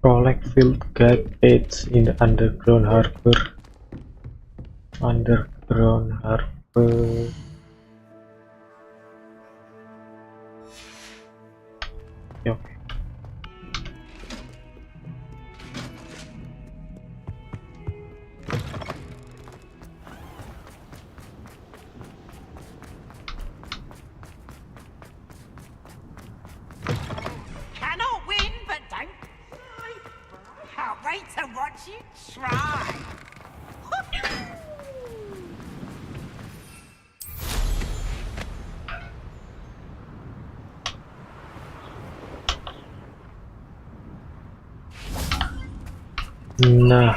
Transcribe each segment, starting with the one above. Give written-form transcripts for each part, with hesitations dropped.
Collect field guide aids in the underground harbor. Underground harbor. Oke. Cannot win, but don't cry. Can't wait to watch you try. Nah.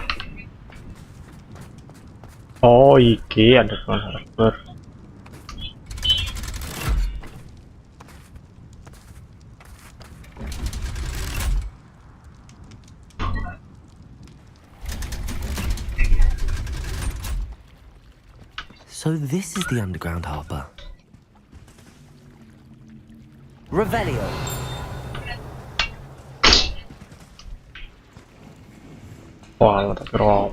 Oh, iki underground harbor. So this is the underground harbour. Revelio. Wah, tak kira.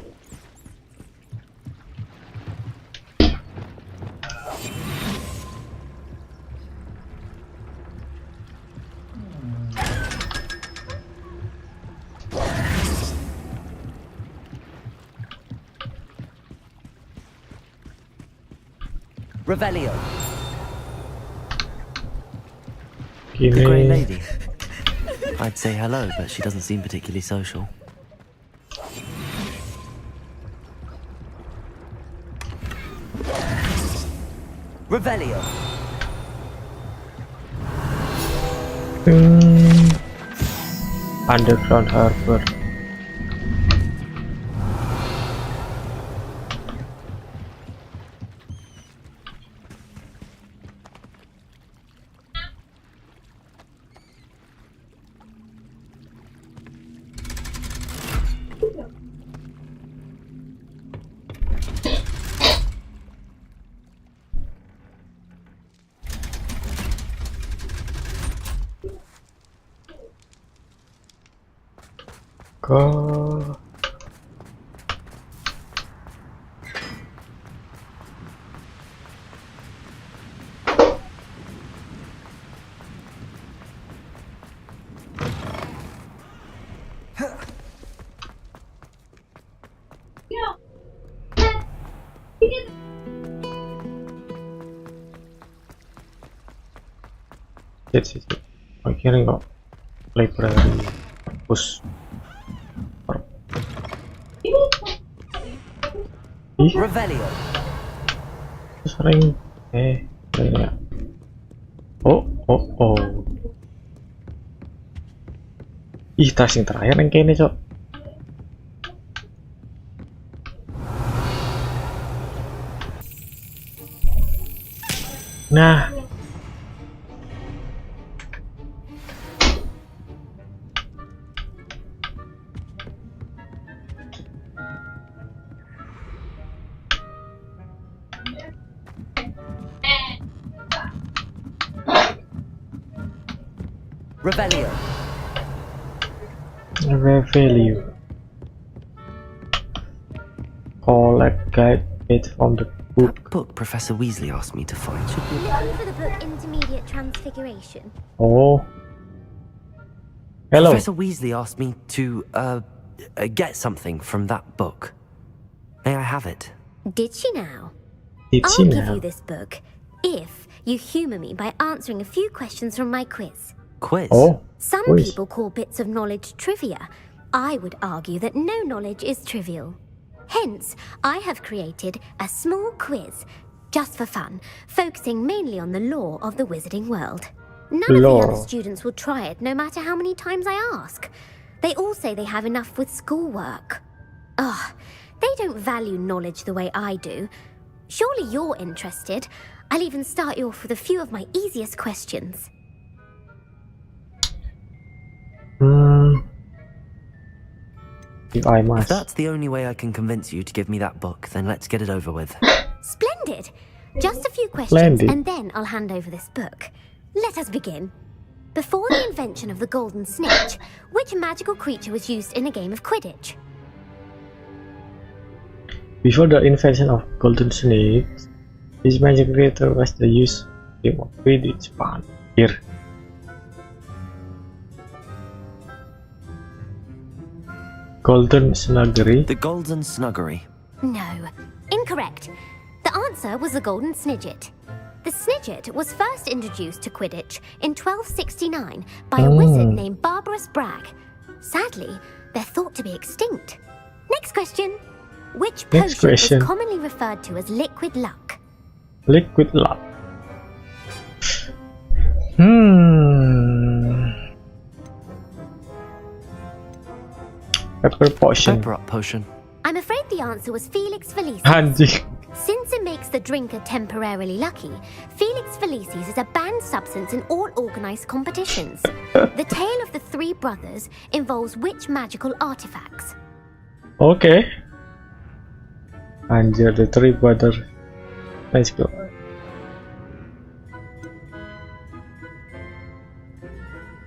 Revelio. The grey Gini. lady. I'd say hello, but she doesn't seem particularly social. Revelio. Underground harbor. Ke sit. Akhirnya kok library perpus. Ih, Revelio. sering kayak oh. Ih, tas yang terakhir yang kayaknya, Cok. Nah, Revelio. value. Collect guide aids from the book. That book Professor Weasley asked me to find should be... Looking for the book Intermediate Transfiguration? Oh. Hello. Professor Weasley asked me to, get something from that book. May I have it? Did she now? Did I'll she give now? you this book if you humour me by answering a few questions from my quiz. Quiz? Oh. Some quiz. people call bits of knowledge trivia. I would argue that no knowledge is trivial. Hence, I have created a small quiz, just for fun, focusing mainly on the lore of the wizarding world. None of the Lore. other students will try it, no matter how many times I ask. They all say they have enough with schoolwork. Ugh, they don't value knowledge the way I do. Surely you're interested. I'll even start you off with a few of my easiest questions. If I If must. that's the only way I can convince you to give me that book, then let's get it over with. Splendid! Just a few questions, Splendid. and then I'll hand over this book. Let us begin. Before the invention of the golden snitch, which magical creature was used in a game of Quidditch? Before the invention of golden snake, this magic creature was the use game of Quidditch. Mampir. Golden Snuggery. The Golden Snuggery. No, incorrect. The answer was the golden snidget. The snidget was first introduced to Quidditch in 1269 by a wizard named Barbarous Bragg. Sadly, they're thought to be extinct. Next question. Which potion is commonly referred to as liquid luck? Liquid luck. Pepper potion. Pepper up potion. I'm afraid the answer was Felix Felicis. Anjing. Since it makes the drinker temporarily lucky, Felix Felicis is a banned substance in all organized competitions. The tale of the three brothers involves which magical artifacts? Okay. Anjir, the three brothers. Let's go.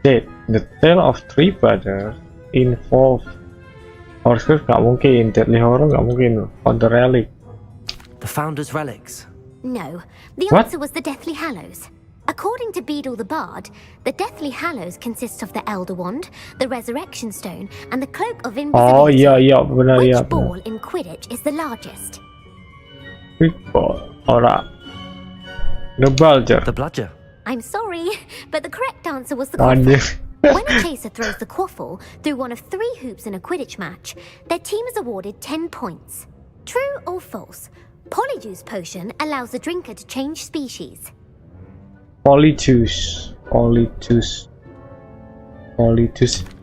The tale of three brothers involve horses, nggak mungkin. Deadly horror nggak mungkin. On the relic. The Founder's Relics. No, the What? answer was the Deathly Hallows. According to Beadle the Bard, the Deathly Hallows consists of the Elder Wand, the Resurrection Stone, and the Cloak of Oh Invisibility. iya benar Which ya. ball in Quidditch is the largest? Big ball. Ora. The Bulger. The Bludger. I'm sorry, but the correct answer was the quaffle. Anjir. When a chaser throws the quaffle through one of 3 hoops in a Quidditch match, their team is awarded 10 points. True or false? Polyjuice potion allows the drinker to change species. Polyjuice.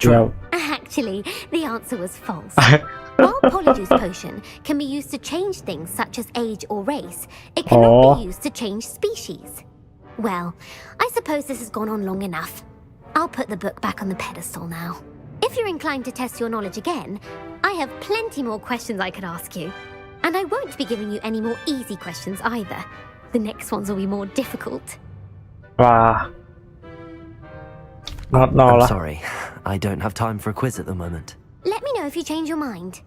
Yeah. Actually, the answer was false. While Polyjuice potion can be used to change things such as age or race, it cannot be used to change species. Well, I suppose this has gone on long enough. I'll put the book back on the pedestal now. If you're inclined to test your knowledge again, I have plenty more questions I could ask you. And I won't be giving you any more easy questions either. The next ones will be more difficult. Wah. Not now I'm lah. sorry. I don't have time for a quiz at the moment. Let me know if you change your mind.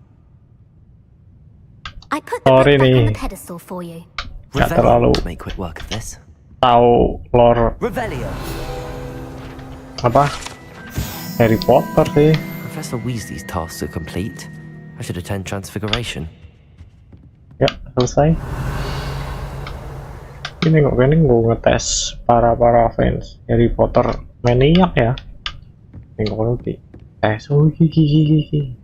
I put the book Sorry back on nih. the pedestal for you. Nggak Revelio terlalu to make quick work of this. tahu lore Revelio. apa Harry Potter sih. Professor Weasley's tasks are complete. I should attend Transfiguration. Ya selesai. Ini kok ini gue ngetes para fans Harry Potter maniak ya. Ini kok nanti tes gigi.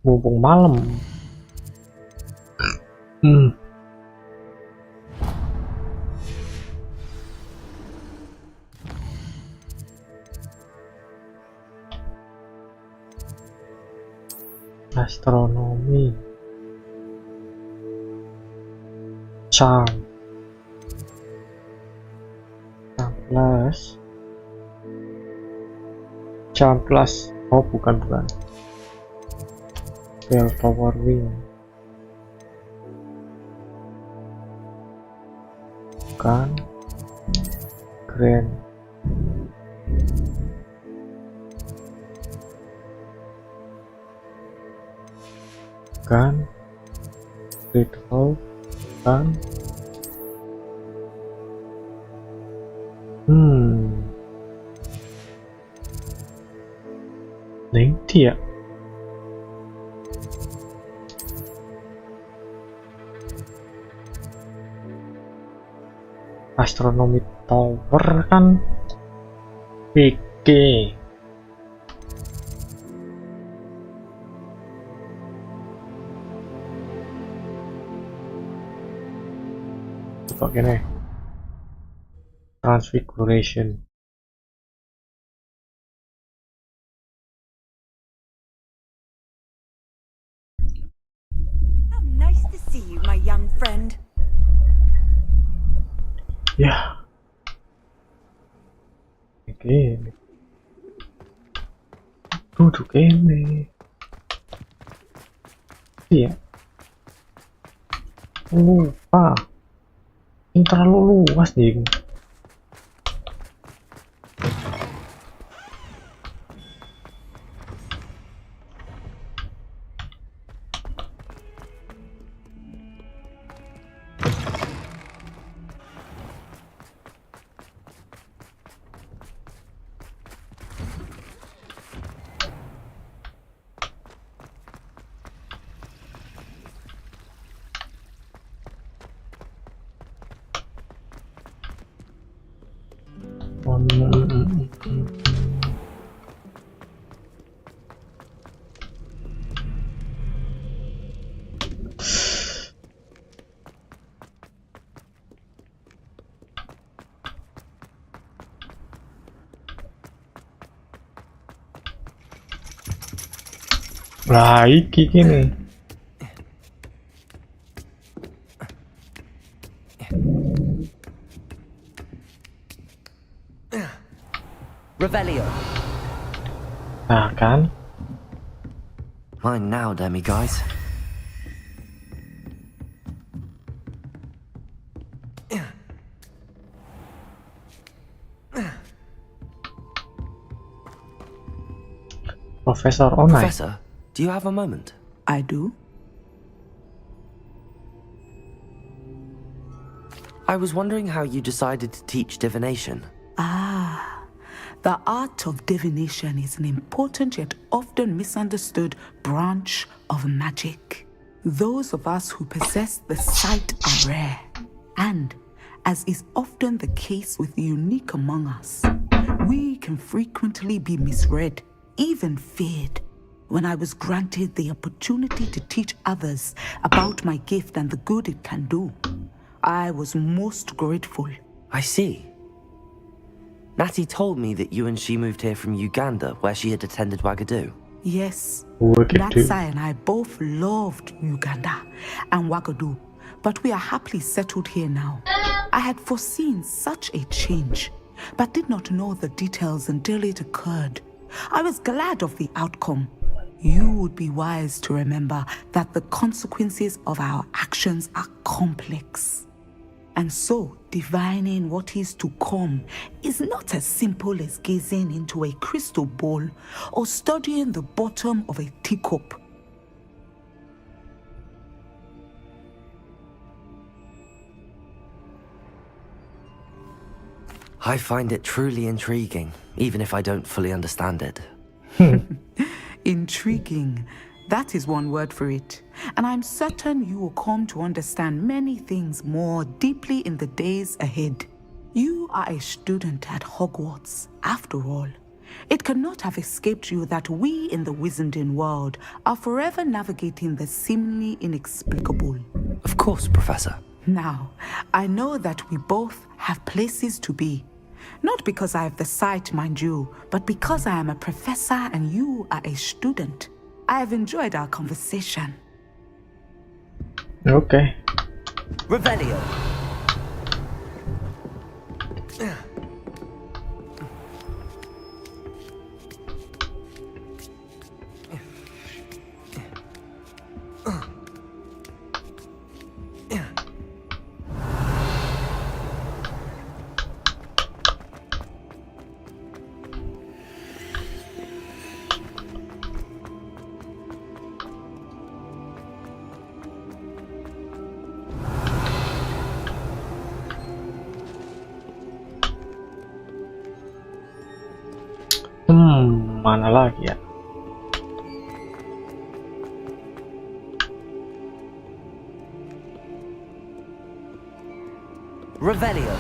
Mumpung malam. Astronomi. Charm plus. Oh bukan. Bell Tower Wing. Bukan. Grand. Bukan. Great Hall. Bukan. Nanti ya. Astronomi Tower kan PG. Coba gini. Transfiguration. friend. Ya. Gini. Duduk ini. Iya. Lupa. Ini terlalu luas nih. Lah iki gini. Revelio. Nah kan. Mine now, demi guys. Profesor Onai. Professor, do you have a moment? I do. I was wondering how you decided to teach divination. The art of divination is an important yet often misunderstood branch of magic. Those of us who possess the sight are rare, and, as is often the case with the unique among us, we can frequently be misread, even feared. When I was granted the opportunity to teach others about my gift and the good it can do, I was most grateful. I see. Natty told me that you and she moved here from Uganda, where she had attended Wagadu. Yes, Wagadu. Natsai and I both loved Uganda and Wagadu, but we are happily settled here now. I had foreseen such a change, but did not know the details until it occurred. I was glad of the outcome. You would be wise to remember that the consequences of our actions are complex. And so, divining what is to come is not as simple as gazing into a crystal ball or studying the bottom of a teacup. I find it truly intriguing, even if I don't fully understand it. Intriguing. That is one word for it. And I'm certain you will come to understand many things more deeply in the days ahead. You are a student at Hogwarts, after all. It cannot have escaped you that we in the Wizarding world are forever navigating the seemingly inexplicable. Of course, Professor. Now, I know that we both have places to be. Not because I have the sight, mind you, but because I am a professor and you are a student. I have enjoyed our conversation. Okay. Revelio. Mana lagi ya? Revelio.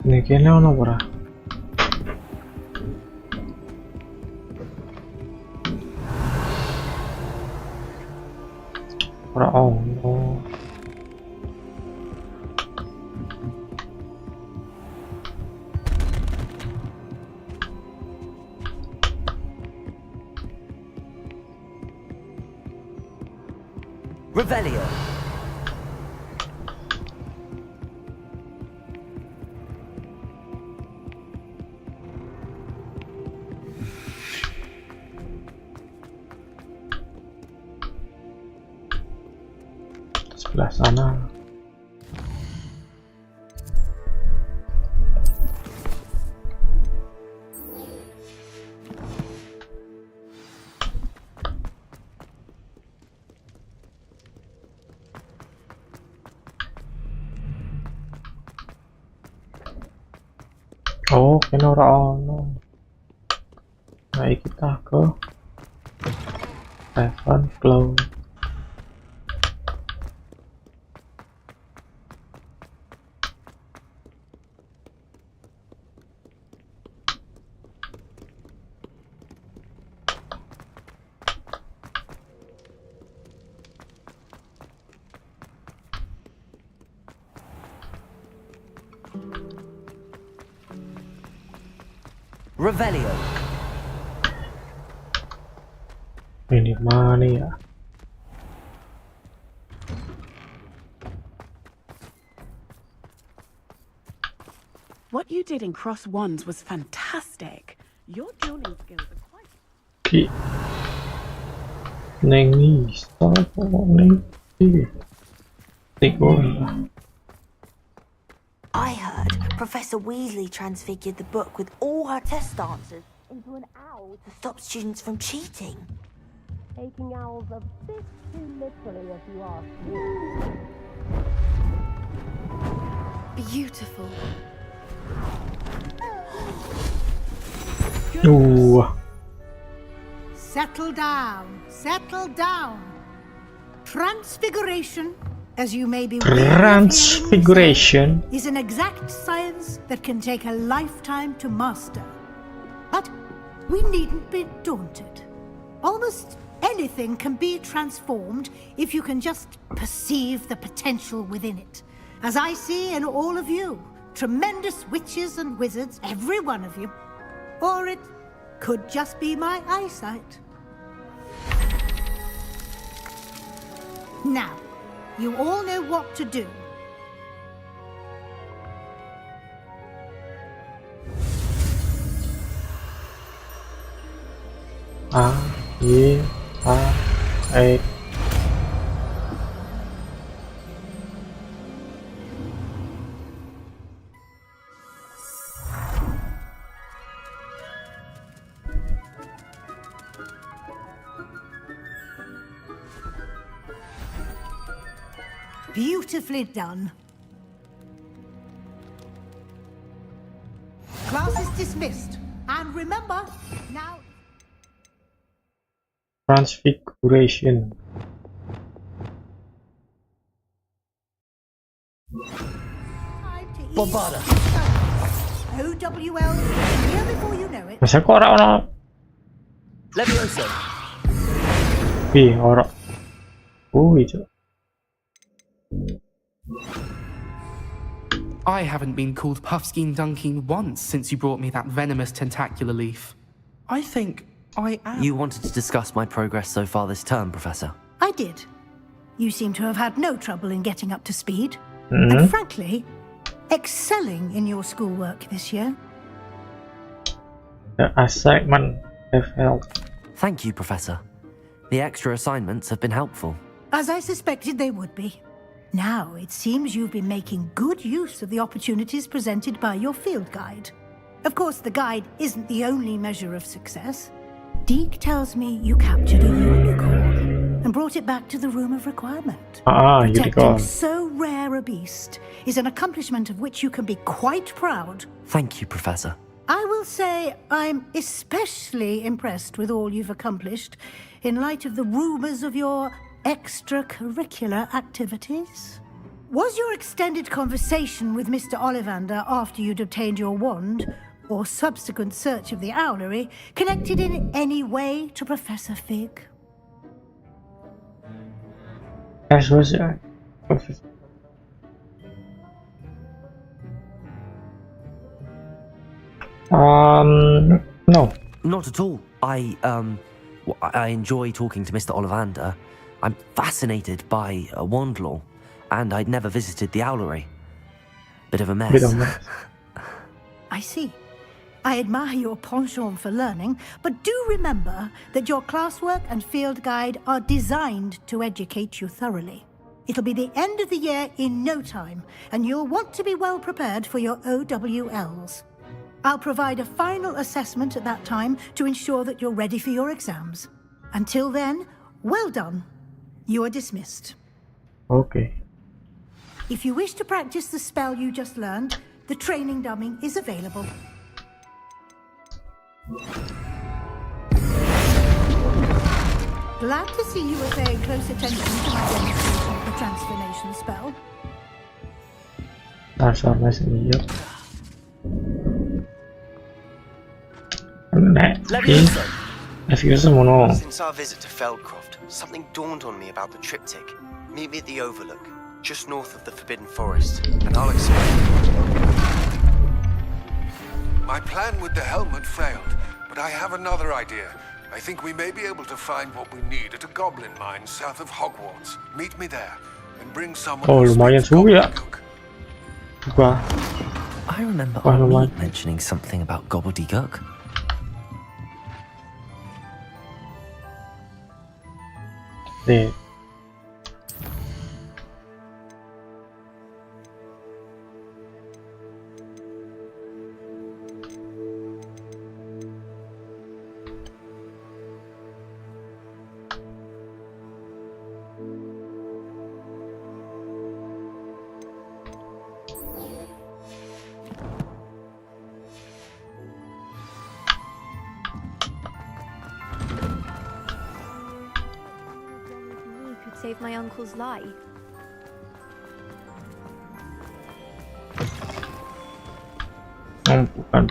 Ini kayaknya ono ora? ora ono. Revelio. Sebelah sana. Oh, kena ora ono. Nah, kita ke Ravenclaw. Revelio. Ini mana ya? What you did in Cross Wands was fantastic. Your dueling skills are quite... Ki. Neng ni, stop neng. Tigo. I heard Professor Weasley transfigured the book with all her test answers into an owl to stop students from cheating. Taking owls a bit too literally, if you ask me. Beautiful. Ooh. Settle down. Settle down. Transfiguration, as you may be Transfiguration. is an exact science that can take a lifetime to master. But we needn't be daunted. Almost anything can be transformed if you can just perceive the potential within it. As I see in all of you, tremendous witches and wizards, every one of you. Or it could just be my eyesight. Now, you all know what to do. A. Beautifully done. Class is dismissed. And remember, now... Transfiguration. Time to eat. Bombarda. OWL here before you know it. Masa kok ora ono? Levioso. Ora. Ijo. I haven't been called Puffskein Dunking once since you brought me that venomous tentacular leaf. I think I am. You wanted to discuss my progress so far this term, Professor. I did. You seem to have had no trouble in getting up to speed. And frankly, excelling in your schoolwork this year. The assignment have helped. Thank you, Professor. The extra assignments have been helpful. As I suspected they would be. Now, it seems you've been making good use of the opportunities presented by your field guide. Of course, the guide isn't the only measure of success. Deke tells me you captured a unicorn and brought it back to the Room of Requirement. Unicorn. Protecting so rare a beast is an accomplishment of which you can be quite proud. Thank you, Professor. I will say I'm especially impressed with all you've accomplished in light of the rumours of your extracurricular activities. Was your extended conversation with Mr. Ollivander after you'd obtained your wand, or subsequent search of the owlery, connected in any way to Professor Fig? As was no. Not at all. I enjoy talking to Mr. Ollivander. I'm fascinated by wand law, and I'd never visited the owlery. Bit of a mess. Bit of a mess. I see. I admire your penchant for learning, but do remember that your classwork and field guide are designed to educate you thoroughly. It'll be the end of the year in no time, and you'll want to be well prepared for your OWLs. I'll provide a final assessment at that time to ensure that you're ready for your exams. Until then, well done. You are dismissed. Okay. If you wish to practice the spell you just learned, the training dummy is available. Glad to see you were paying close attention to my demonstration of the transformation spell. Transformation, yep. Since our visit to Feldcroft, something dawned on me about the triptych. Meet me at the Overlook, just north of the Forbidden Forest, and I'll explain. My plan with the helmet failed, but I have another idea. I think we may be able to find what we need at a goblin mine south of Hogwarts. Meet me there, and bring someone Oh, who lumayan speaks juga. gobbledygook. Buka. I remember Wah, Armin lumayan. mentioning something about gobbledygook. Nih. You could save my uncle's life. Bukan.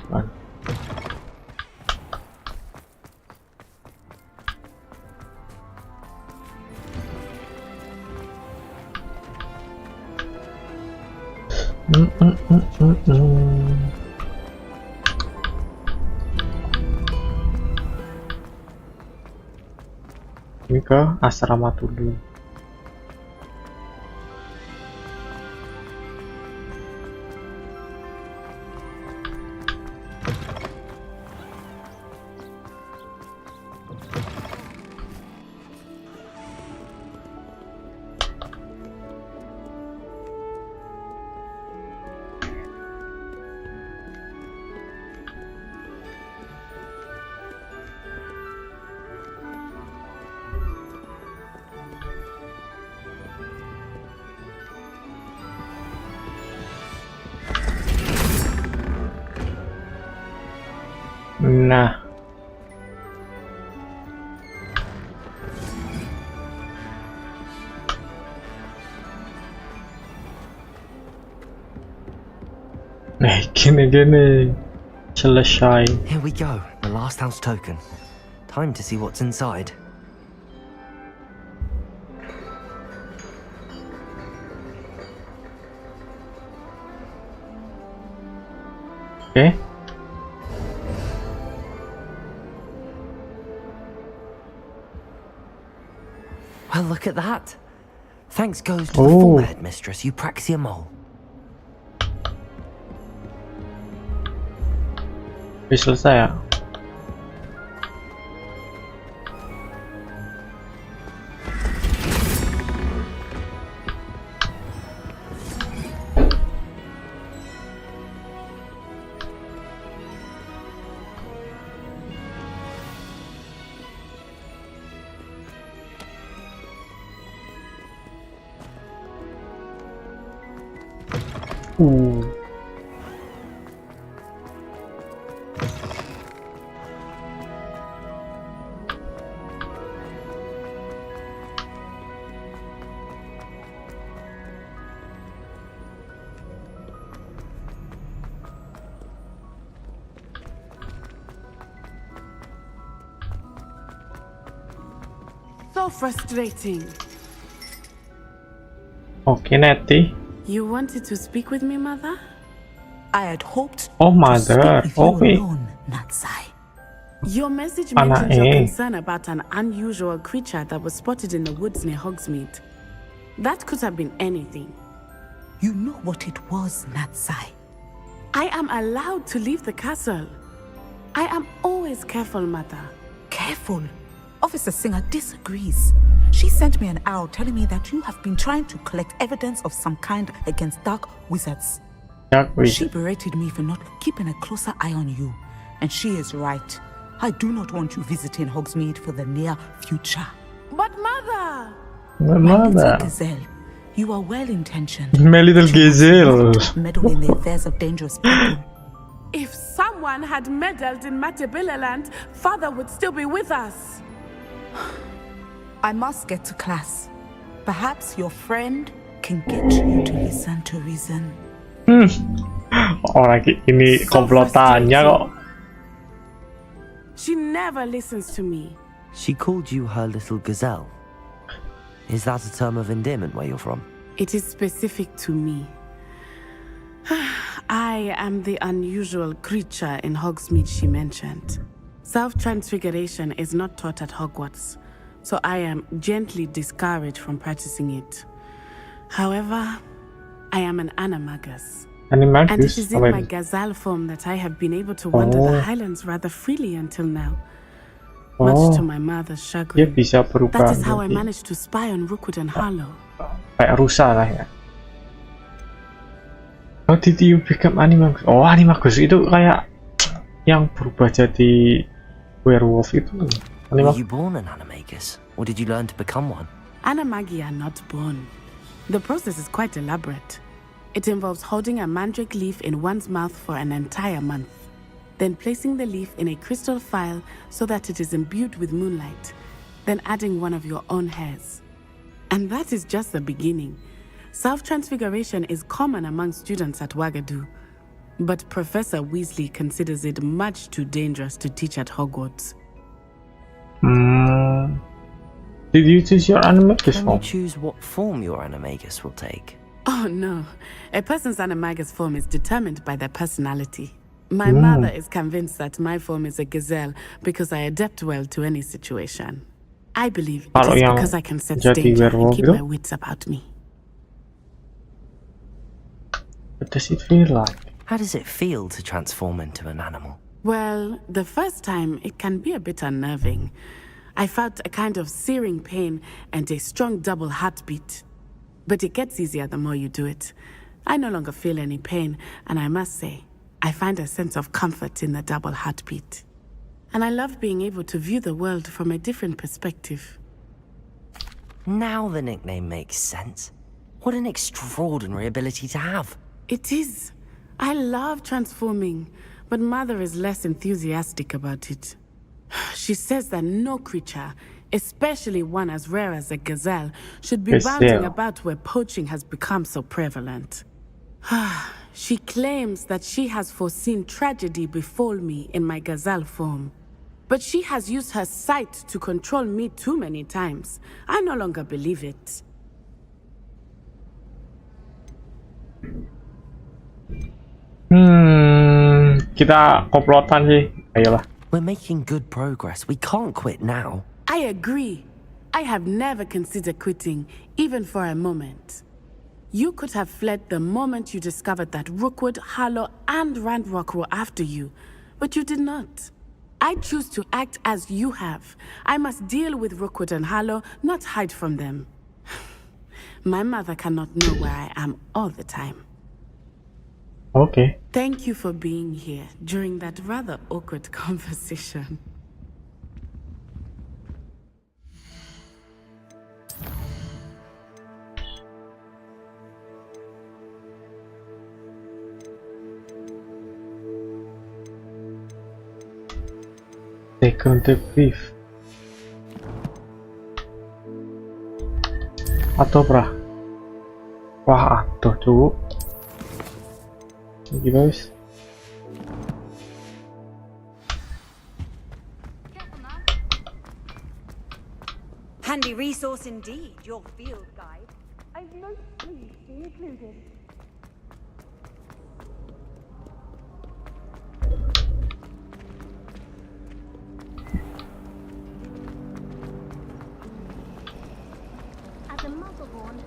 Ini ke asrama dulu. Nah, gini selesai. Here we go, the last house token. Time to see what's inside. Okay. Well, look at that. Thanks goes to the Oh. former headmistress, Eupraxia Mole. Bisa selesai ya? So frustrating. Oke, Nettie. You wanted to speak with me, Mother? I had hoped Oh, to mother. speak with Okay. you alone, Natsai. Your message Anak mentions your eh. concern about an unusual creature that was spotted in the woods near Hogsmeade. That could have been anything. You know what it was, Natsai. I am allowed to leave the castle. I am always careful, Mother. Careful. Officer Singer disagrees. She sent me an owl telling me that you have been trying to collect evidence of some kind against dark wizards. She berated me for not keeping a closer eye on you. And she is right. I do not want you visiting Hogsmeade for the near future. But Mother! My little gazelle, you are well-intentioned. My little gazelle. Meddle in the affairs of dangerous people. If someone had meddled in Berkeliling, Father would still be with us. I must get to class. Perhaps your friend can get you to listen to reason. Orang ini komplotannya kok. She never listens to me. She called you her little gazelle. Is that a term of endearment where you're from? It is specific to me. I am the unusual creature in Hogsmeade she mentioned. Self-transfiguration is not taught at Hogwarts, so I am gently discouraged from practicing it. However, I am an animagus. And it is in my gazelle form that I have been able to wander the Highlands rather freely until now. Much to my mother's Dia chagrin. bisa berubah That is how I menjadi managed to spy on Rookwood and Harlow. kayak rusa lah ya. How did you become animagus? Oh, animagus itu kayak yang berubah jadi werewolf itu. Were you born an animagus, or did you learn to become one? Animagi are not born. The process is quite elaborate. It involves holding a mandrake leaf in one's mouth for an entire month, then placing the leaf in a crystal phial so that it is imbued with moonlight, then adding one of your own hairs. And that is just the beginning. Self-transfiguration is common among students at Wagadu, but Professor Weasley considers it much too dangerous to teach at Hogwarts. Did you choose your animagus Can form? you choose what form your animagus will take? Oh no, a person's animagus form is determined by their personality. My mother is convinced that my form is a gazelle because I adapt well to any situation. I believe it Kalau is yang because I can sense jadi danger and werewolf keep itu? my wits about me. What does it feel like? How does it feel to transform into an animal? Well, the first time it can be a bit unnerving. I felt a kind of searing pain and a strong double heartbeat. But it gets easier the more you do it. I no longer feel any pain, and I must say, I find a sense of comfort in the double heartbeat. And I love being able to view the world from a different perspective. Now the nickname makes sense. What an extraordinary ability to have. It is. I love transforming, but Mother is less enthusiastic about it. She says that no creature, especially one as rare as a gazelle, should be bounding about where poaching has become so prevalent. She claims that she has foreseen tragedy befall me in my gazelle form. But she has used her sight to control me too many times. I no longer believe it. Kita komplotan sih. Ayolah. We're making good progress. We can't quit now. I agree. I have never considered quitting, even for a moment. You could have fled the moment you discovered that Rookwood, Harlow, and Randrock were after you, but you did not. I choose to act as you have. I must deal with Rookwood and Harlow, not hide from them. My mother cannot know where I am all the time. Okay. Thank you for being here during that rather awkward conversation. Second the brief. Atau berah? Wah, aduh dulu. Thank you guys. Handy resource indeed, your field guide. I I'd most pleased be included. As a motherborn,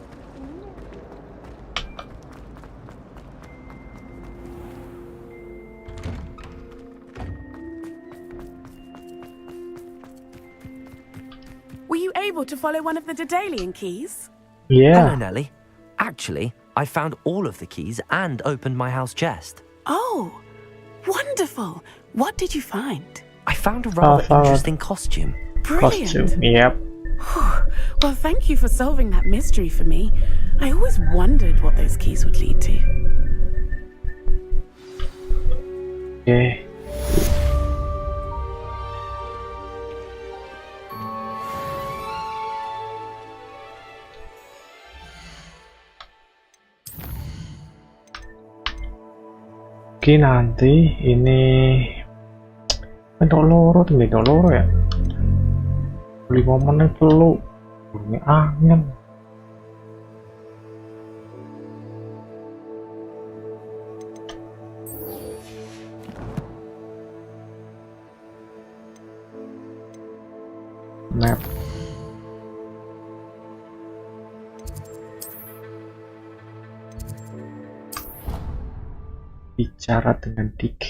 Were you able to follow one of the Berkeliling keys? Hello, Yeah. Nellie. Actually, I found all of the keys and opened my house chest. Oh, wonderful. What did you find? I found a rather found- interesting costume. Brilliant. Costume. Yep. Well, thank you for solving that mystery for me. I always wondered what those keys would lead to. Okay. Oke, nanti ini medok loro ya. 5 menit dulu. Ini angin. Map. Bicara dengan Dick.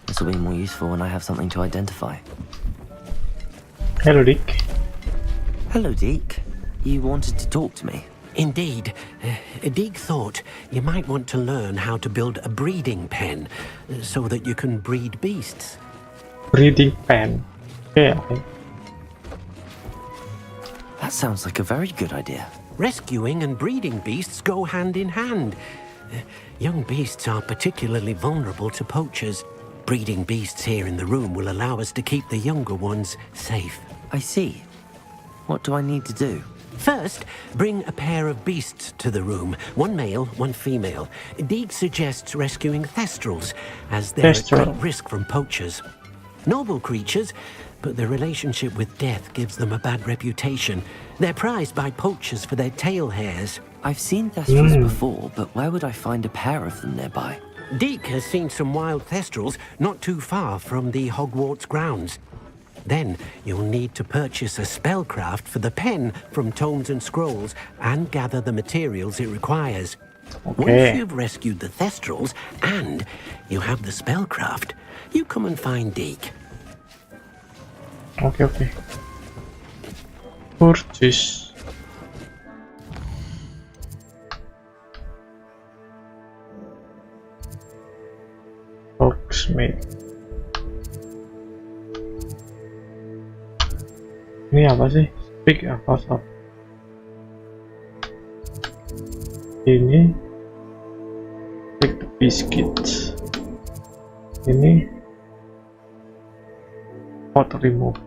This will be more useful when I have something to identify. Hello, Dick. Hello, Deke. You wanted to talk to me? Indeed. Deek thought you might want to learn how to build a breeding pen so that you can breed beasts. Breeding pen. Okay. That sounds like a very good idea. Rescuing and breeding beasts go hand in hand. Young beasts are particularly vulnerable to poachers. Breeding beasts here in the room will allow us to keep the younger ones safe. I see. What do I need to do? First, bring a pair of beasts to the room. One male, one female. Deek suggests rescuing thestrals, as they're at Thestral. great risk from poachers. Noble creatures, but their relationship with death gives them a bad reputation. They're prized by poachers for their tail hairs. I've seen thestrals before, but where would I find a pair of them nearby? Deek has seen some wild thestrals not too far from the Hogwarts grounds. Then you'll need to purchase a spellcraft for the pen from Tomes and Scrolls and gather the materials it requires. Okay. Once you've rescued the thestrals and you have the spellcraft, you come and find Deek. Okay. Purchase. Locksmith. Ini apa sih? Speak apa shop? Ini take the biscuits. Ini pot remove.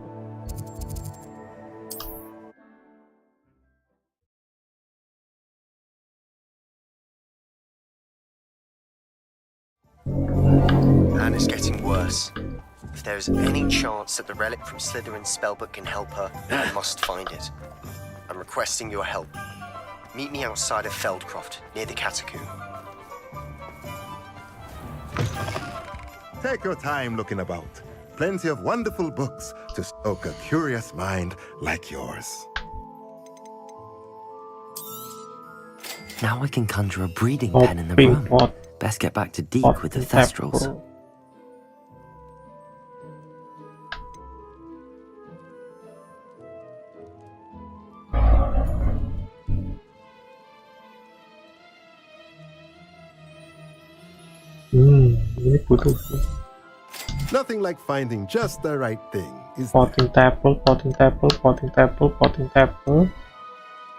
Anne is getting worse. If there is any chance that the relic from Slytherin's spellbook can help her, I must find it. I'm requesting your help. Meet me outside of Feldcroft, near the catacomb. Take your time looking about. Plenty of wonderful books to stoke a curious mind like yours. Now I can conjure a breeding pen in the room. Best get back to Deke with the thestrals. Ini butuh Nothing like finding just the right thing, is potting table,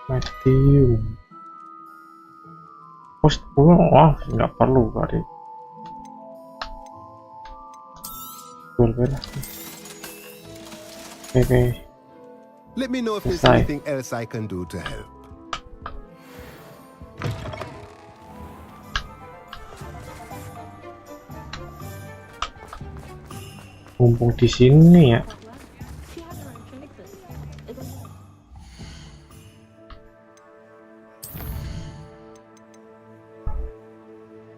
medium. Post pulang, wah nggak perlu kali. Boleh lah. Okay. Let me know if there's Selesai. anything else I can do to help. Mumpung di sini ya.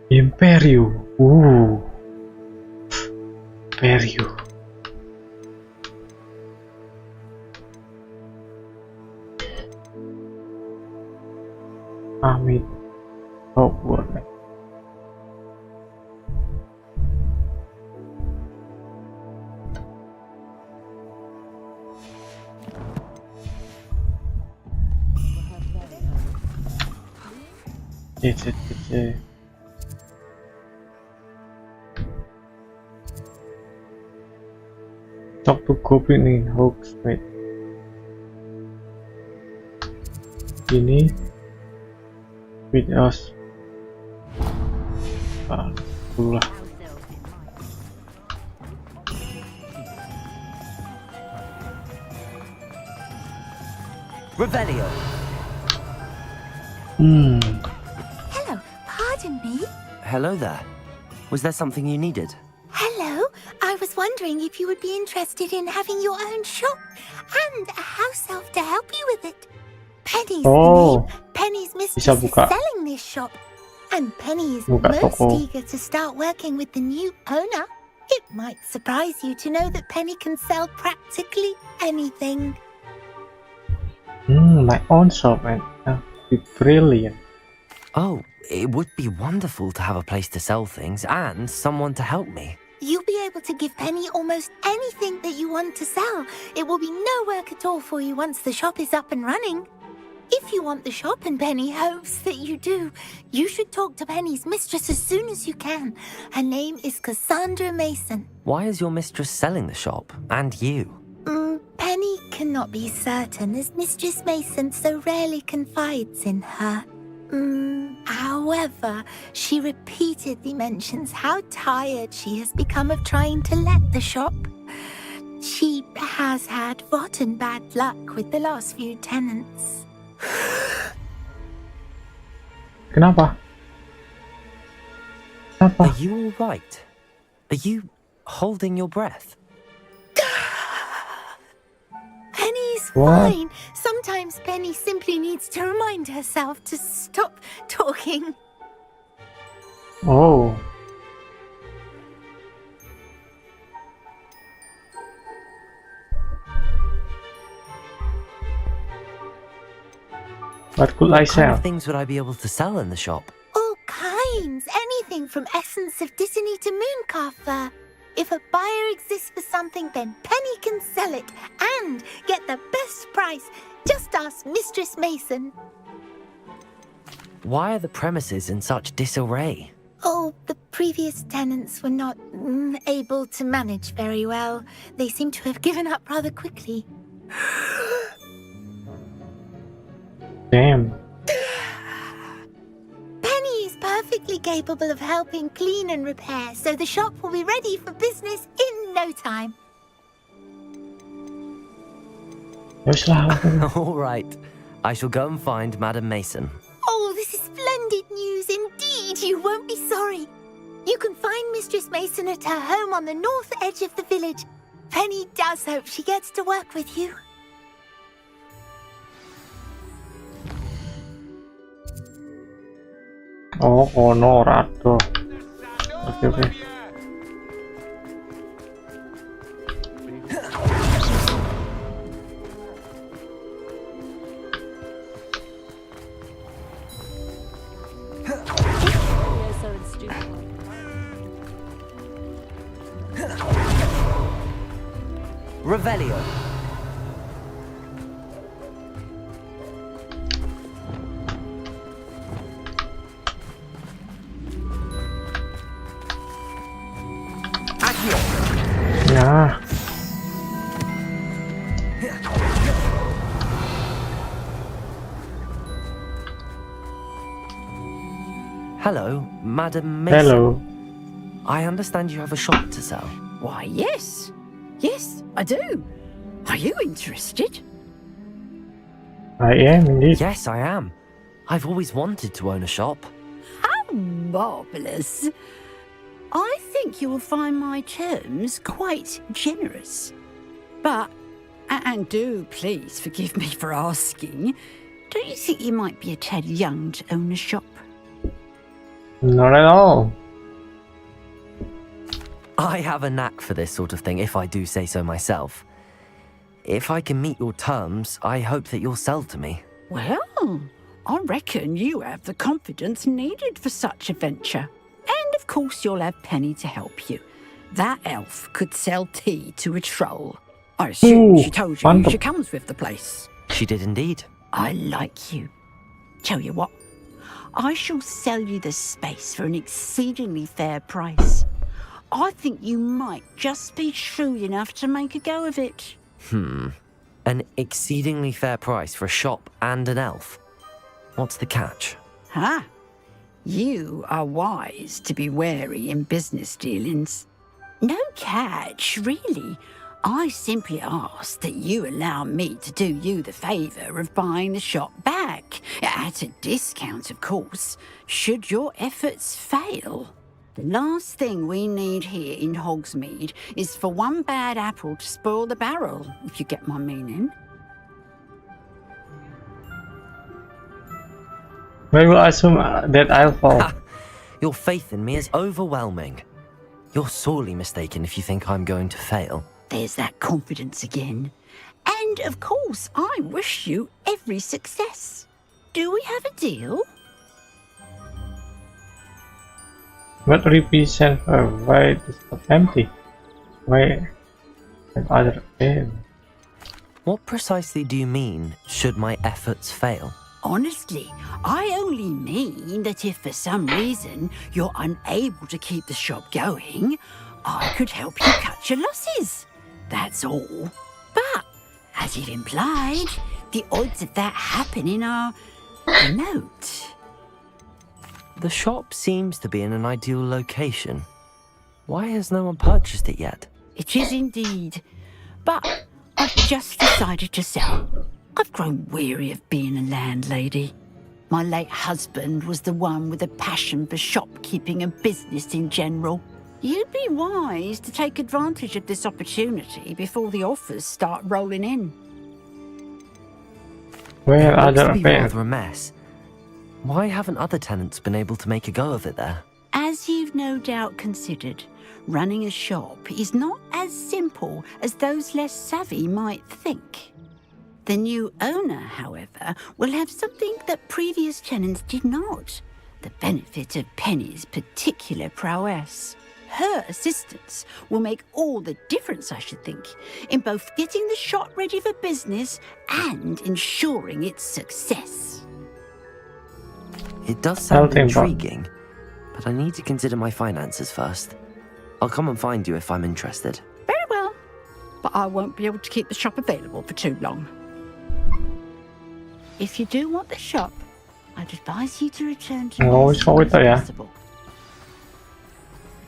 Imperio. Imperio. Amit. Hogwarts. Cek. Talk to Goblin in Hogwarts. Ini with us. Itulah. Revelio. Hello, pardon me. Hello there. Was there something you needed? Hello, I was wondering if you would be interested in having your own shop and a house elf to help you with it. Penny's the name. Penny's mistress is selling this shop, and Penny is most eager to start working with the new owner. It might surprise you to know that Penny can sell practically anything. My own shop, and that would be brilliant. Oh, it would be wonderful to have a place to sell things and someone to help me. You'll be able to give Penny almost anything that you want to sell. It will be no work at all for you once the shop is up and running. If you want the shop, and Penny hopes that you do, you should talk to Penny's mistress as soon as you can. Her name is Cassandra Mason. Why is your mistress selling the shop? And you? Penny cannot be certain, as Mistress Mason so rarely confides in her. However, she repeatedly mentions how tired she has become of trying to let the shop. She has had rotten bad luck with the last few tenants. Kenapa? Are you all right? Are you holding your breath? Penny's fine. Sometimes Penny simply needs to remind herself to stop talking. Oh. What could I What kind sell? of things would I be able to sell in the shop? All kinds. Anything from essence of Disney to mooncalf fur. If a buyer exists for something, then Penny can sell it and get the best price. Just ask Mistress Mason. Why are the premises in such disarray? Oh, the previous tenants were not able to manage very well. They seem to have given up rather quickly. Damn. Penny is perfectly capable of helping clean and repair, so the shop will be ready for business in no time. All right. I shall go and find Madam Mason. Oh, this is splendid news indeed. You won't be sorry. You can find Mistress Mason at her home on the north edge of the village. Penny does hope she gets to work with you. Oh, Honorado. Okay. Revelio. Nah. Hello, Madam Mason. Hello. I understand you have a shop to sell. Why, yes. Yes, I do. Are you interested? I am indeed. Yes, I am. I've always wanted to own a shop. How marvellous. I think you will find my terms quite generous. But, and do please forgive me for asking, don't you think you might be a tad young to own a shop? Not at all. I have a knack for this sort of thing, if I do say so myself. If I can meet your terms, I hope that you'll sell to me. Well, I reckon you have the confidence needed for such a venture. And of course you'll have Penny to help you. That elf could sell tea to a troll. I assume she told you wonderful. she comes with the place. She did indeed. I like you. Tell you what, I shall sell you the space for an exceedingly fair price. I think you might just be shrewd enough to make a go of it. An exceedingly fair price for a shop and an elf. What's the catch? Ah, you are wise to be wary in business dealings. No catch, really. I simply ask that you allow me to do you the favour of buying the shop back, at a discount, of course, should your efforts fail. The last thing we need here in Hogsmeade is for one bad apple to spoil the barrel, if you get my meaning. Where will I assume that I'll fall? Your faith in me is overwhelming. You're sorely mistaken if you think I'm going to fail. There's that confidence again. And, of course, I wish you every success. Do we have a deal? What represent her? Why is it empty? Why have other fail? What precisely do you mean, should my efforts fail? Honestly, I only mean that if for some reason you're unable to keep the shop going, I could help you cut your losses. That's all. But, as you've implied, the odds of that happening are remote. The shop seems to be in an ideal location. Why has no one purchased it yet? It is indeed. But I've just decided to sell. I've grown weary of being a landlady. My late husband was the one with a passion for shopkeeping and business in general. You'd be wise to take advantage of this opportunity before the offers start rolling in. Where are It looks the to be affairs? rather a mess. Why haven't other tenants been able to make a go of it there? As you've no doubt considered, running a shop is not as simple as those less savvy might think. The new owner, however, will have something that previous tenants did not. The benefit of Penny's particular prowess. Her assistance will make all the difference, I should think, in both getting the shop ready for business and ensuring its success. It does sound Something about- intriguing, but I need to consider my finances first. I'll come and find you if I'm interested. Very well, but I won't be able to keep the shop available for too long. If you do want the shop, I'd advise you to return to me Oh, as it's soon always as yeah. possible.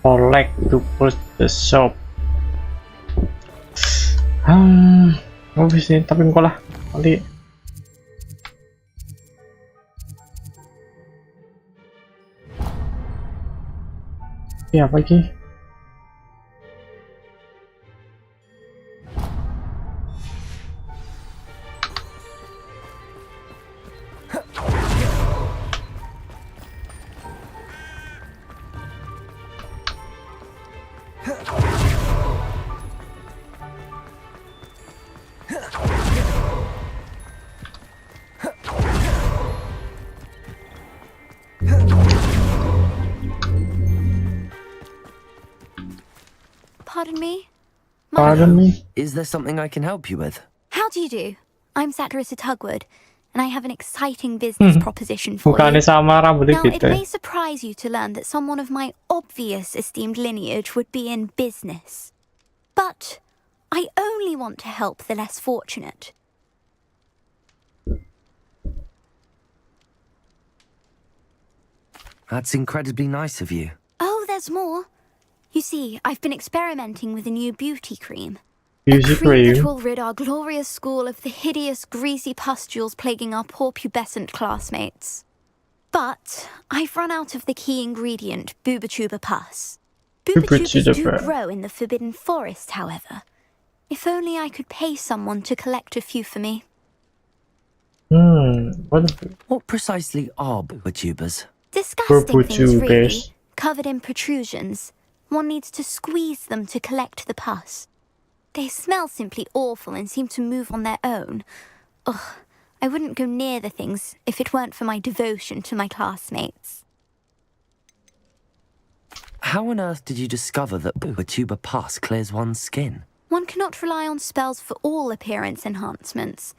Collect to push the shop. Habisin tapin ko lah. Nanti. Ya, apa lagi? Pardon me? Pardon me? Is there something I can help you with? How do you do? I'm Satirissa Tugwood, and I have an exciting business proposition for Bukannya you. sama rambutnya Now, it gitu ya? may surprise you to learn that someone of my obvious esteemed lineage would be in business. But I only want to help the less fortunate. That's incredibly nice of you. Oh, there's more. You see, I've been experimenting with a new beauty cream. Beauty a cream cream. that will rid our glorious school of the hideous, greasy pustules plaguing our poor pubescent classmates. But I've run out of the key ingredient, Booba pus. Booba do grow in the Forbidden Forest, however. If only I could pay someone to collect a few for me. What precisely are booba? Disgusting things, really. Covered in protrusions. One needs to squeeze them to collect the pus. They smell simply awful and seem to move on their own. Ugh, I wouldn't go near the things if it weren't for my devotion to my classmates. How on earth did you discover that booba pus clears one's skin? One cannot rely on spells for all appearance enhancements.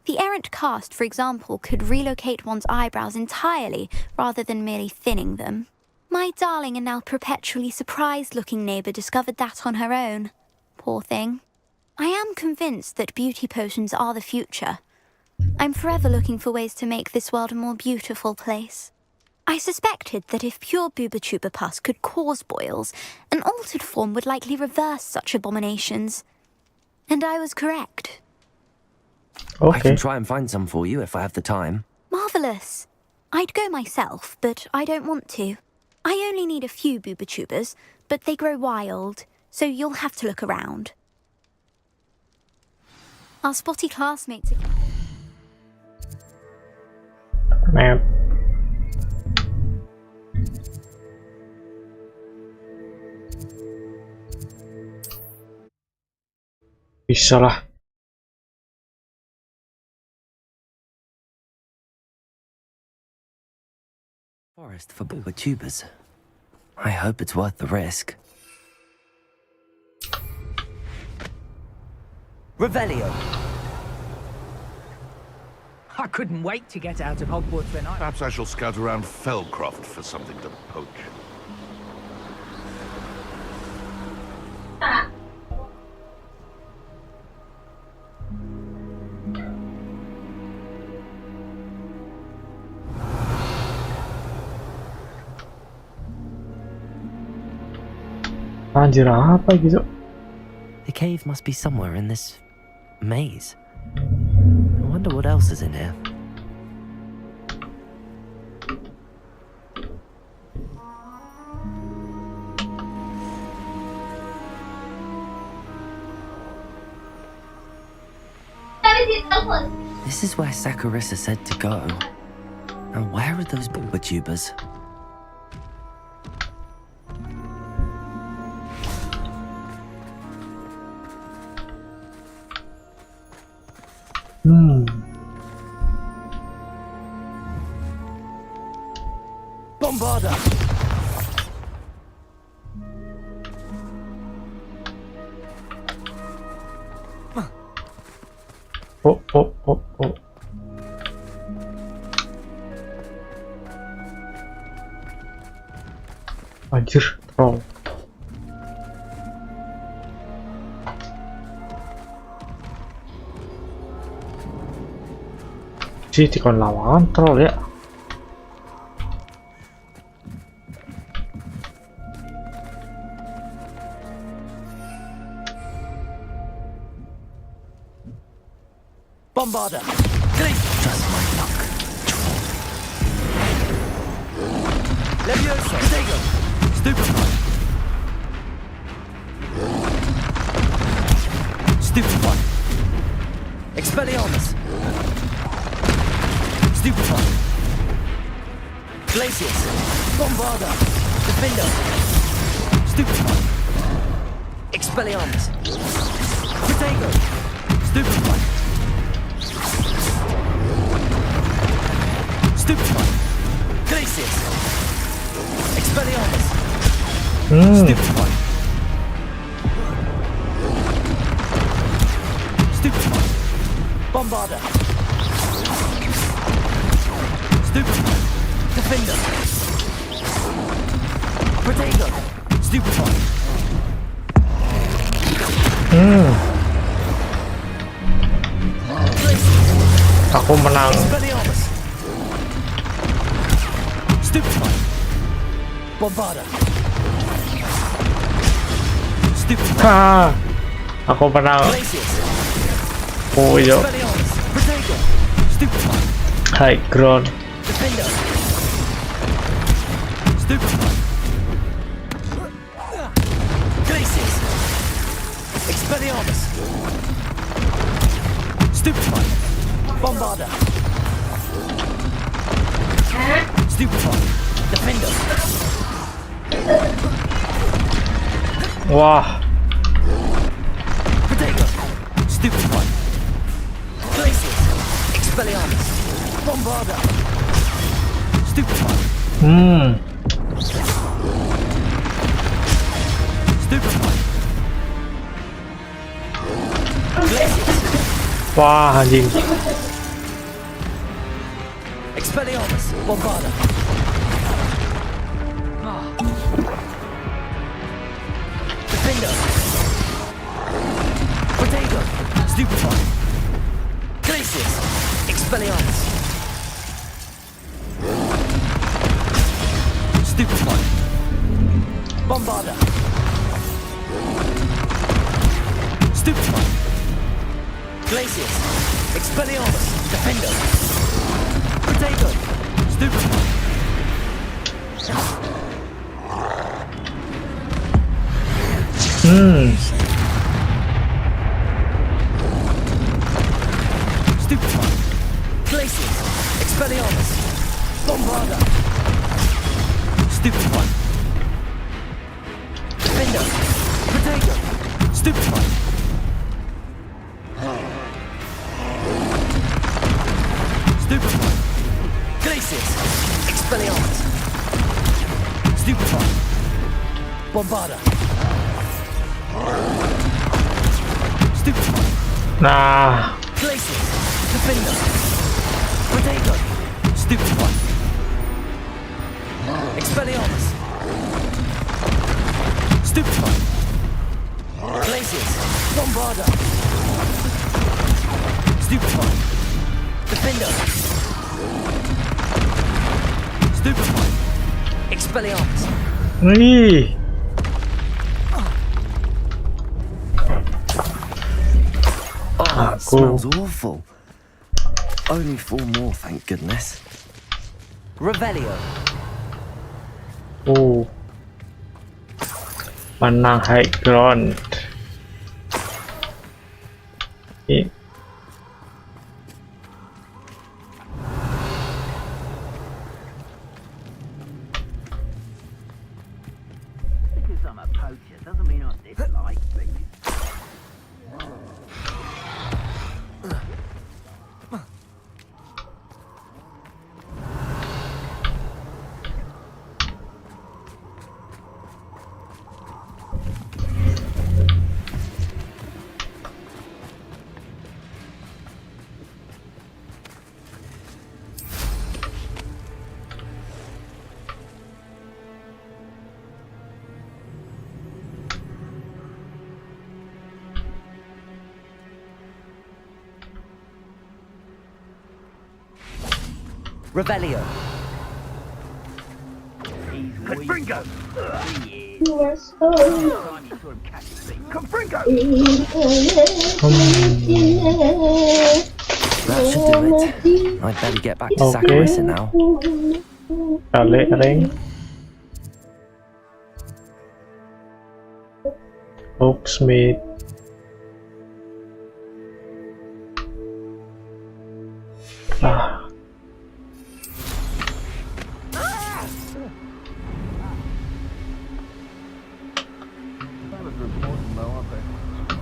The errant cast, for example, could relocate one's eyebrows entirely rather than merely thinning them. My darling and now perpetually surprised-looking neighbour discovered that on her own. Poor thing. I am convinced that beauty potions are the future. I'm forever looking for ways to make this world a more beautiful place. I suspected that if pure booba pus could cause boils, an altered form would likely reverse such abominations. And I was correct. I can try and find some for you if I have the time. Marvellous. I'd go myself, but I don't want to. I only need a few booba but they grow wild, so you'll have to look around. Our spotty classmates are... Map. Bisa lah. Forest for booba. I hope it's worth the risk. Revelio. I couldn't wait to get out of Hogwarts when I... Perhaps I shall scout around Felcroft for something to poach. Anjir, apa gitu? The cave must be somewhere in this maze. I wonder what else is in here. This is where Saccharissa said to go. And where are those booba? Bombarda! Oh. Anjir, troll. Sih, dikon lawangan troll ya. Bombarda! Just my luck. Leviosa! Stego! Stupefy! Stupefy! Expelliarmus! Stupefy! Glacius! Bombarda! Defender! Stupefy! Expelliarmus! Protego! Stupefy! Stupefy! Glacius! Expelliarmus! Stupefy! Stupefy! Bombarda! Stupefy! Defender! Protego! Stupefy! Aku menang. Expelliarmus! Stupefy! Bombarda! Ha, aku menang. Oh iya. High ground. Expelliarmus! Stupefy! Bombarder! Stupefy! Defender! Wah. Protego! Stupefy! Glacius! Expelliarmus! Bombarder! Stupefy! Stupefy! Wah, anjing. Expelliarmus! Bombarder! Defender! Protego! Stupefy! Glacius! Expelliarmus! Stupefy! Bombarder! Stupefy! Glacius! Expelliarmus! Defender! Protego! Stupefy! Stupefy! Glacius! Expelliarmus! Bombarder! Stupefy! Defender! Protego! Stupefy! Stupefy! Glacius! Expelliarmus! Stupefy! Bombarder! Stupefy! Nah. Glacius! Defender! Protego! Stupefy! Expelliarmus! Stupefy! Glacius! Bombarder! Stupefy! Defender! Stupefy! Expelliarmus! Wih. Oh, it smells awful. Only 4 more, thank goodness. Revelio. Menang high ground. Because I'm a poacher doesn't mean I dislike things. Revelio. Confringo! Yes, Confringo! That should do it. I'd better get back to Saccharissa now. Balik ring. Oaksmith. Ah.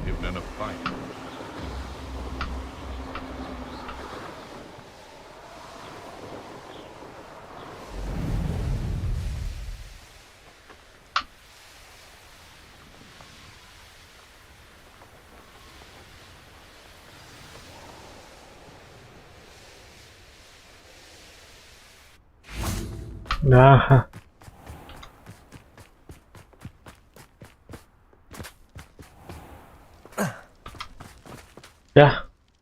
Given enough fight. Nah. Yeah.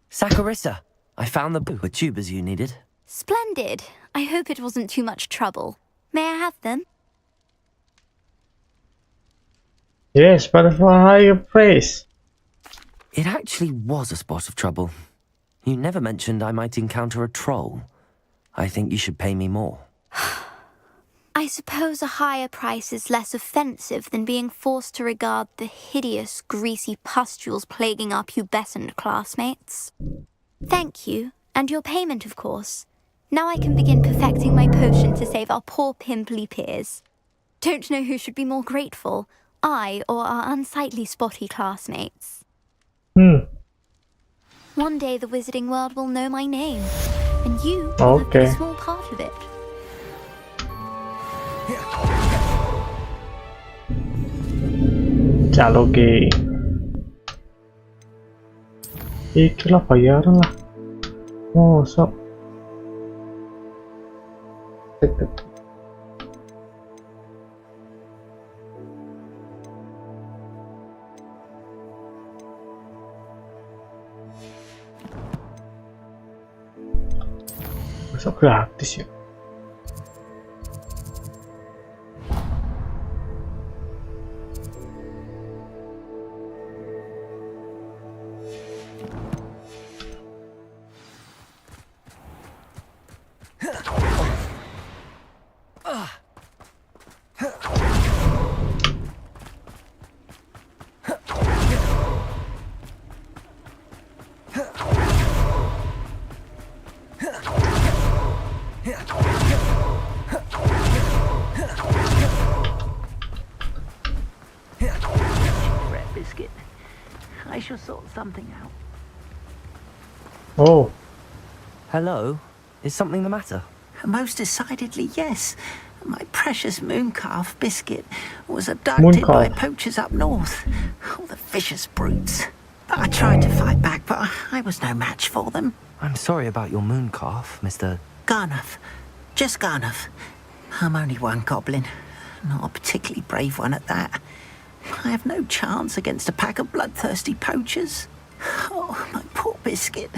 Saccharissa, I found the book with tubers you needed. Splendid. I hope it wasn't too much trouble. May I have them? Yes, but for higher praise. It actually was a spot of trouble. You never mentioned I might encounter a troll. I think you should pay me more. I suppose a higher price is less offensive than being forced to regard the hideous, greasy pustules plaguing our pubescent classmates. Thank you, and your payment, of course. Now I can begin perfecting my potion to save our poor pimply peers. Don't know who should be more grateful, I or our unsightly spotty classmates. One day the wizarding world will know my name, and you will have been a small part of it. Chalo ke. Ikilah bayaran lah. Oh, so. Masa gratis ya? Biscuit. I shall sort something out. Oh. Hello? Is something the matter? Most decidedly, yes. My precious mooncalf, Biscuit, was abducted by poachers up north. All the vicious brutes. I tried to fight back, but I was no match for them. I'm sorry about your mooncalf, Mr. Garnuff. Just Garnuff. I'm only one goblin. Not a particularly brave one at that. I have no chance against a pack of bloodthirsty poachers. Oh, my poor Biscuit.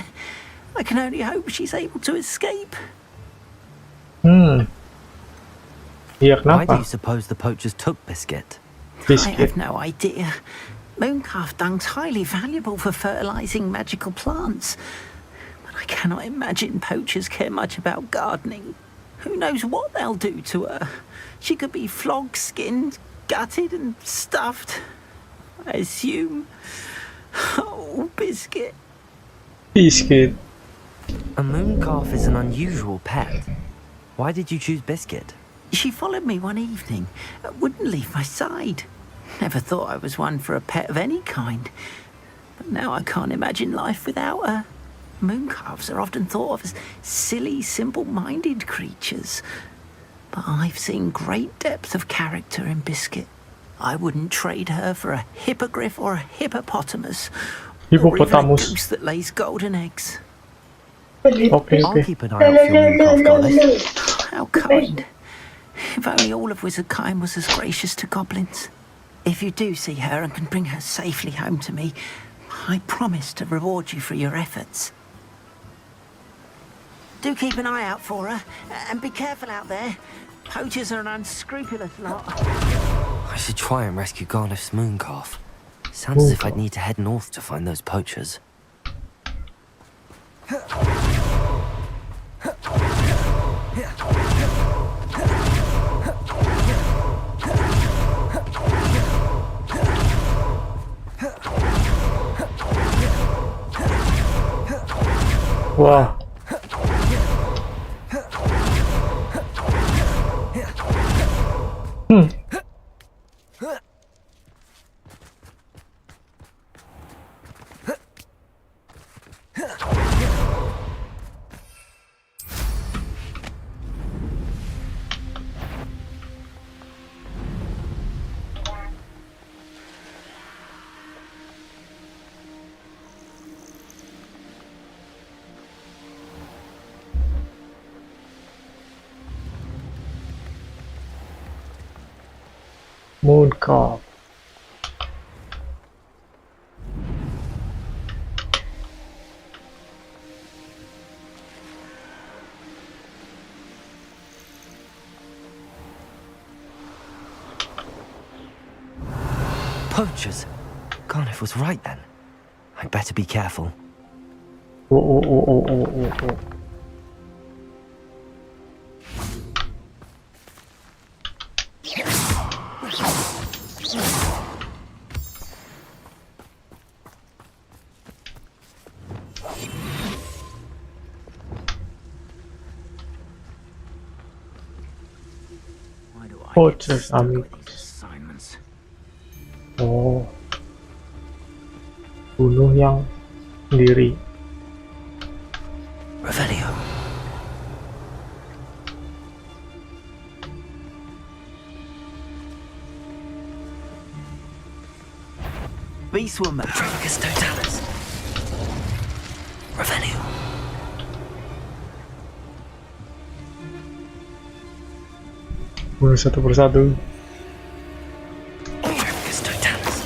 I can only hope she's able to escape. Iya, Why kenapa? do you suppose the poachers took Biscuit? I have no idea. Mooncalf dung's highly valuable for fertilizing magical plants. But I cannot imagine poachers care much about gardening. Who knows what they'll do to her? She could be flogged, skinned, gutted and stuffed. I assume. Oh, Biscuit. Biscuit. A mooncalf is an unusual pet. Why did you choose Biscuit? She followed me one evening, wouldn't leave my side. Never thought I was one for a pet of any kind. But now I can't imagine life without her. Mooncalves are often thought of as silly, simple-minded creatures. But I've seen great depth of character in Biscuit. I wouldn't trade her for a hippogriff or a hippopotamus. Or even a goose that lays golden eggs. Okay. I'll keep an eye out for your mooncalf, goddess. How kind. If only all of Wizardkind was as gracious to goblins. If you do see her and can bring her safely home to me, I promise to reward you for your efforts. Do keep an eye out for her, and be careful out there. Poachers are an unscrupulous lot. I should try and rescue Garnuff's mooncalf. Sounds as if I'd need to head north to find those poachers. Wah. Mooncalf. Poachers. Carniff was right then. I'd better be careful. Oh. Poachers, oh, bunuh yang sendiri. Revelio. Beast woman. Tricus totalis. Revelio. Bunuh satu persatu. Tricus totalis.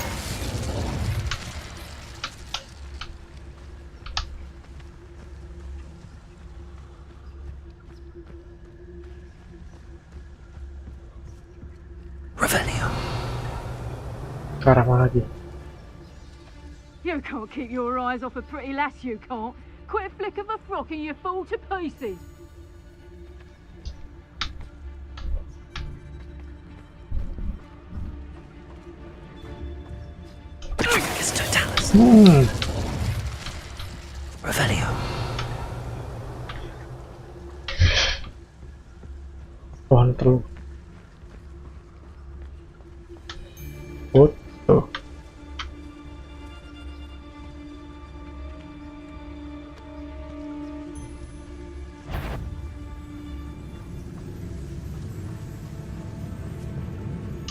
Revelio. Ke arah mana lagi? You can't keep your eyes off a pretty lass, you can't. Quit a flick of a frock and you fall to pieces. Tricus totalis. Revelio. Kontrol. Foto.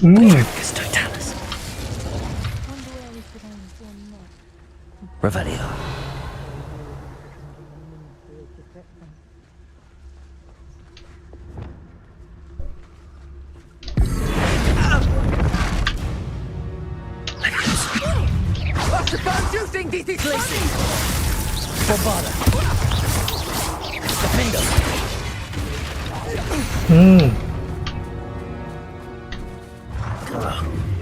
Tricus totalis. Revelio. What the fuck do you think this is, Lacey? Bombarda. Defender.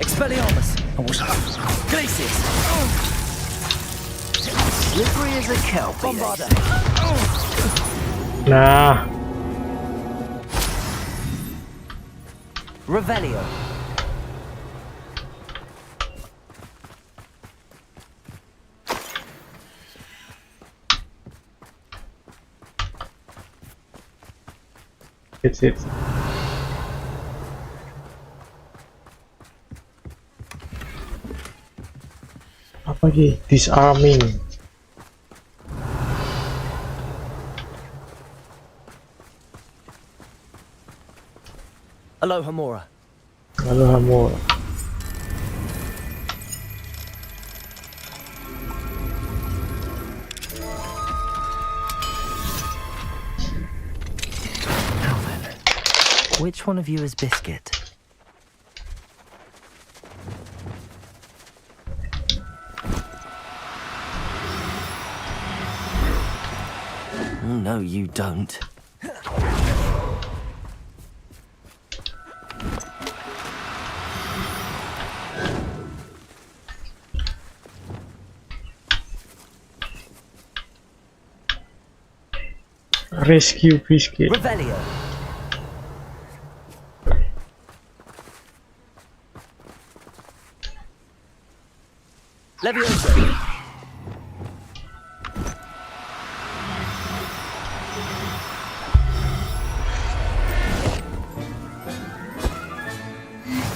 Expelliarmus. Glacius. Slippery as a kelp. Bombarda. Nah, Revelio. it's apa lagi? Disarming. Aloha Mora. Aloha Mora. Now then, which one of you is Biscuit? No, you don't. Rescue Biscuit. Revelio. Levioso.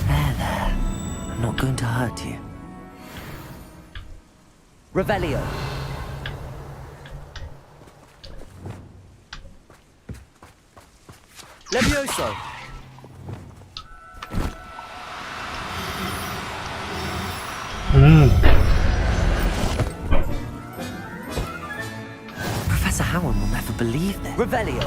There. I'm not going to hurt you. Revelio. Levioso. Professor Howard will never believe this. Revelio.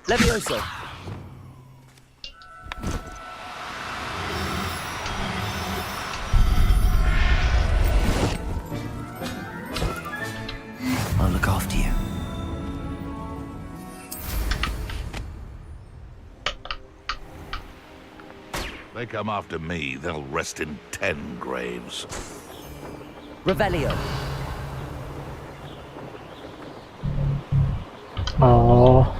Levioso. I'll look after you. They come after me, they'll rest in 10 graves. Revelio. Oh.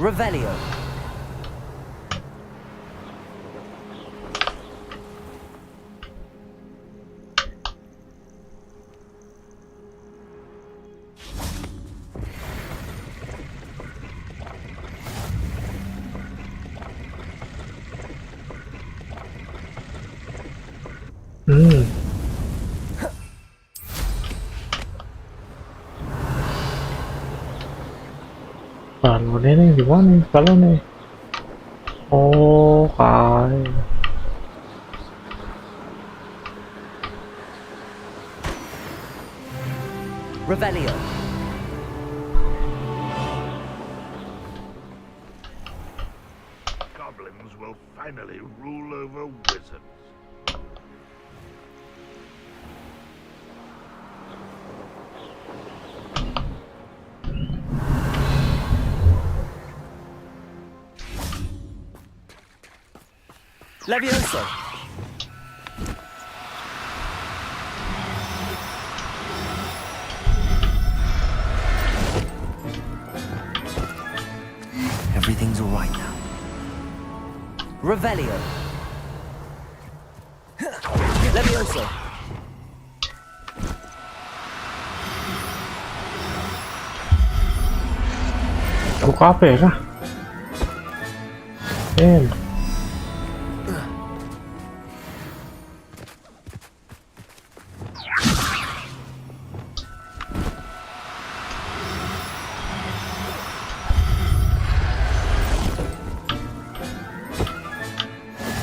Revelio. Balon ini di mana nih balon nih? Oh, kai. Revelio. Goblins will finally rule over wizards. Levioso. Everything's all right now. Revelio. Levioso. Buka apa ya?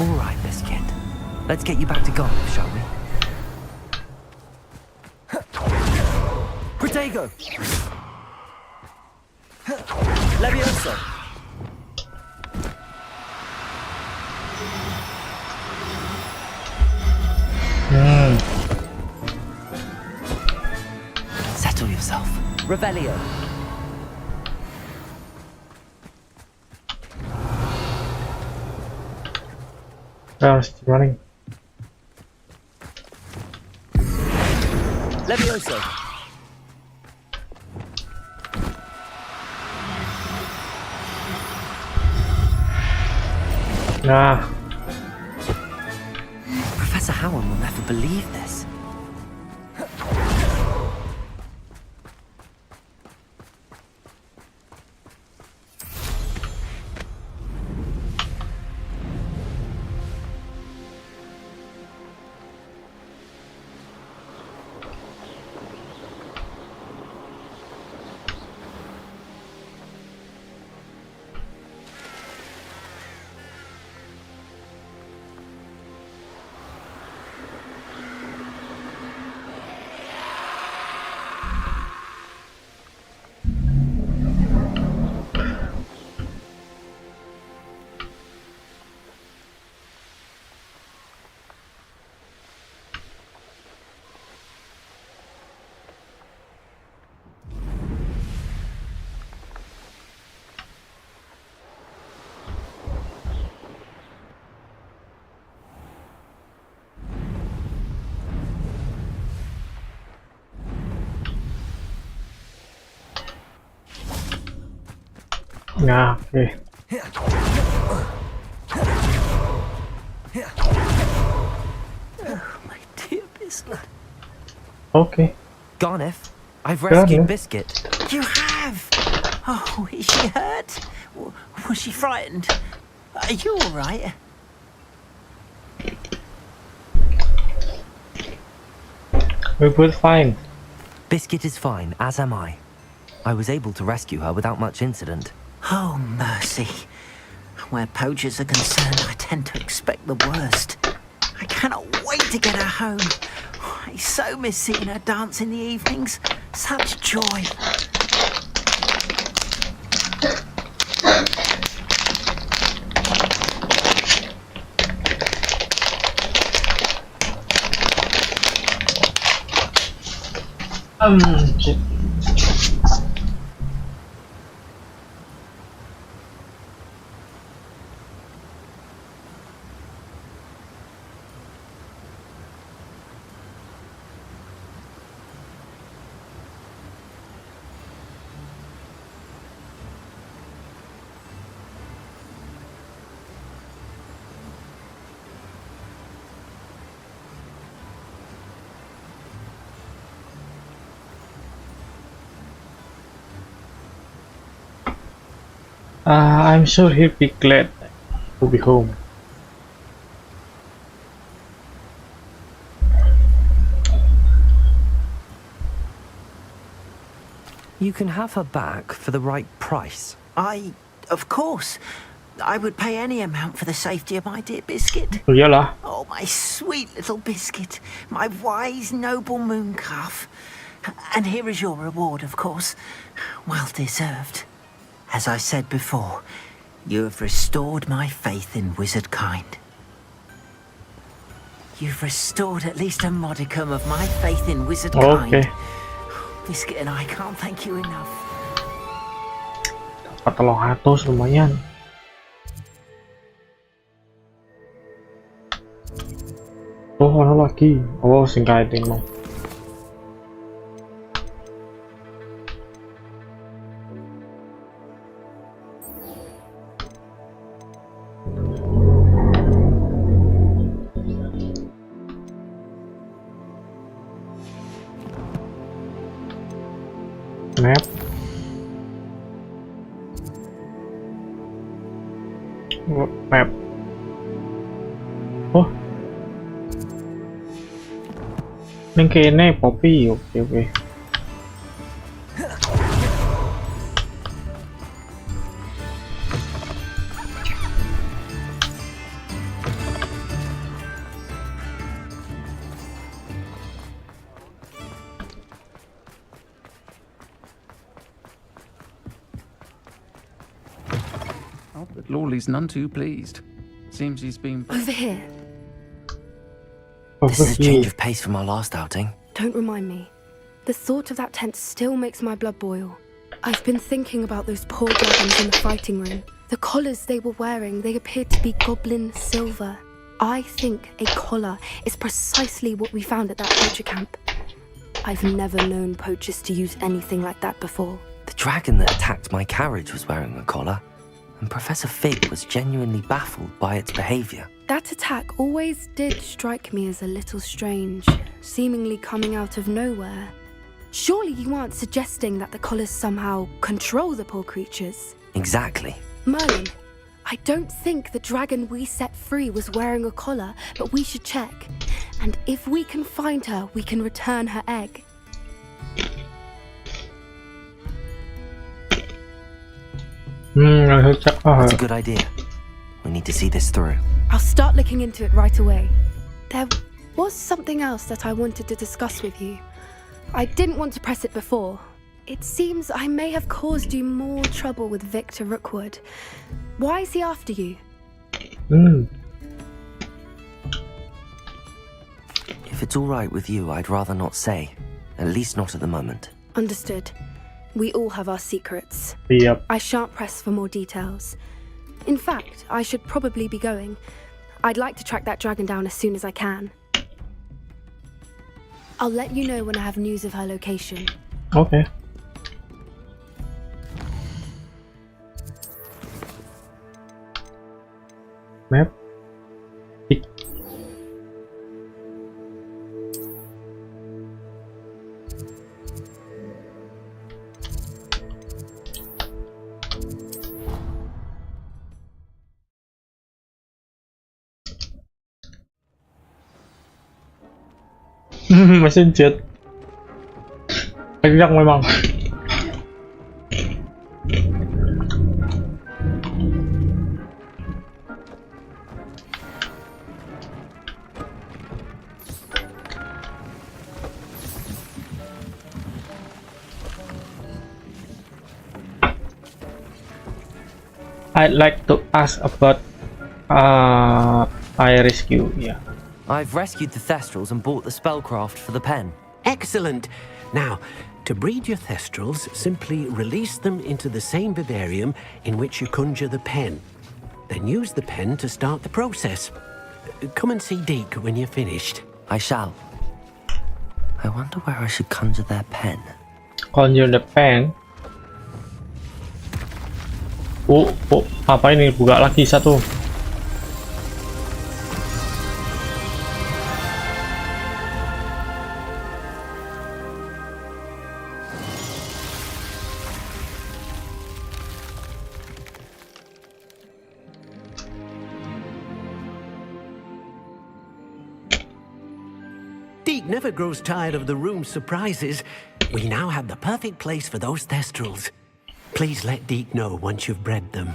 All right, Biscuit. Let's get you back to golf, shall we? Protego! Levioso! Settle yourself. Revelio. Harus gimana nih? Levioso. Nah. Professor Howard will never believe this. Nah, oke. Oh, my dear Biscuit. Okay. Garneth, I've rescued Garneth? Biscuit. You have? Oh, is she hurt? Was she frightened? Are you all right? We're both fine. Biscuit is fine, as am I. I was able to rescue her without much incident. Oh, mercy. Where poachers are concerned, I tend to expect the worst. I cannot wait to get her home. I so miss seeing her dance in the evenings. Such joy. Shit. I'm sure he'll be glad to be home. You can have her back for the right price. Of course. I would pay any amount for the safety of my dear biscuit. Iyalah. Oh, my sweet little biscuit. My wise, noble moon calf. And here is your reward, of course. Well deserved. As I said before, you have restored my faith in wizard kind. You've restored at least a modicum of my faith in wizard kind. Biscuit and I can't thank you enough. Dapat telur atos lumayan. Oh, mana lagi? Oh, sing guiding mau. Map. Map. Oh. Ning kene Poppy. Oke. But Lawley's none too pleased. Seems he's been... Over here. This is a change of pace from our last outing. Don't remind me. The thought of that tent still makes my blood boil. I've been thinking about those poor dragons in the fighting room. The collars they were wearing, they appeared to be goblin silver. I think a collar is precisely what we found at that poacher camp. I've never known poachers to use anything like that before. The dragon that attacked my carriage was wearing a collar, and Professor Fig was genuinely baffled by its behavior. That attack always did strike me as a little strange, seemingly coming out of nowhere. Surely you aren't suggesting that the collars somehow control the poor creatures? Exactly. Merlin, I don't think the dragon we set free was wearing a collar, but we should check. And if we can find her, we can return her egg. That's a good idea. We need to see this through. I'll start looking into it right away. There was something else that I wanted to discuss with you. I didn't want to press it before. It seems I may have caused you more trouble with Victor Rookwood. Why is he after you? If it's all right with you, I'd rather not say. At least not at the moment. Understood. We all have our secrets. Yep. I shan't press for more details. In fact, I should probably be going. I'd like to track that dragon down as soon as I can. I'll let you know when I have news of her location. Okay. Map. Mesin jet kencang memang. I'd like to ask about I rescue. Yeah. I've rescued the Thestrals and bought the spellcraft for the pen. Excellent. Now, to breed your Thestrals, simply release them into the same vivarium in which you conjure the pen. Then use the pen to start the process. Come and see Deke when you're finished. I shall. I wonder where I should conjure their pen. Conjure the pen. Oh, apa ini? Buka lagi satu. Deke never grows tired of the room's surprises. We now have the perfect place for those Thestrals. Please let Deke know once you've bred them.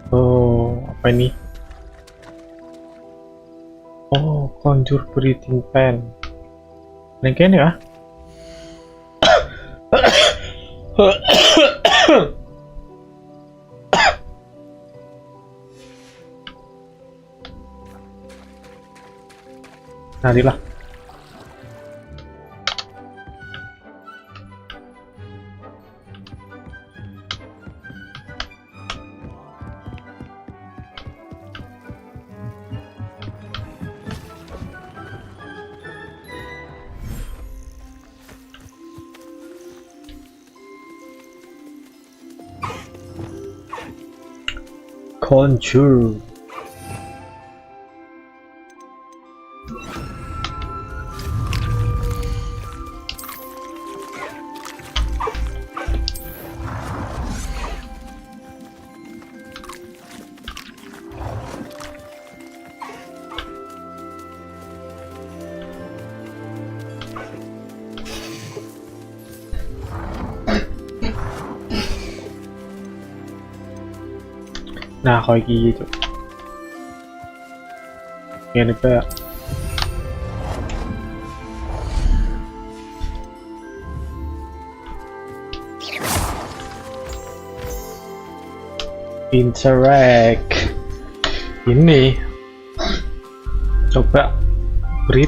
Oh, apa ini? Oh, conjure breeding pen. Ini kayaknya ya? Nadilah. Conjure. Nah, kayak gitu. Ini kayak interact. Ini coba breed.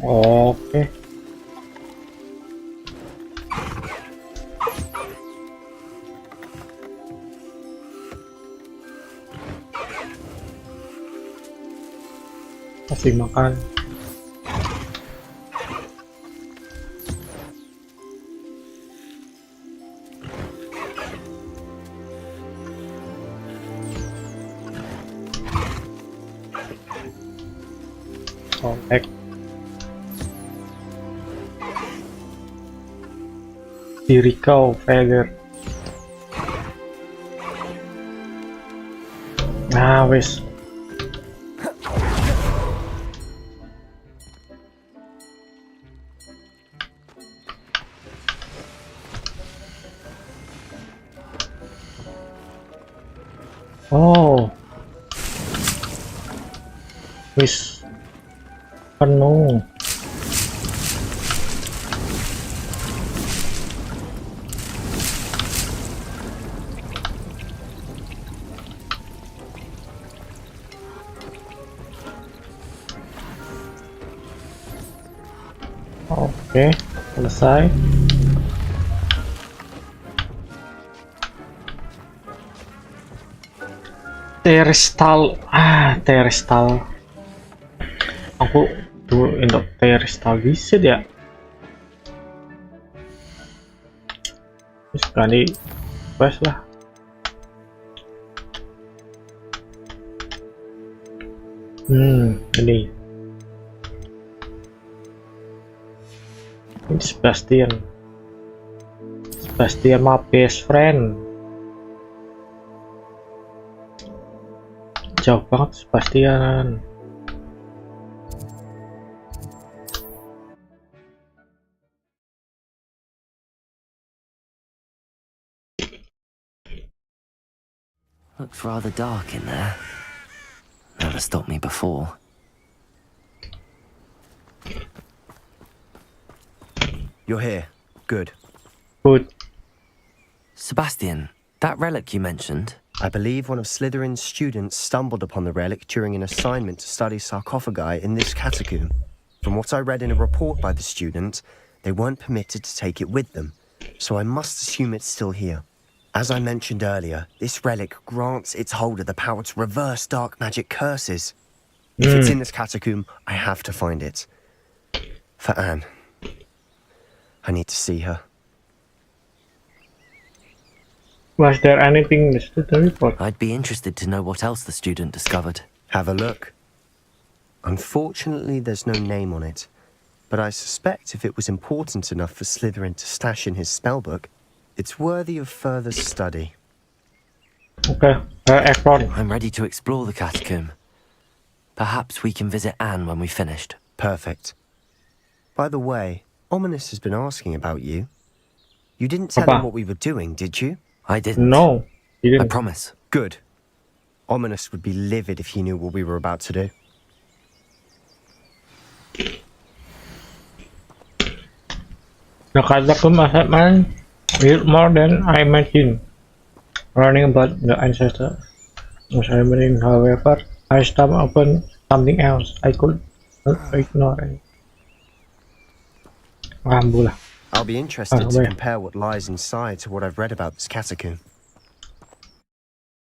Oke. Kasih makan. Collect. Dirikau feather. Nah, wes. Oh. Wis. Penuh. Oke, selesai. Terstal, terstal. Aku tuh untuk terstal bisa ya. Sekali quest lah. Ini Sebastian my best friend. Jauh banget Sebastian. Looks rather dark in there. Never stopped me before. You're here. Good. Good. Sebastian, that relic you mentioned? I believe one of Slytherin's students stumbled upon the relic during an assignment to study sarcophagi in this catacomb. From what I read in a report by the student, they weren't permitted to take it with them, so I must assume it's still here. As I mentioned earlier, this relic grants its holder the power to reverse dark magic curses. If it's in this catacomb, I have to find it. For Anne. I need to see her. Was there anything listed in the report? I'd be interested to know what else the student discovered. Have a look. Unfortunately, there's no name on it, but I suspect if it was important enough for Slytherin to stash in his spellbook, it's worthy of further study. Okay, explore. I'm ready to explore the catacomb. Perhaps we can visit Anne when we've finished. Perfect. By the way, Ominous has been asking about you. You didn't tell him what we were doing, did you? I didn't. No, you didn't. I promise. Good. Ominous would be livid if he knew what we were about to do. The catacomb assessment is more than I imagined. Learning about the ancestors was remembering, however, I stumbled upon something else I could not ignore. Alhamdulillah. I'll be interested to compare what lies inside to what I've read about this catacomb.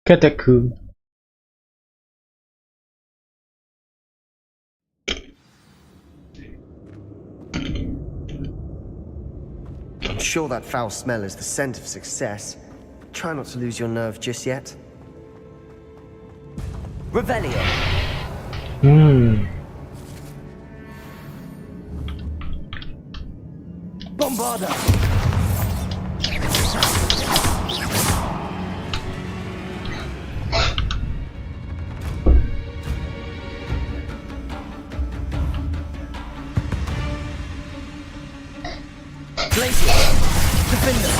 Catacomb. I'm sure that foul smell is the scent of success. Try not to lose your nerve just yet. Revelio. Bombarda. Glacier. Defender.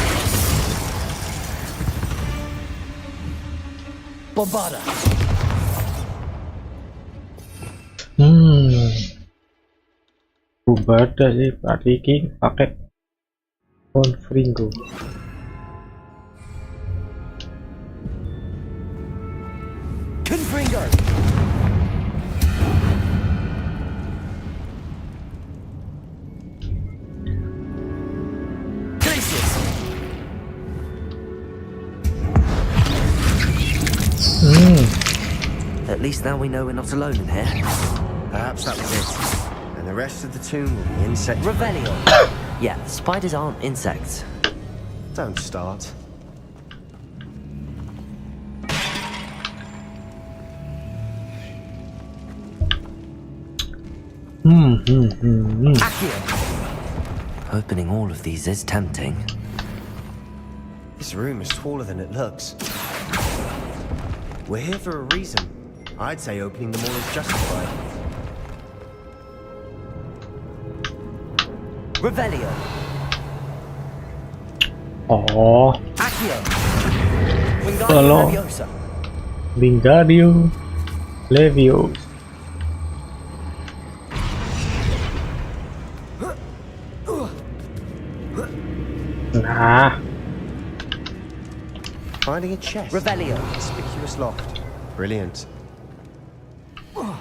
Bombarda. Bombarda sih, berarti ini pakai Confringo. Confringo. At least now we know we're not alone in here. Perhaps that was it. And the rest of the tomb will be insect. Revelio. Yeah, spiders aren't insects. Don't start. Accio. Opening all of these is tempting. This room is taller than it looks. We're here for a reason. I'd say opening them all is justified. Revelio. Oh. Accio. Hello. Wingardium Leviosa. Nah. Finding a chest. Revelio. Conspicuous loft. Brilliant. Oh.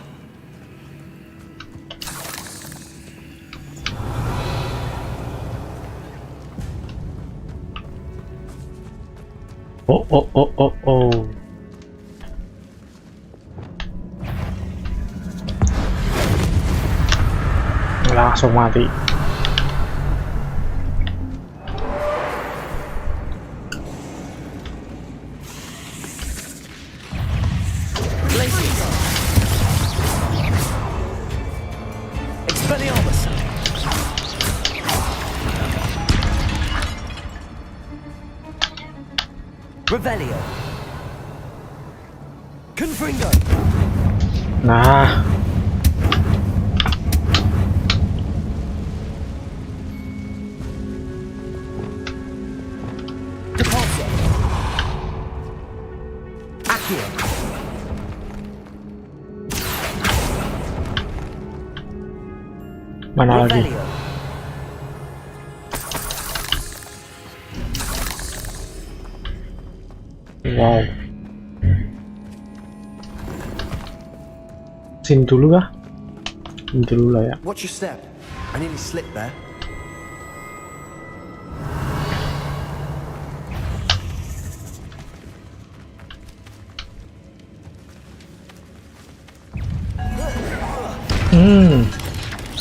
Langsung mati. Revelio. Confringo. Nah. Depulso. Accio. Mana lagi? Revelio. Wow. Sini dulu kah? Sini dulu lah ya. Watch your step. I nearly slipped there.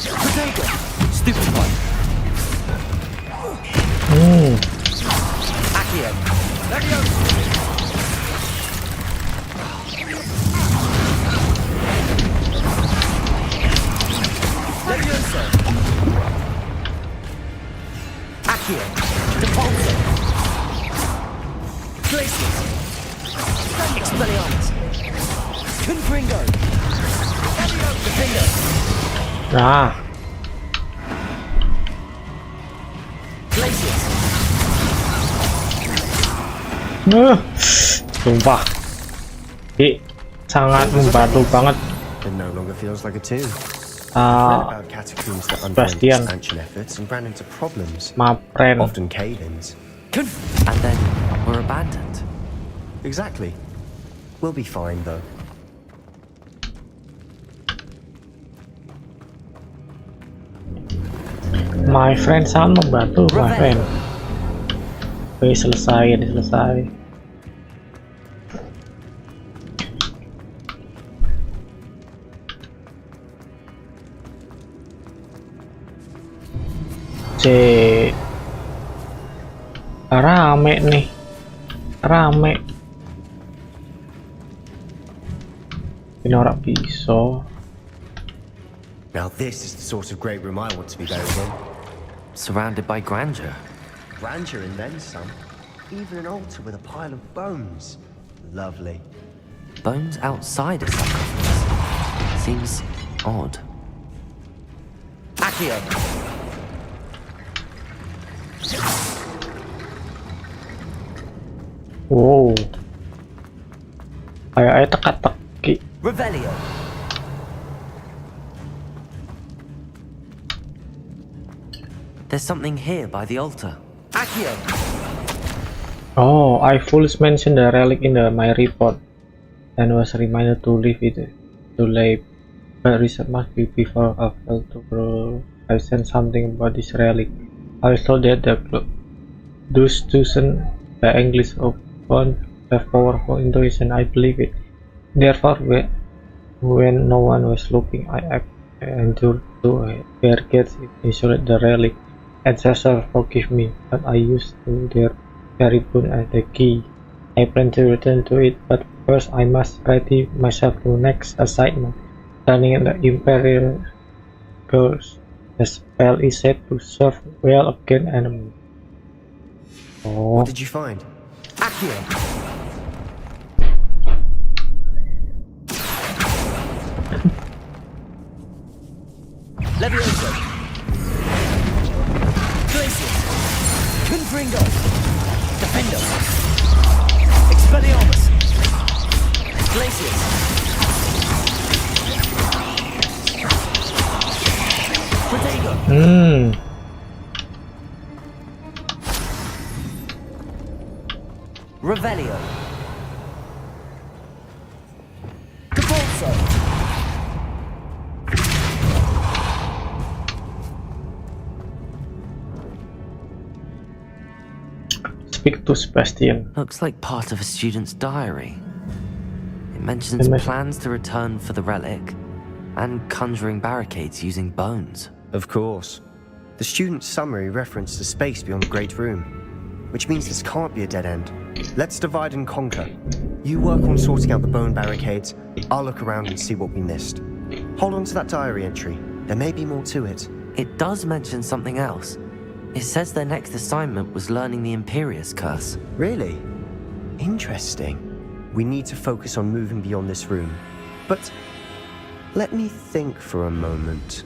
Potato. Stupefied. Accio. Levioso. Levioso. Accio. Depulso. Glacius. Expelliarmus. Confringo. Defender. Nah. Glacius. Sumpah. Ini sangat membantu banget. It no longer feels like a tomb. About catacombs that underwent Bastian. expansion efforts and ran into problems. Mapren. Often cave-ins. And then we're abandoned. Exactly. We'll be fine though. My friend sangat membantu, my friend. Oke, selesai. Rame nih. Rame. Ini orang bisa. Now this is the sort of great room I want to be buried in. Surrounded by grandeur. Grandeur and then some. Even an altar with a pile of bones. Lovely. Bones outside a sarcophagus. Seems odd. Accio. Wow. Kayak teka-teki. Revelio. There's something here by the altar. Accio. Oh, I fully mentioned the relic in my report and was reminded to leave it to late. But research must be before I fell to grow. I sent something about this relic. I thought that those chosen by English upon have powerful intuition. I believe it. Therefore, when no one was looking, I endured to barricade it, isolate the relic. Ancestors forgive me, but I used to their very boon as the key. I plan to return to it, but first I must ready myself to next assignment. Turning the Imperial Girls. The spell is said to serve well against enemies. Oh. What did you find? Accio. Levioso. Glacius. Confringo. Defender. Expelliarmus. Glacius. Protego. Revelio. Depulso. Speak to Sebastian. Looks like part of a student's diary. It mentions plans to return for the relic and conjuring barricades using bones. Of course. The student's summary referenced a space beyond the Great Room, which means this can't be a dead end. Let's divide and conquer. You work on sorting out the bone barricades, I'll look around and see what we missed. Hold on to that diary entry. There may be more to it. It does mention something else. It says their next assignment was learning the Imperius Curse. Really? Interesting. We need to focus on moving beyond this room. But let me think for a moment.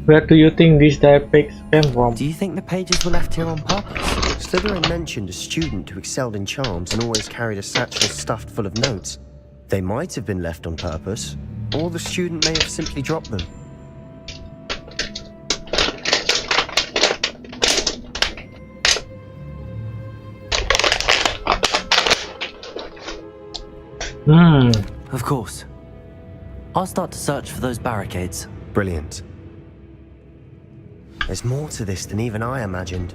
Where do you think these diapics came from? Do you think the pages were left here on purpose? Slytherin mentioned a student who excelled in charms and always carried a satchel stuffed full of notes. They might have been left on purpose, or the student may have simply dropped them. Of course. I'll start to search for those barricades. Brilliant. There's more to this than even I imagined.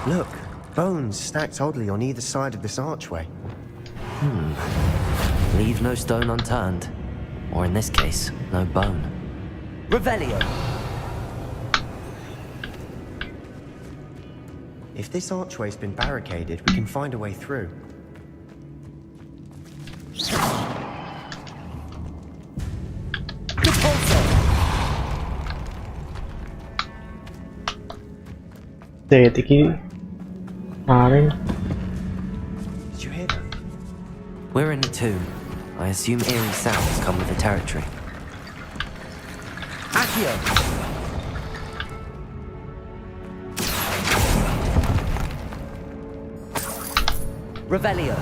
Look, bones stacked oddly on either side of this archway. Leave no stone unturned. Or in this case, no bone. Revelio! If this archway's been barricaded, we can find a way through. Did you hear that? We're in a tomb. I assume eerie sounds come with the territory. Accio! Revelio!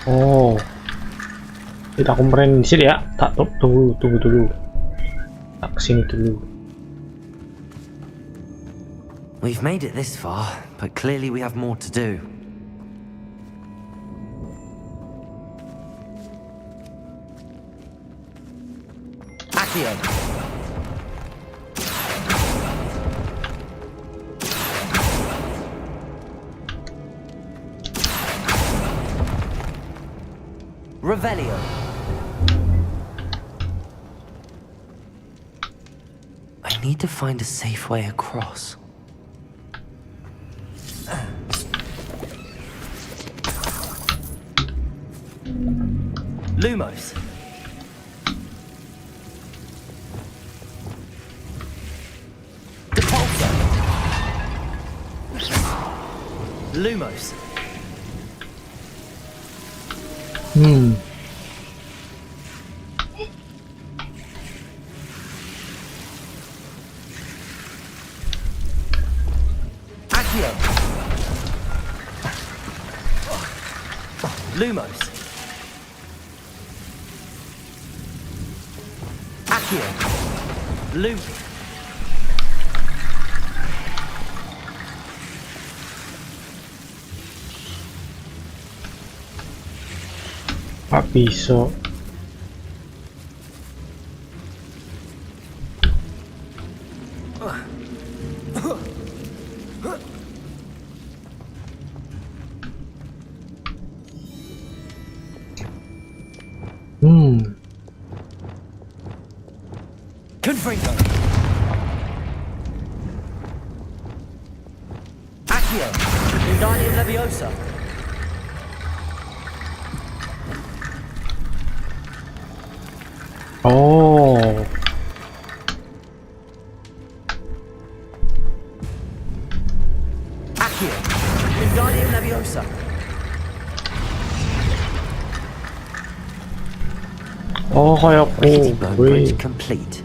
Oh, tidak aku meren di sini ya. Tak, tunggu dulu. Tak kesini dulu. We've made it this far, but clearly we have more to do. Accio! Revelio. I need to find a safe way across. Lumos. Depulso. Lumos. Accio. Lumos. Accio. Pak pisau. Confringo. Accio. Wingardium Leviosa. Oh. Accio. Wingardium Leviosa. Oh, kayak Bone bridge complete.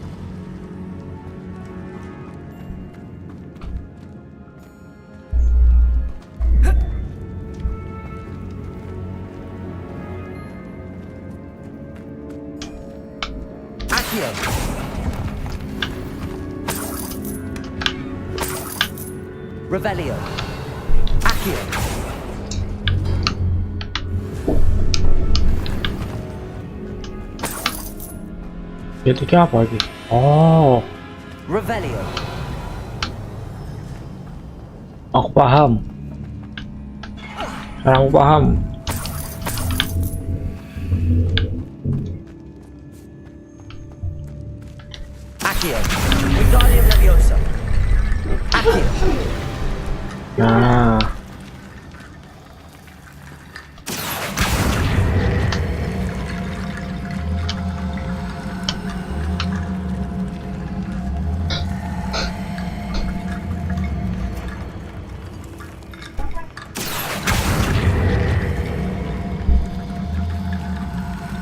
Accio. Revelio. Accio. Jadi apa lagi? Oh, Revelio. aku paham. Sekarang aku paham. Accio. Wingardium Leviosa. Accio. Nah.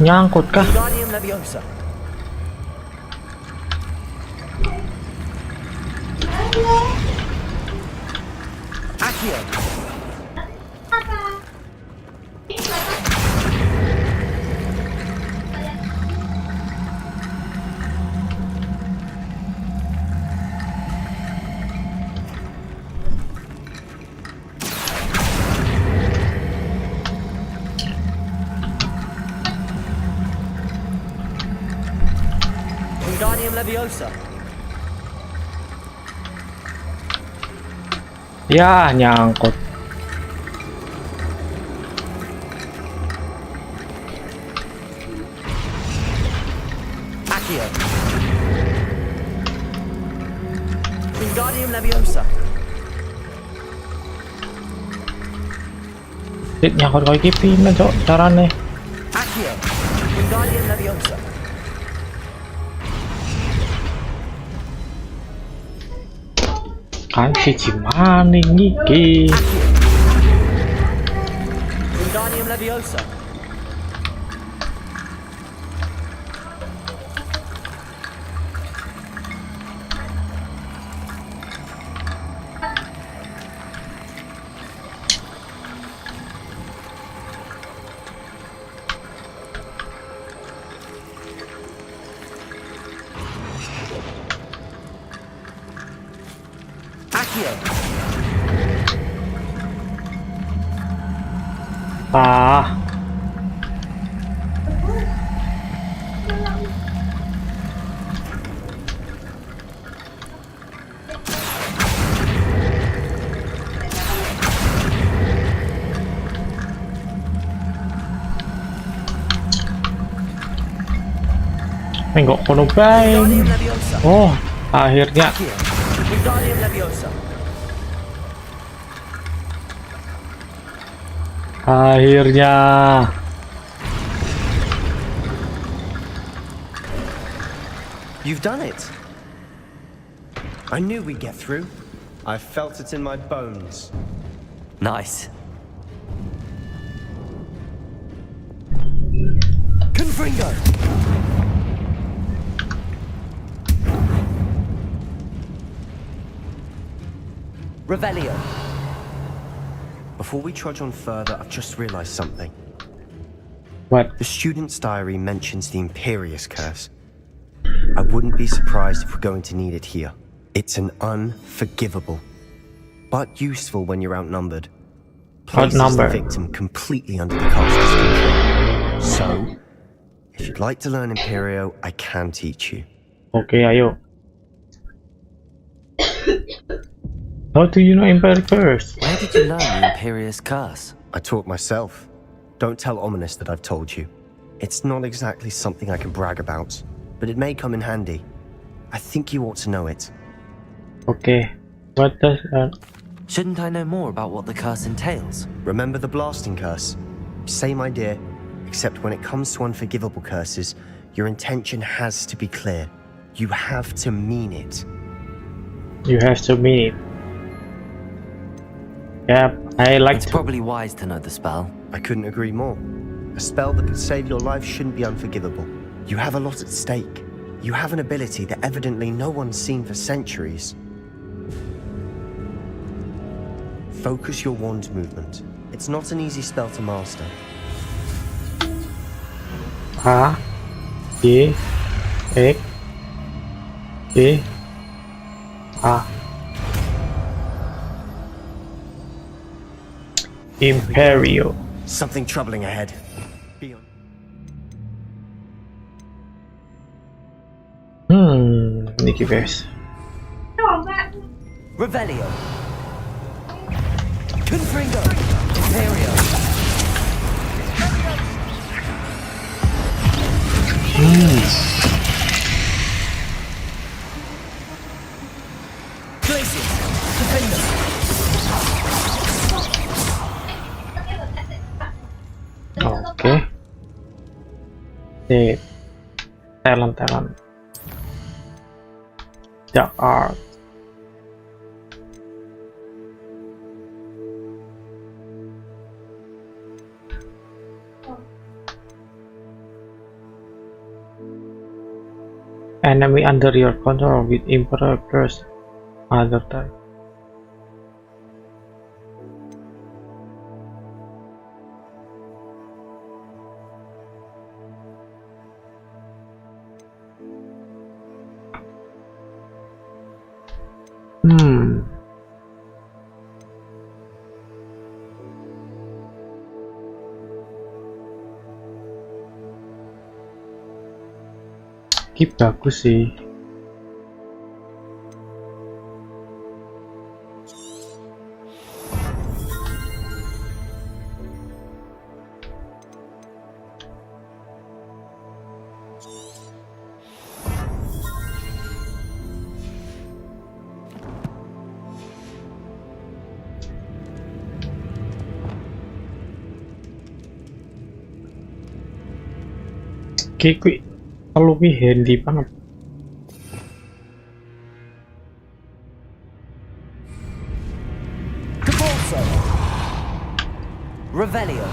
Nyangkut kah? Wingardium Leviosa. Accio. Wingardium Leviosa. Ya, nyangkut. Accio. Wingardium Leviosa. Dit nyangkut kau iki pimen cok carane. Accio. Wingardium Leviosa. Kan siji maning iki. Wingardium Leviosa. Accio. Ah. Enggak kono bae. Oh, akhirnya. Wingardium Leviosa. Akhirnya. You've done it. I knew we'd get through. I felt it in my bones. Nice. Confringo. Revelio. Before we trudge on further, I've just realized something. What? The student's diary mentions the Imperious Curse. I wouldn't be surprised if we're going to need it here. It's an unforgivable, but useful when you're outnumbered. Places the victim completely under the caster's control. So, if you'd like to learn Imperio, I can teach you. Okay, ayo. How do you know Imperial Curse? Where did you learn the Imperious Curse? I taught myself. Don't tell Ominous that I've told you. It's not exactly something I can brag about, but it may come in handy. I think you ought to know it. Okay, what does that? Shouldn't I know more about what the curse entails? Remember the blasting curse? Same idea, except when it comes to unforgivable curses, your intention has to be clear. You have to mean it. You have to mean it. Yep, I like It's to. probably wise to know the spell. I couldn't agree more. A spell that could save your life shouldn't be unforgivable. You have a lot at stake. You have an ability that evidently no one's seen for centuries. Focus your wand movement. It's not an easy spell to master. A, D, X, D, A. Imperio. Something troubling ahead. Nicky Bears. Revelio. Confringo. Imperio. talent. The art. Enemy under your control with improvers other time. Ini bagus sih. Kayak lebih handy banget. Revelio.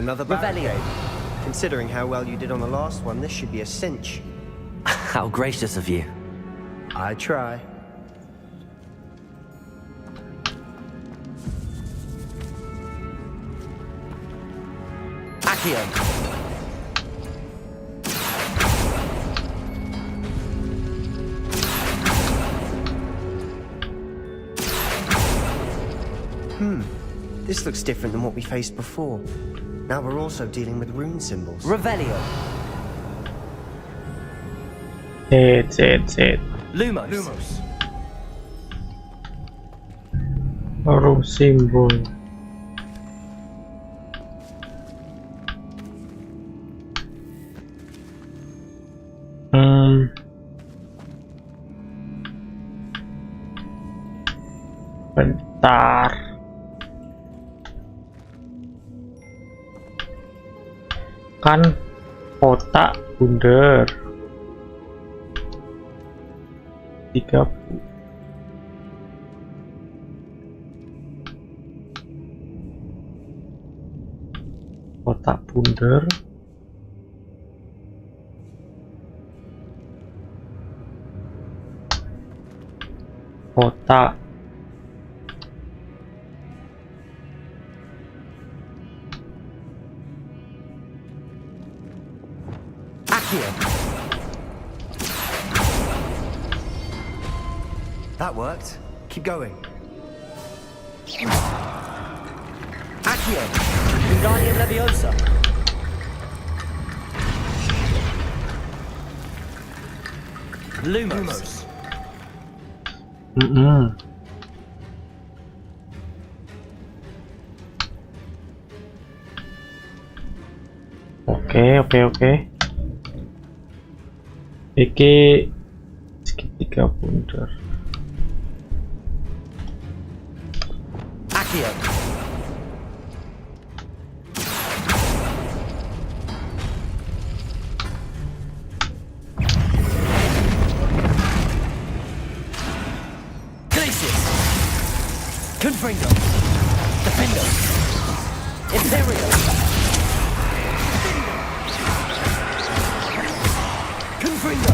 Another barricade. Considering how well you did on the last one, this should be a cinch. How gracious of you. I try. Accio. This looks different than what we faced before. Now we're also dealing with rune symbols. Revelio. Set. Lumos. Rune symbol. Bentar. Kan kotak bundar 30. Kotak bundar kotak That worked. Keep going. Accio. Wingardium Leviosa. Lumos. Oke. Iki segitiga bundar. Accio. Glacius. Confringo. Defendo. Imperio. Confringo.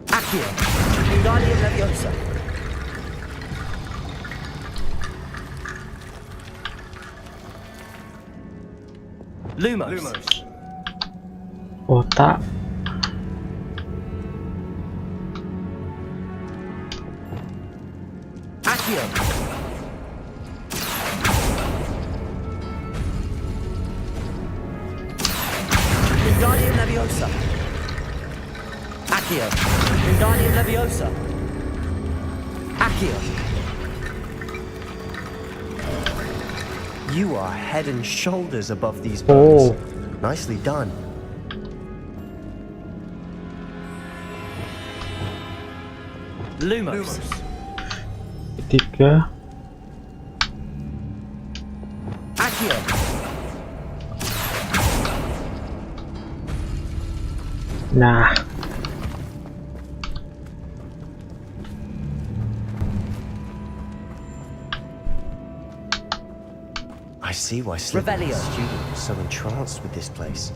Accio. Wingardium Leviosa. Lumos. Kotak Accio. Wingardium Leviosa. Accio. Wingardium Leviosa. Accio. You are head and shoulders above these birds. Nicely done. Lumos. Ketiga. Accio. Nah. I see why Slytherin students are so entranced with this place.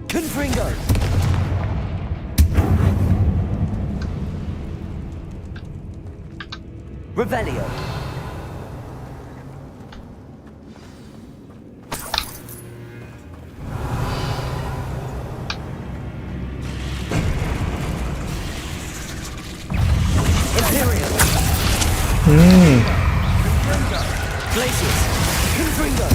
Confringo! Revelio! Glacius! Confringo!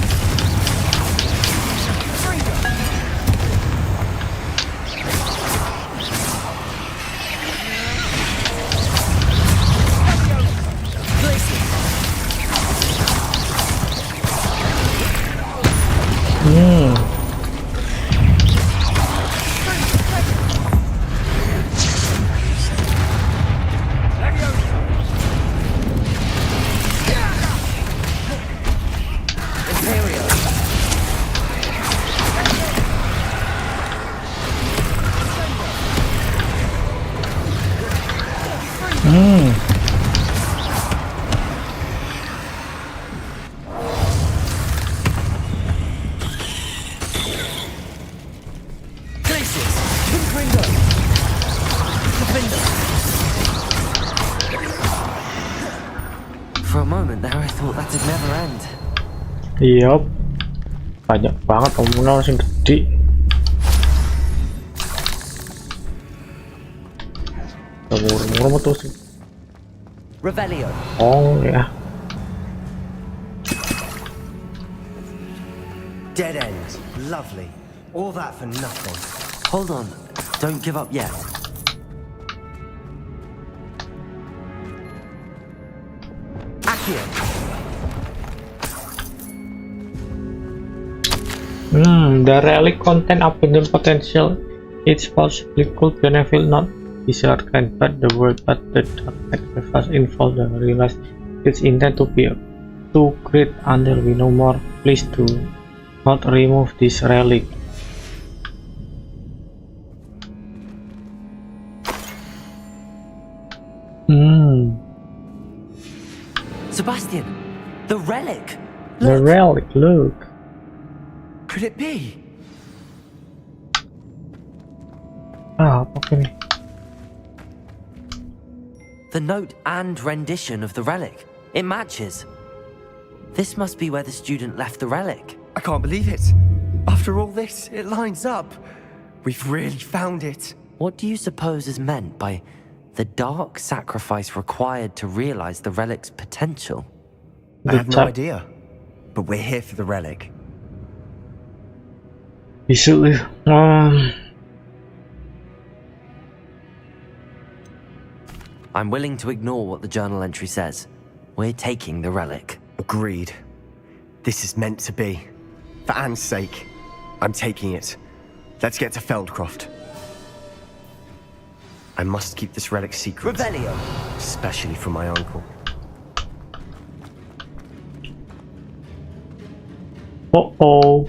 For a moment there, I thought that'd never end. Yup. Banyak banget omongan sing gede. Murmur terus. Revelio. Oh ya. Dead end. Lovely. All that for nothing. Hold on. Don't give up yet. Accio. The relic contain abundant potential. It possibly could benefit not discerned but the world, but the dark activists involved realize its intent to be too great until we know more. Please do not remove this relic. Sebastian, the relic. The relic, look. Could it be? Apa ini? The note and rendition of the relic. It matches. This must be where the student left the relic. I can't believe it. After all this, it lines up. We've really found it. What do you suppose is meant by the dark sacrifice required to realize the relic's potential? I have no idea. But we're here for the relic. We should leave. I'm willing to ignore what the journal entry says. We're taking the relic. Agreed. This is meant to be. For Anne's sake, I'm taking it. Let's get to Feldcroft. I must keep this relic secret. Revelio! Especially from my uncle. Oh.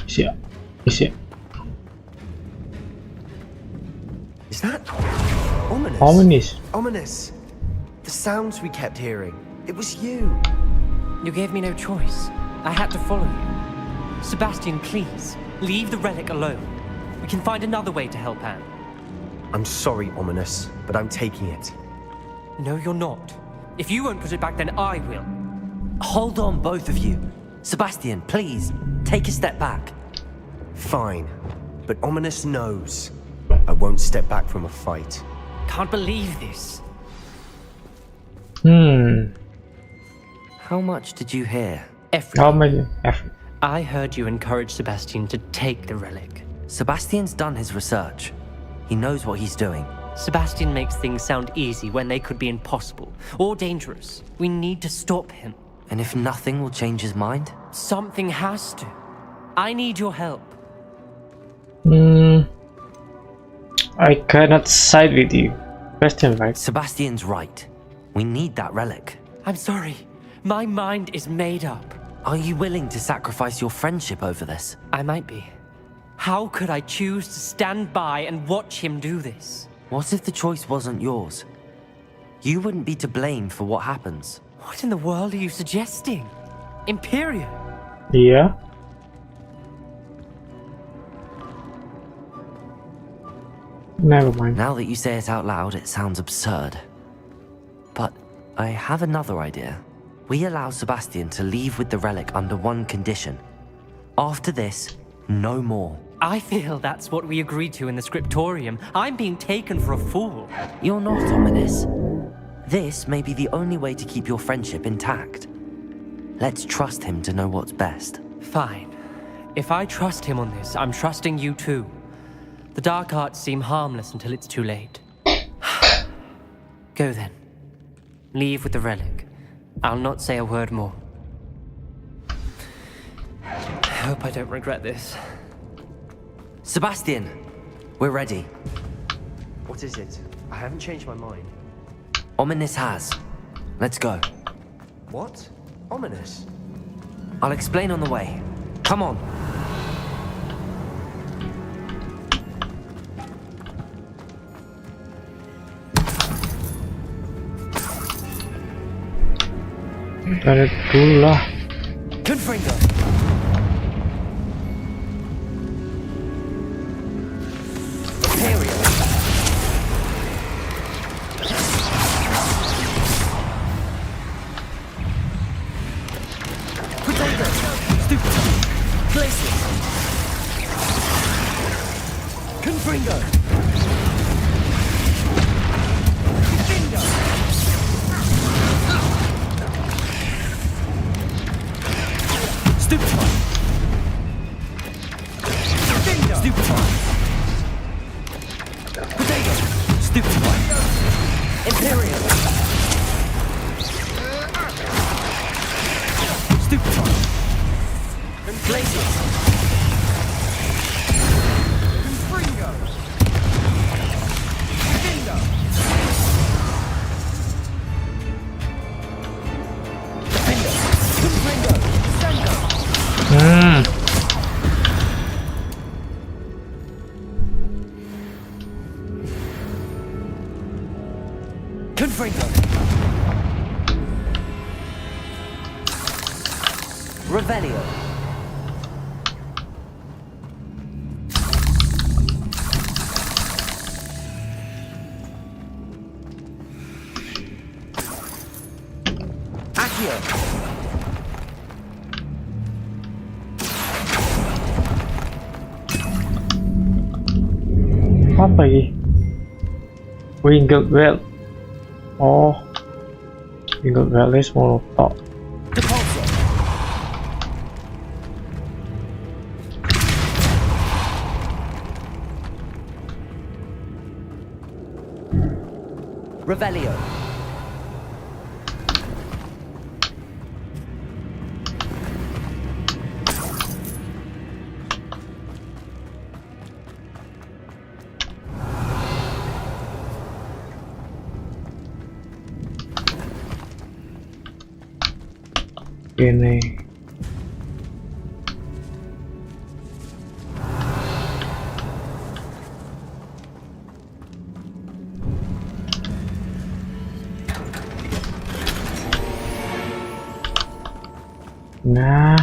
Yeah. Is that ominous? Ominous. The sounds we kept hearing. It was you. You gave me no choice. I had to follow you. Sebastian, please, leave the relic alone. We can find another way to help Anne. I'm sorry, Ominous, but I'm taking it. No, you're not. If you won't put it back, then I will. Hold on, both of you. Sebastian, please, take a step back. Fine, but Ominous knows I won't step back from a fight. Can't believe this. How much did you hear? Everything. How many? I heard you encourage Sebastian to take the relic. Sebastian's done his research. He knows what he's doing. Sebastian makes things sound easy when they could be impossible or dangerous. We need to stop him. And if nothing will change his mind? Something has to. I need your help. I cannot side with you. Sebastian, right? Sebastian's right. We need that relic. I'm sorry. My mind is made up. Are you willing to sacrifice your friendship over this? I might be. How could I choose to stand by and watch him do this? What if the choice wasn't yours? You wouldn't be to blame for what happens. What in the world are you suggesting? Imperium? Yeah. Never mind. Now that you say it out loud, it sounds absurd. But I have another idea. We allow Sebastian to leave with the relic under one condition. After this, no more. I feel that's what we agreed to in the scriptorium. I'm being taken for a fool. You're not ominous. This may be the only way to keep your friendship intact. Let's trust him to know what's best. Fine. If I trust him on this, I'm trusting you too. The dark arts seem harmless until it's too late. Go then. Leave with the relic. I'll not say a word more. I hope I don't regret this. Sebastian, we're ready. What is it? I haven't changed my mind. Ominous has. Let's go. What? Ominous? I'll explain on the way. Come on. Tarik dulu lah. Confringo. Revelio. Accio. Apa ini? Winged Well. Oh, Winged Well is mau tok. Revelio. Ini. Nah.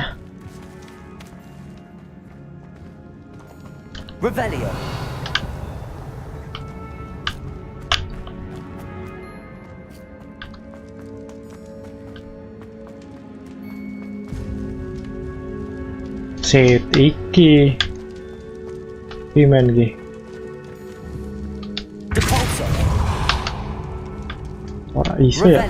Revelio. Set iki. Pimen iki. Ora iso ya.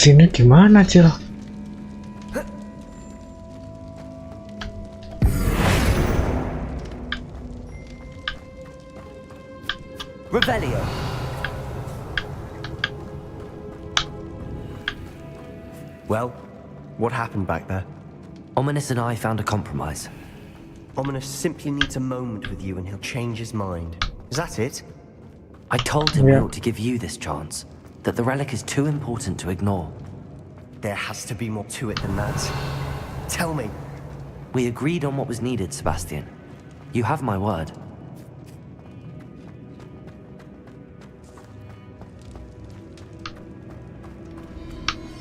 Sini gimana, Cil? Revelio. Well, what happened back there? Ominous and I found a compromise. Ominous simply needs a moment with you and he'll change his mind. Is that it? I told him we ought to give you this chance, that the relic is too important to ignore. There has to be more to it than that. Tell me. We agreed on what was needed, Sebastian. You have my word.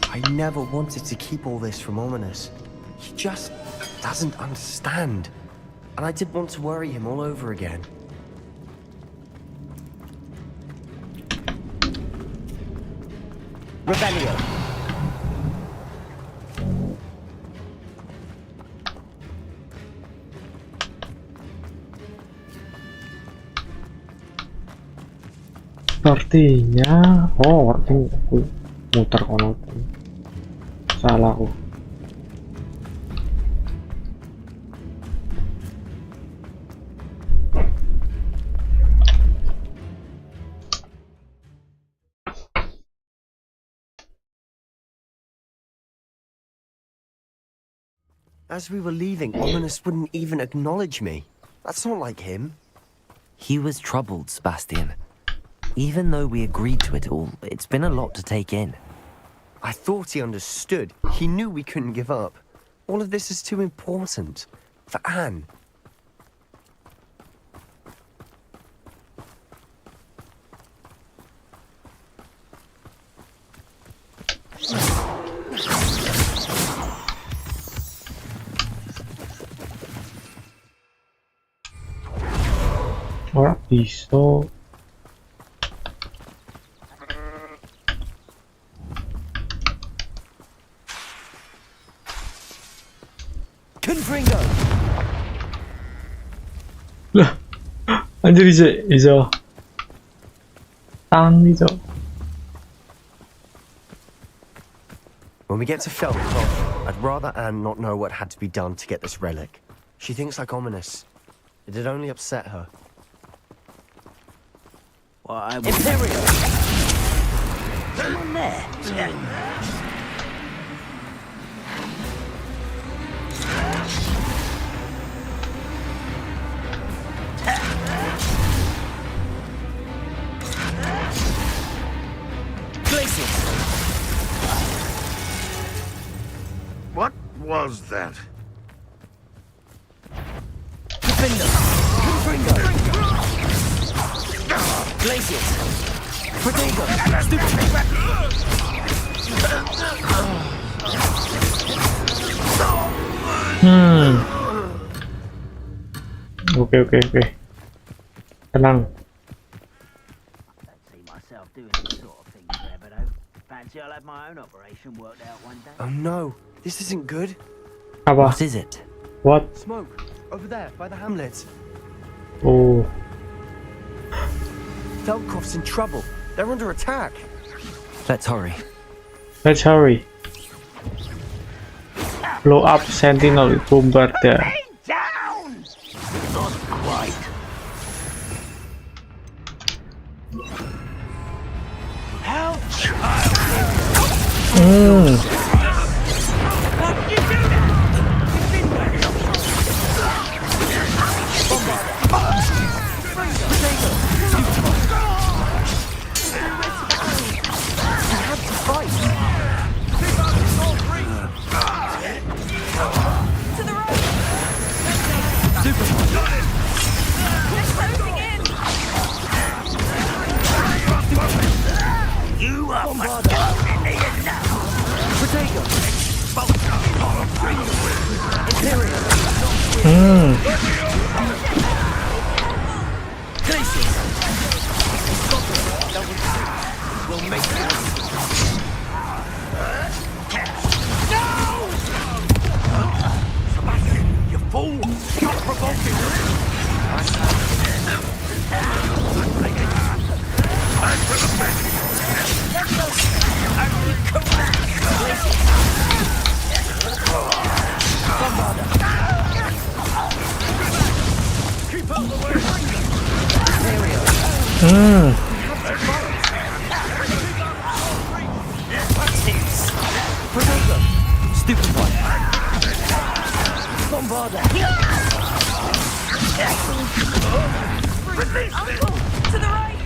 I never wanted to keep all this from Ominous. He just doesn't understand. And I didn't want to worry him all over again. Revelio. Sepertinya, aku muter kono. Salah aku. As we were leaving, Ominous wouldn't even acknowledge me. That's not like him. He was troubled, Sebastian. Even though we agreed to it all, it's been a lot to take in. I thought he understood. He knew we couldn't give up. All of this is too important. For Anne. Ora bisa. Lah, anjir iso. Tang iso. When we get to Feldcroft, I'd rather Anne not know what had to be done to get this relic. She thinks like Ominous. It'd only upset her. Imperial! Someone there? What was that? Oke. Tenang. Oh no, this isn't good. Apa? What is it? What? Smoke, over there, by the hamlet. Oh. Feldcroft's in trouble. They're under attack. Let's hurry. Let's hurry. Blow up Sentinel Bombardier. Down! Not quite. How Stupid one. Bombarder. Release Uncle, to the right.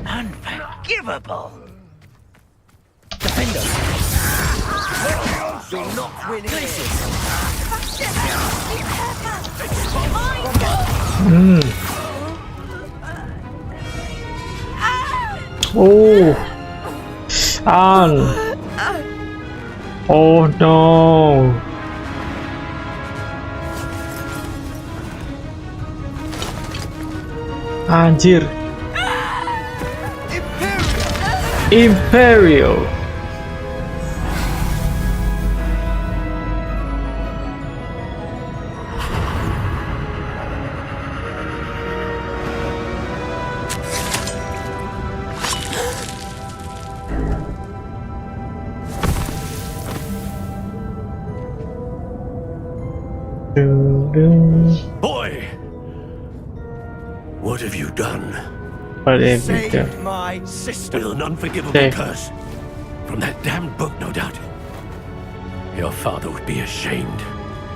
Unforgivable. Defender. You're not winning this. Oh, Anne. Oh no. Anjir. Imperial. Boy! What have you done? Saved my sister. With an unforgivable curse. From that damned book, no doubt. Your father would be ashamed.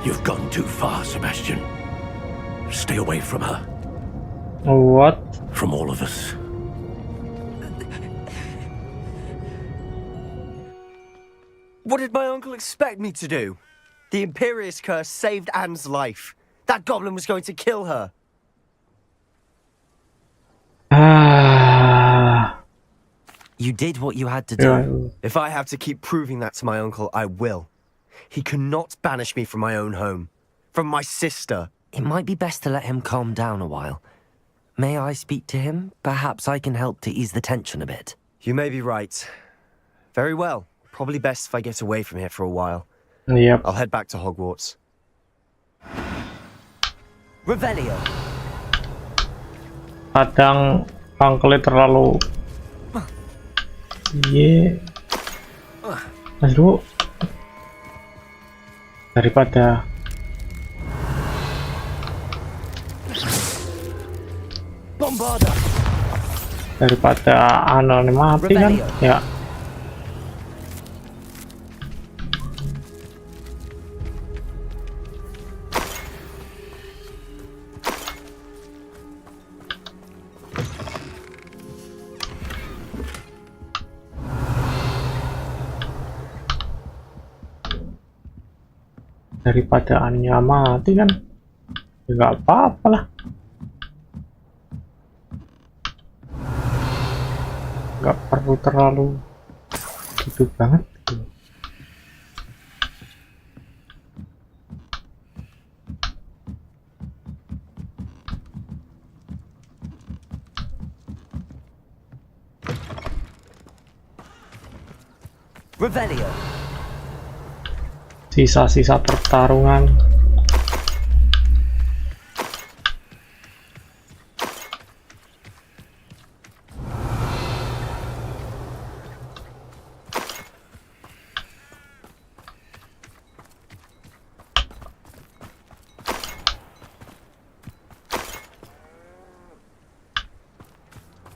You've gone too far, Sebastian. Stay away from her. What? From all of us. What did my uncle expect me to do? The Imperious curse saved Anne's life. That goblin was going to kill her. You did what you had to do. If I have to keep proving that to my uncle, I will. He cannot banish me from my own home. From my sister. It might be best to let him calm down a while. May I speak to him? Perhaps I can help to ease the tension a bit. You may be right. Very well. Probably best if I get away from here for a while. Yep. I'll head back to Hogwarts. Revelio. Kadang pangkelnya terlalu aduh, daripada Anne mati kan ya. Daripada Anya mati kan ya nggak apa-apa lah, nggak perlu terlalu gitu banget gitu. Revelio. Sisa-sisa pertarungan.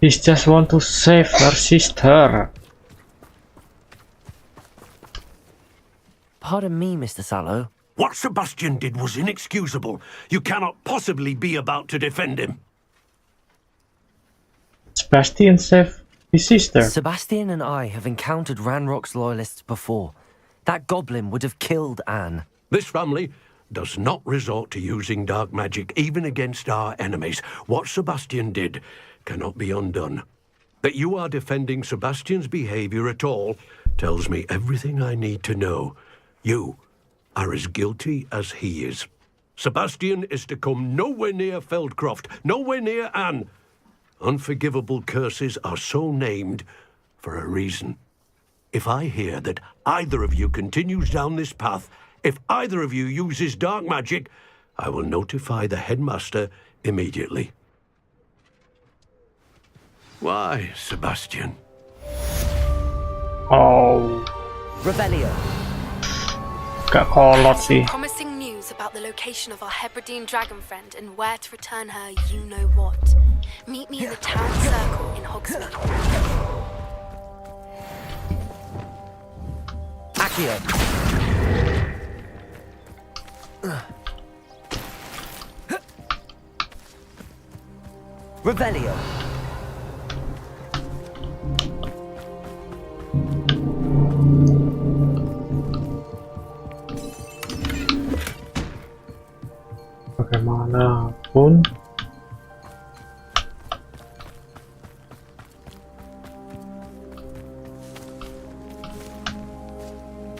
He just want to save her sister. Pardon me, Mr. Sallow. What Sebastian did was inexcusable. You cannot possibly be about to defend him. Sebastian saved his sister. Sebastian and I have encountered Ranrock's loyalists before. That goblin would have killed Anne. This family does not resort to using dark magic even against our enemies. What Sebastian did cannot be undone. That you are defending Sebastian's behavior at all tells me everything I need to know. You are as guilty as he is. Sebastian is to come nowhere near Feldcroft, nowhere near Anne. Unforgivable curses are so named for a reason. If I hear that either of you continues down this path, if either of you uses dark magic, I will notify the headmaster immediately. Why, Sebastian? Oh, Revelio. gak kolot sih. Promising news about the location of our Hebridean dragon friend and where to return her you know what. Meet me in the town circle in Hogsmeade. Accio. Revelio. Bagaimanapun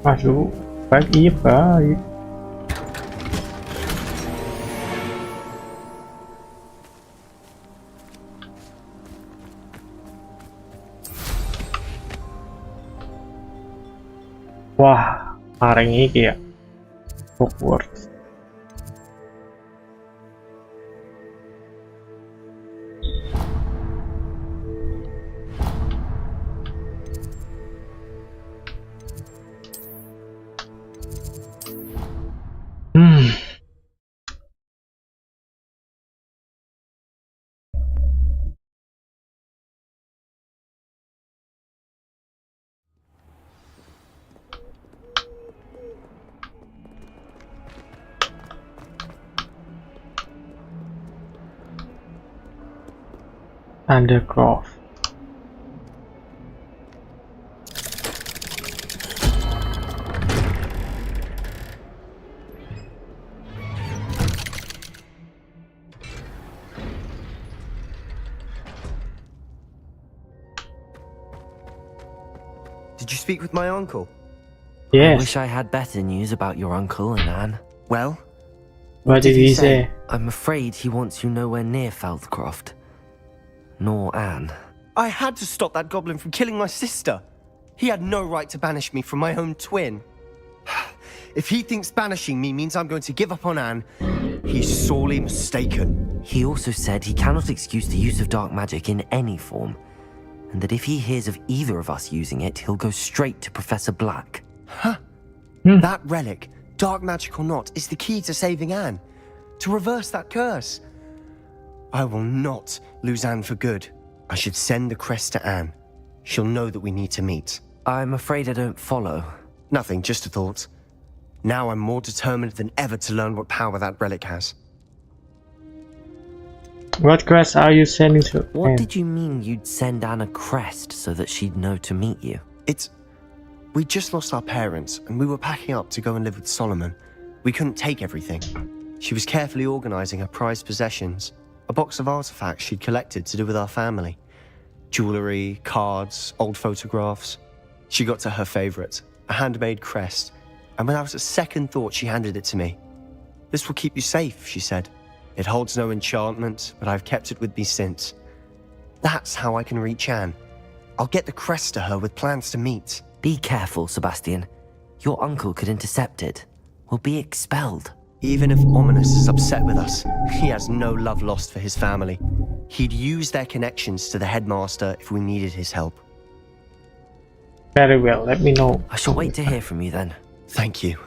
masuk baik, iya baik. Wah, areng iki ya Hogwarts. Undergrowth. Did you speak with my uncle? I wish I had better news about your uncle and Anne. Well, what did he say? I'm afraid he wants you nowhere near Feldcroft. Nor Anne. I had to stop that goblin from killing my sister. He had no right to banish me from my own twin. If he thinks banishing me means I'm going to give up on Anne, he's sorely mistaken. He also said he cannot excuse the use of dark magic in any form, and that if he hears of either of us using it, he'll go straight to Professor Black. Huh? That relic, dark magic or not, is the key to saving Anne. To reverse that curse. I will not lose Anne for good. I should send the crest to Anne. She'll know that we need to meet. I'm afraid I don't follow. Nothing, just a thought. Now I'm more determined than ever to learn what power that relic has. What crest are you sending to What Anne? did you mean you'd send Anne a crest so that she'd know to meet you? We just lost our parents, and we were packing up to go and live with Solomon. We couldn't take everything. She was carefully organizing her prized possessions, a box of artifacts she'd collected to do with our family. Jewelry, cards, old photographs. She got to her favorite, a handmade crest, and without a second thought she handed it to me. This will keep you safe, she said. It holds no enchantment, but I've kept it with me since. That's how I can reach Anne. I'll get the crest to her with plans to meet. Be careful, Sebastian. Your uncle could intercept it. We'll be expelled. Even if Ominous is upset with us, he has no love lost for his family. He'd use their connections to the headmaster if we needed his help. Very well, let me know. I shall wait to hear from you then. Thank you.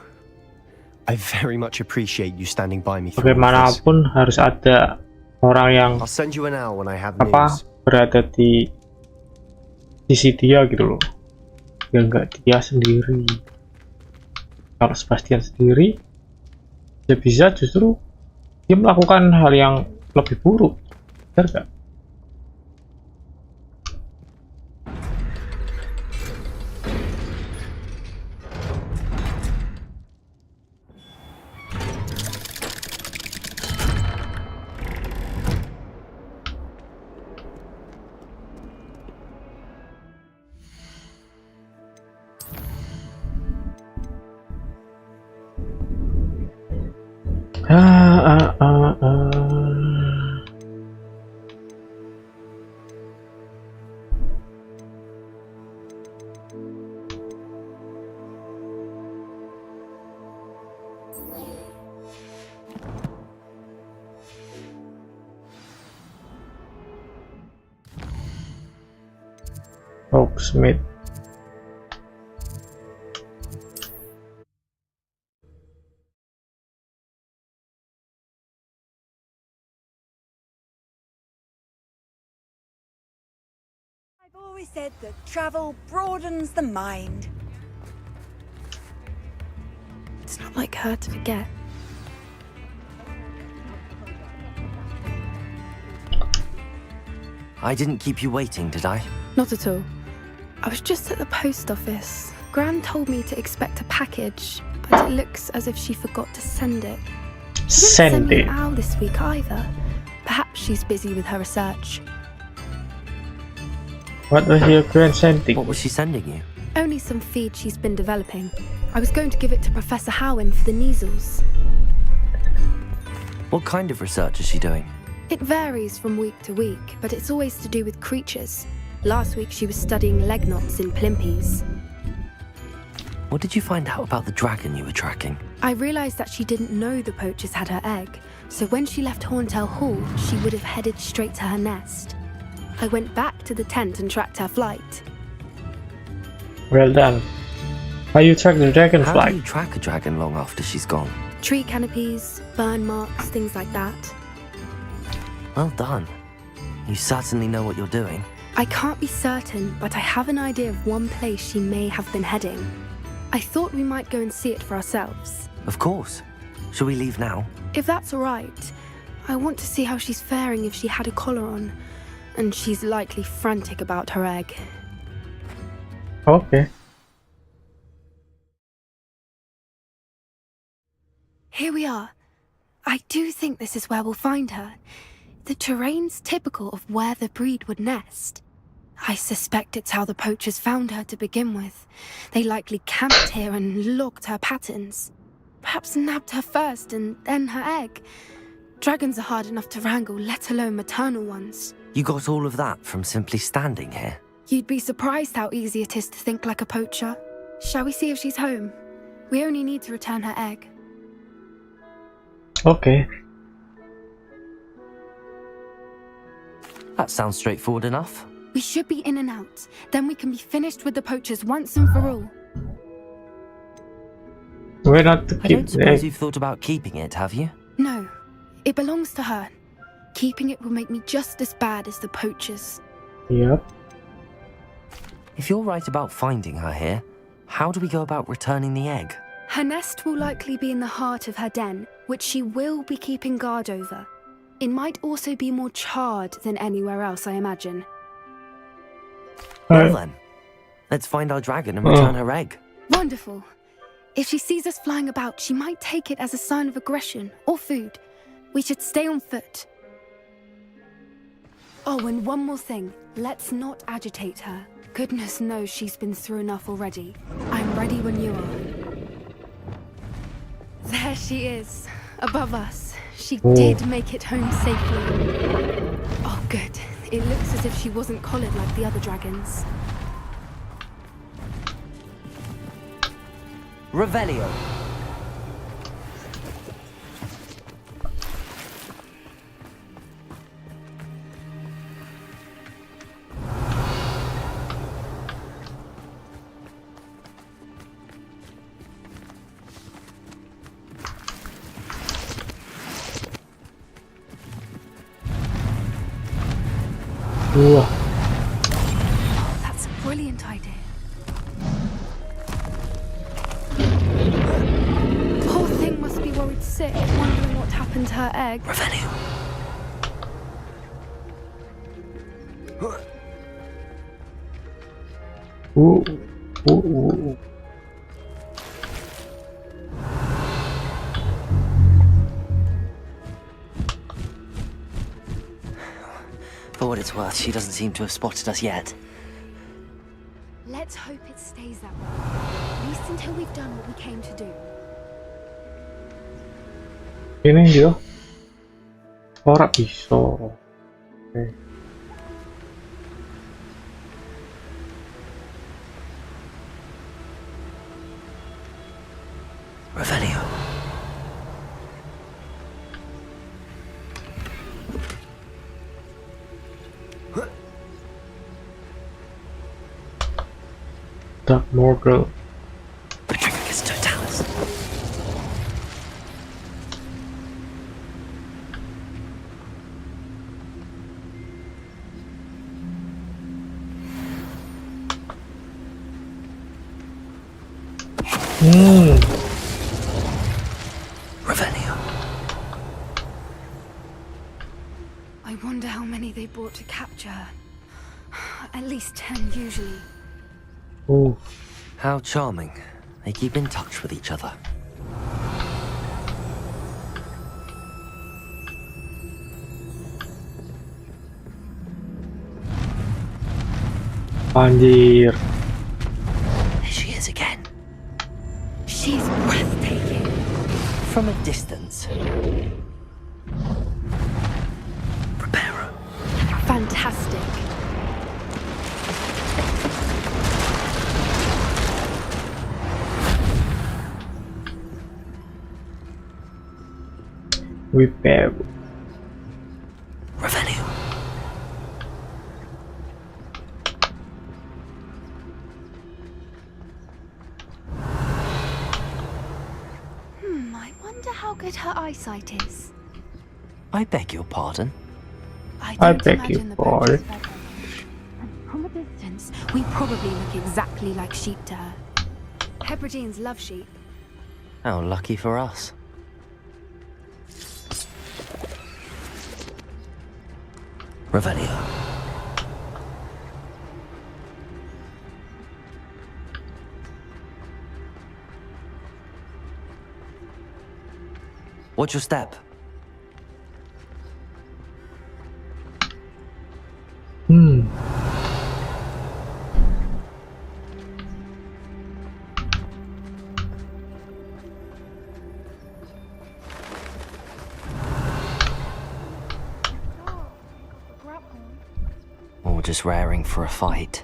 I very much appreciate you standing by me through all this. Bagaimanapun harus ada orang yang I'll send you an hour when I have apa news. berada di sisi dia gitu loh. Ya nggak dia sendiri. Kalau Sebastian sendiri, ya bisa justru dia melakukan hal yang lebih buruk, benar nggak? locksmith. I've always said that travel broadens the mind. It's not like her to forget. I didn't keep you waiting, did I? Not at all. I was just at the post office. Gran told me to expect a package, but it looks as if she forgot to send it. She didn't send me an owl this week either. Perhaps she's busy with her research. What was your grand sending? What was she sending you? Only some feed she's been developing. I was going to give it to Professor Howen for the measles. What kind of research is she doing? It varies from week to week, but it's always to do with creatures. Last week she was studying leg knots in plimpies. What did you find out about the dragon you were tracking? I realised that she didn't know the poachers had her egg, so when she left Horntail Hall, she would have headed straight to her nest. I went back to the tent and tracked her flight. Well done. How you track the dragonfly? How do you track a dragon long after she's gone? Tree canopies, burn marks, things like that. Well done. You certainly know what you're doing. I can't be certain, but I have an idea of one place she may have been heading. I thought we might go and see it for ourselves. Of course. Shall we leave now? If that's all right. I want to see how she's faring if she had a collar on. And she's likely frantic about her egg. Okay. Here we are. I do think this is where we'll find her. The terrain's typical of where the breed would nest. I suspect it's how the poachers found her to begin with. They likely camped here and logged her patterns. Perhaps nabbed her first and then her egg. Dragons are hard enough to wrangle, let alone maternal ones. You got all of that from simply standing here? You'd be surprised how easy it is to think like a poacher. Shall we see if she's home? We only need to return her egg. Okay. That sounds straightforward enough. We should be in and out. Then we can be finished with the poachers once and for all. We're not to I keep don't suppose you've thought about keeping it, have you? No. It belongs to her. Keeping it will make me just as bad as the poachers. Yep. If you're right about finding her here, how do we go about returning the egg? Her nest will likely be in the heart of her den, which she will be keeping guard over. It might also be more charred than anywhere else, I imagine. Well then, let's find our dragon and return her egg. Wonderful. If she sees us flying about, she might take it as a sign of aggression or food. We should stay on foot. Oh, and one more thing. Let's not agitate her. Goodness knows she's been through enough already. I'm ready when you are. There she is, above us. She did make it home safely. Oh, good. It looks as if she wasn't collared like the other dragons. Revelio. That's a brilliant idea. Poor thing must be worried sick, wondering what happened to her egg. Revelio. For what it's worth, she doesn't seem to have spotted us yet. Let's hope it stays that way. At least until we've done what we came to do. Ini dia. Ora bisa. Okay. Revelio. Dark Morgul. Patricus Totalis. Revelio. I wonder how many they brought to capture. At least 10 usually. Oh, How charming. They keep in touch with each other. anjir. There she is again. She's breathtaking. From a distance. Prepare. Fantastic. Repair. Revelio. I wonder how good her eyesight is. I beg your pardon. I beg your pardon. From a distance, we probably look exactly like sheep to her. Hebrideans love sheep. How lucky for us. Revelio. Watch your step. Or just raring for a fight.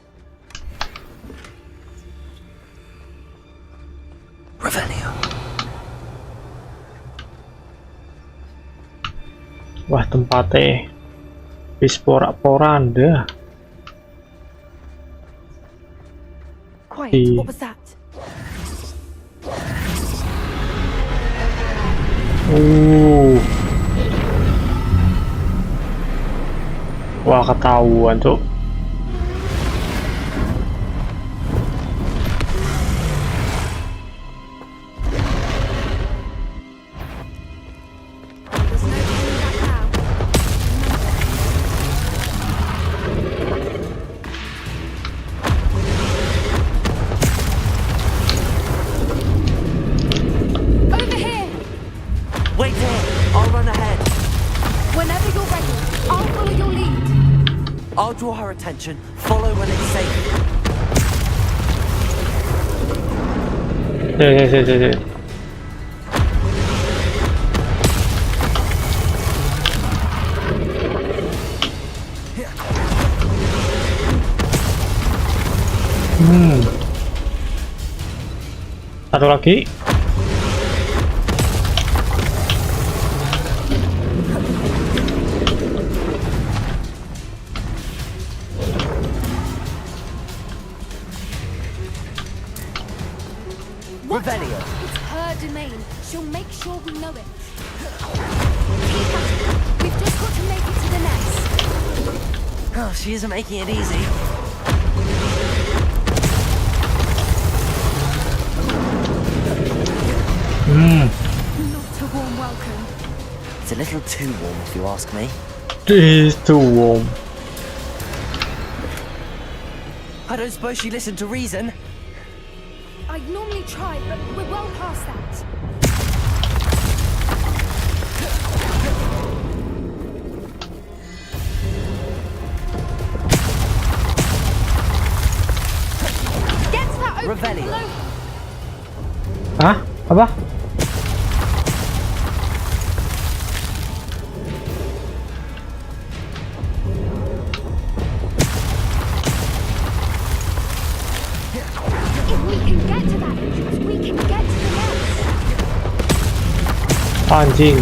Revelio. Wah, tempatnya wis porak-poranda. Quiet, what was that? Wah, ketahuan tuh. Over here! Wait here. I'll run ahead. Whenever you're ready, I'll follow your lead. I'll draw her attention. Follow when it's safe. Sini. Satu lagi. Revelio. It's her domain. She'll make sure we know it. Keep at it. We've just got to make it to the nest. Oh, she isn't making it easy. Not a warm welcome. It's a little too warm, if you ask me. It is too warm. I don't suppose she listened to reason. I'd normally try, but we're well past that. Get to that opening Revelio. below. Hah? Apa? If we can get to that entrance, we can get to the nest. Anjing.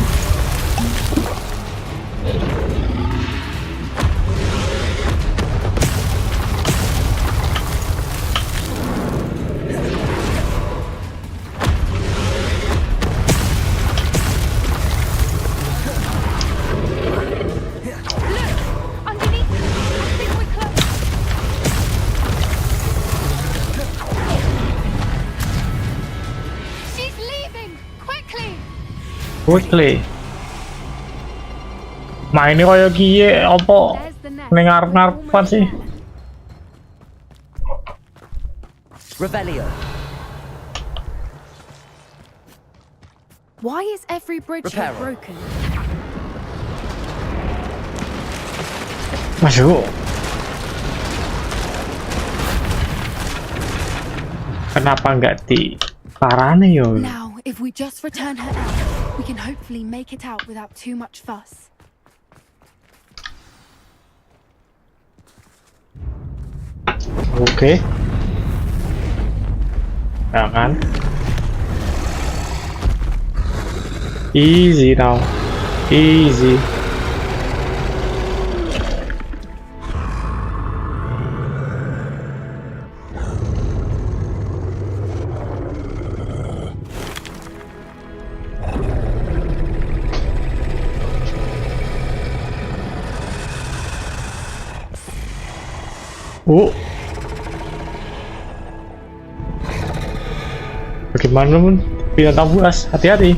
quickly. Mainnya kaya kiye apa ning ngarep-ngarepan sih? Revelio. Why is every bridge here broken? Masuk. Kenapa nggak di parane yo? Now, if we just return her out, we can hopefully make it out without too much fuss. Oke. Jangan. Easy now. Easy. Bagaimana pun binatang buas, hati-hati.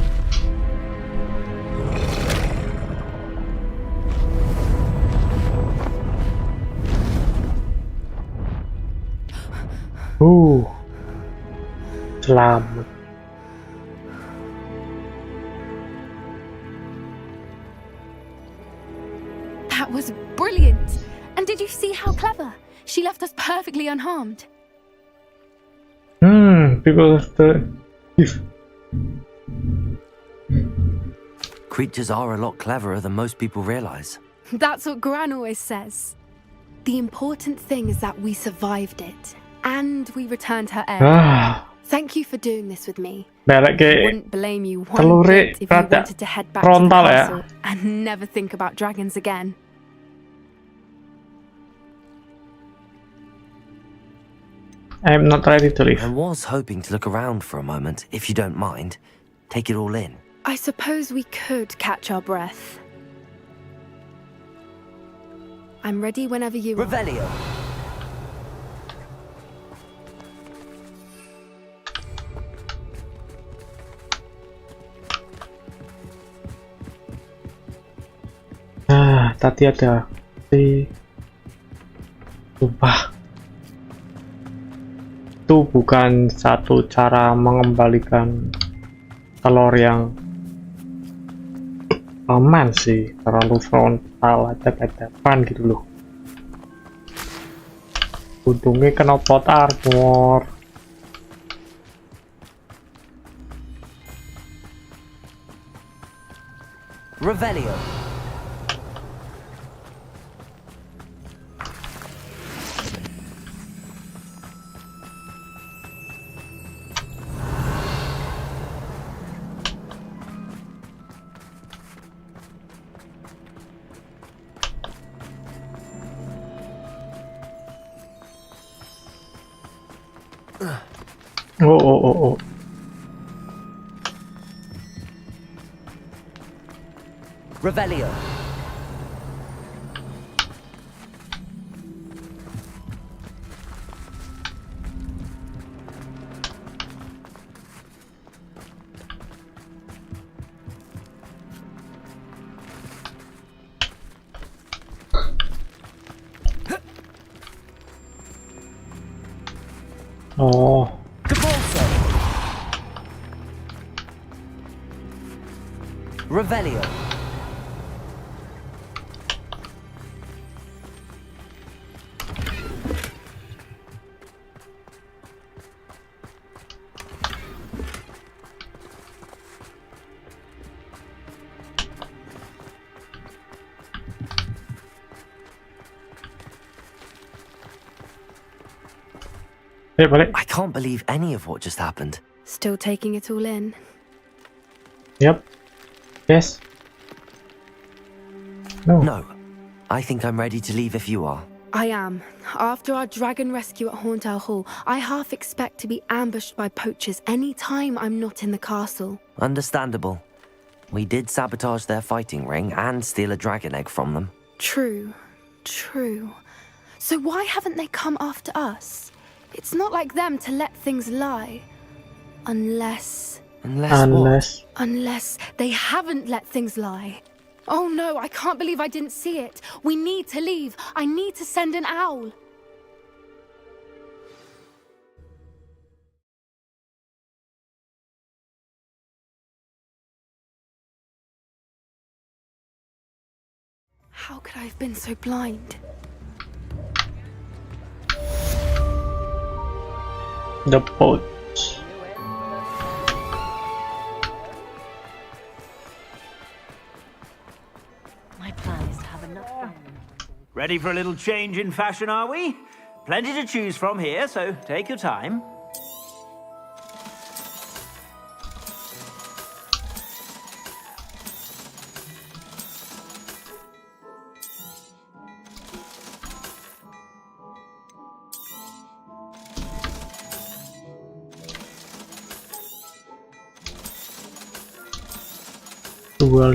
Selamat. That was brilliant! And did you see how clever? She left us perfectly unharmed. Because the... Creatures are a lot cleverer than most people realize. That's what Gran always says. The important thing is that we survived it. And we returned her heir. Thank you for doing this with me. I wouldn't blame you one bit if you wanted to head back to the castle and never think about dragons again. I'm not ready to leave. I was hoping to look around for a moment, if you don't mind. Take it all in. I suppose we could catch our breath. I'm ready whenever you are. Revelio. Tadi ada lupa. Itu bukan satu cara mengembalikan telur yang aman sih, terlalu frontal aja depan gitu loh. Untungnya kena plot armor. Revelio. Oh. Revelio. Oh. Revelio. I can't believe any of what just happened. Still taking it all in. Yep. Yes. No. I think I'm ready to leave if you are. I am. After our dragon rescue at Hauntow Hall, I half expect to be ambushed by poachers any time I'm not in the castle. Understandable. We did sabotage their fighting ring and steal a dragon egg from them. True. So why haven't they come after us? It's not like them to let things lie. Unless... Unless they haven't let things lie. Oh no, I can't believe I didn't see it. We need to leave. I need to send an owl. How could I have been so blind? the boat. My plan is to have enough. Ready for a little change in fashion, are we? Plenty to choose from here, so take your time.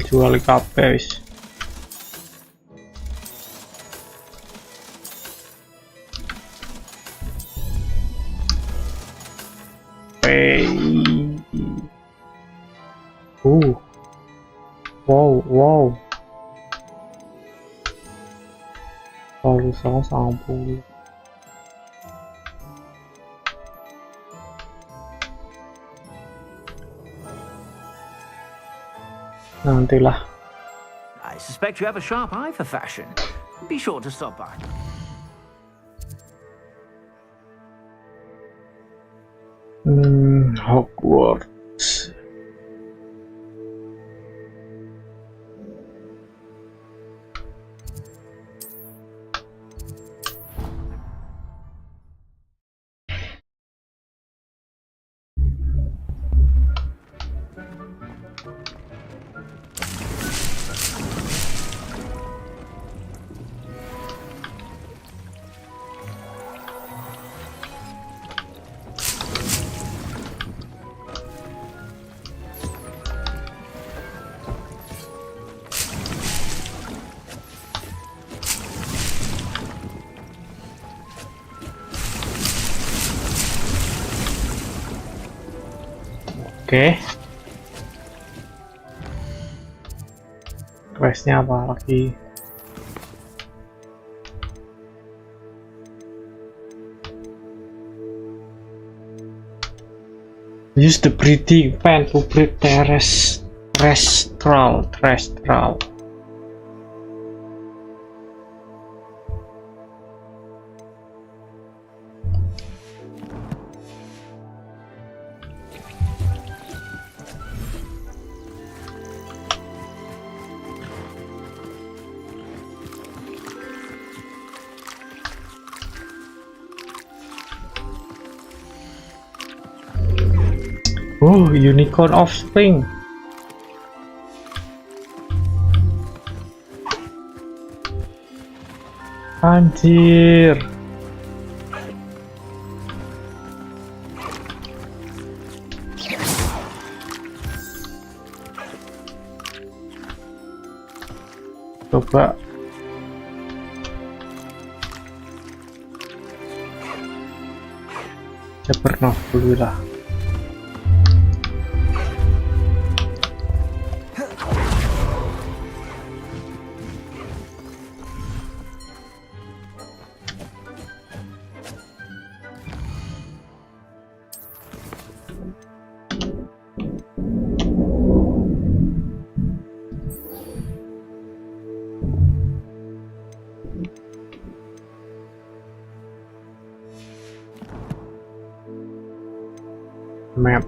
Jual kabeh wis. Wow. Kalau 190. Nantilah. I suspect you have a sharp eye for fashion. Be sure to stop by. Hogwarts. Oke. Questnya apa lagi? Use the breathing fan to breathe terrestrial. Oh, unicorn offspring. Anjir. Coba. Saya pernah dulu lah. Map.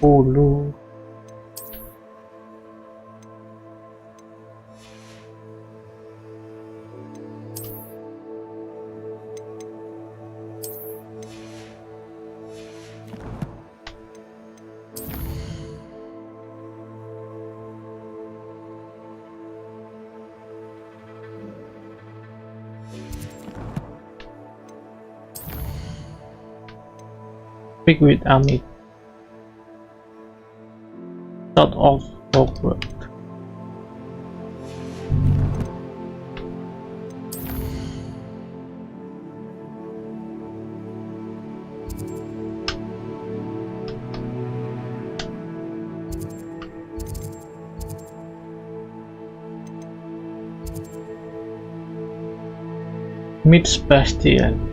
Puluh. Speak with Amit. thought of Hogwarts. Meet Sebastian.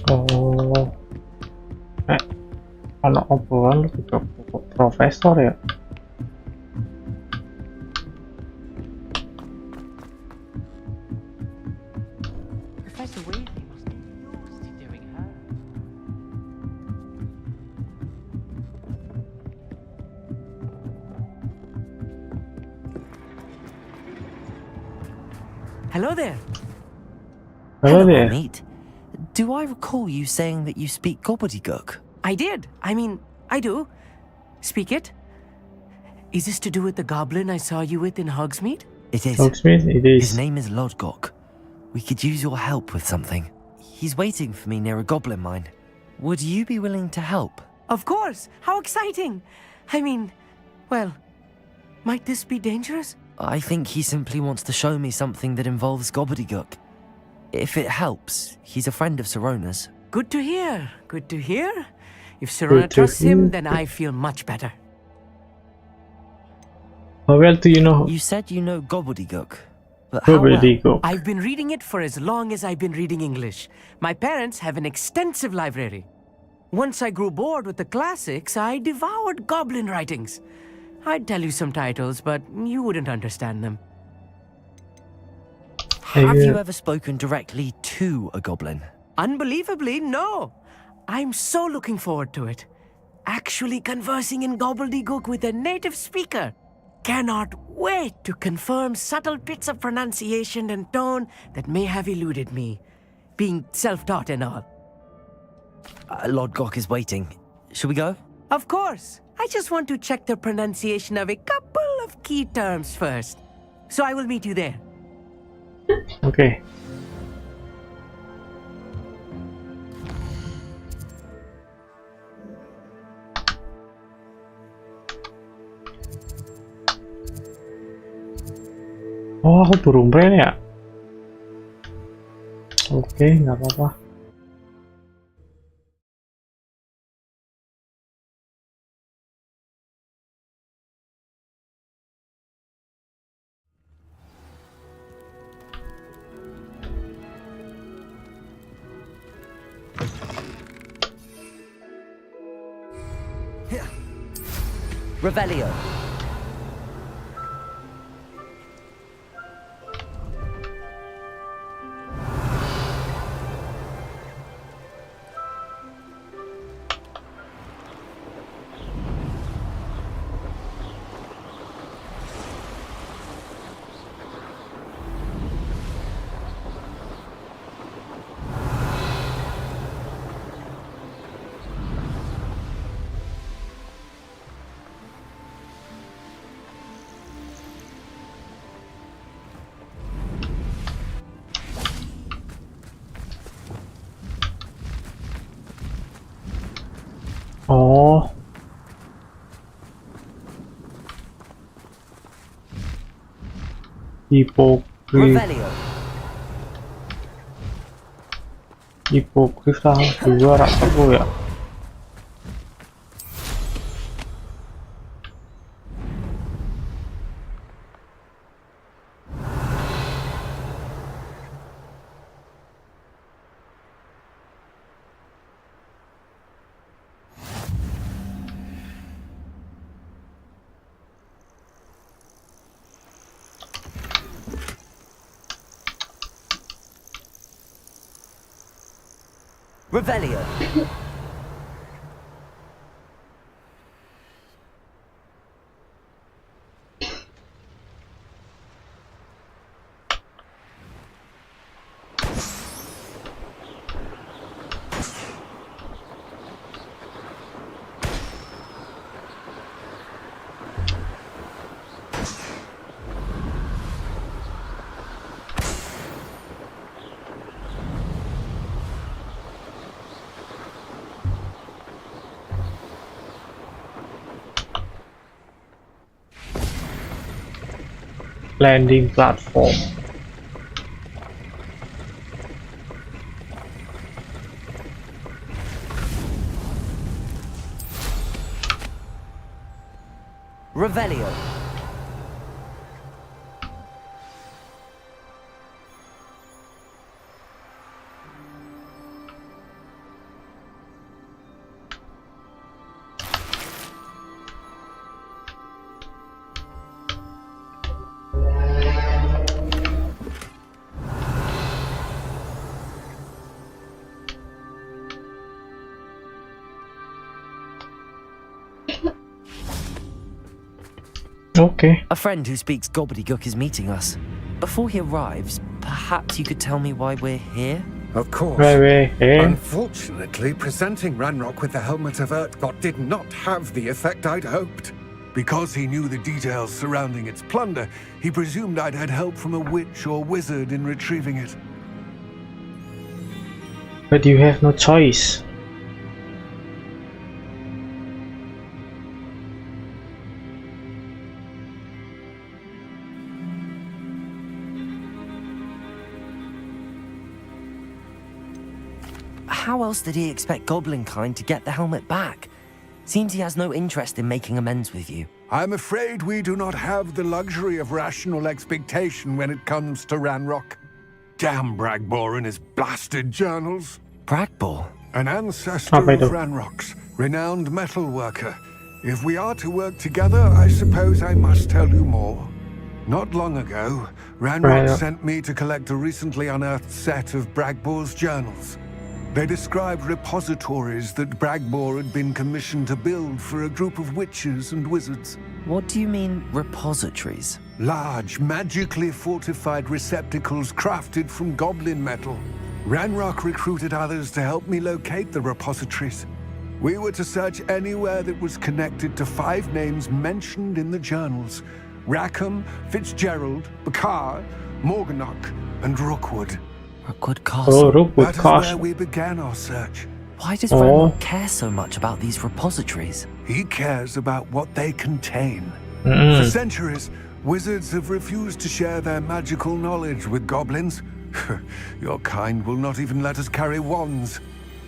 Oh, ono obrolan lebih ke profesor ya. Professor Weasley must be used to doing her. Hello there. Hello there. Neat. Do I recall you saying that you speak gobbledygook? I did. I mean, I do. Speak it. Is this to do with the goblin I saw you with in Hogsmeade? It is. Hogsmeade, it is. His name is Lodgok. We could use your help with something. He's waiting for me near a goblin mine. Would you be willing to help? Of course. How exciting. I mean, well, might this be dangerous? I think he simply wants to show me something that involves gobbledygook. If it helps, he's a friend of Sirona's. Good to hear. Good to hear. If Sirona trusts him, then I feel much better. How well do you know? You said you know gobbledygook, but how well? Gobbledygook. I've been reading it for as long as I've been reading English. My parents have an extensive library. Once I grew bored with the classics, I devoured goblin writings. I'd tell you some titles, but you wouldn't understand them. Have you ever spoken directly to a goblin? Unbelievably, no. I'm so looking forward to it. Actually conversing in gobbledygook with a native speaker. Cannot wait to confirm subtle bits of pronunciation and tone that may have eluded me, being self-taught and all. Lodgok is waiting. Shall we go? Of course. I just want to check the pronunciation of a couple of key terms first. So I will meet you there. Okay. Oh, aku burung brain ya? Oke, nggak apa-apa. Revelio. Oh. Hipogrif tanggal 2 Rabu ya. Revelio. Landing platform. Revelio. Okay. A friend who speaks gobbledygook is meeting us. Before he arrives, perhaps you could tell me why we're here? Of course. Hey. Unfortunately, presenting Ranrock with the Helmet of Urtkot did not have the effect I'd hoped. Because he knew the details surrounding its plunder, he presumed I'd had help from a witch or wizard in retrieving it. But you have no choice. How else did he expect Goblinkind to get the helmet back? Seems he has no interest in making amends with you. I'm afraid we do not have the luxury of rational expectation when it comes to Ranrock. Damn Bragbor and his blasted journals. Bragbor? An ancestor of Ranrock's, renowned metal worker. If we are to work together, I suppose I must tell you more. Not long ago, Ranrock sent me to collect a recently unearthed set of Bragbor's journals. They described repositories that Bragbor had been commissioned to build for a group of witches and wizards. What do you mean, repositories? Large, magically fortified receptacles crafted from goblin metal. Ranrock recruited others to help me locate the repositories. We were to search anywhere that was connected to 5 names mentioned in the journals: Rackham, Fitzgerald, Bakar, Morganach, and Rookwood. Rookwood Castle. Rookwood Castle. That is where we began our search. Why does Ranrock care so much about these repositories? He cares about what they contain. For centuries, wizards have refused to share their magical knowledge with goblins. Your kind will not even let us carry wands.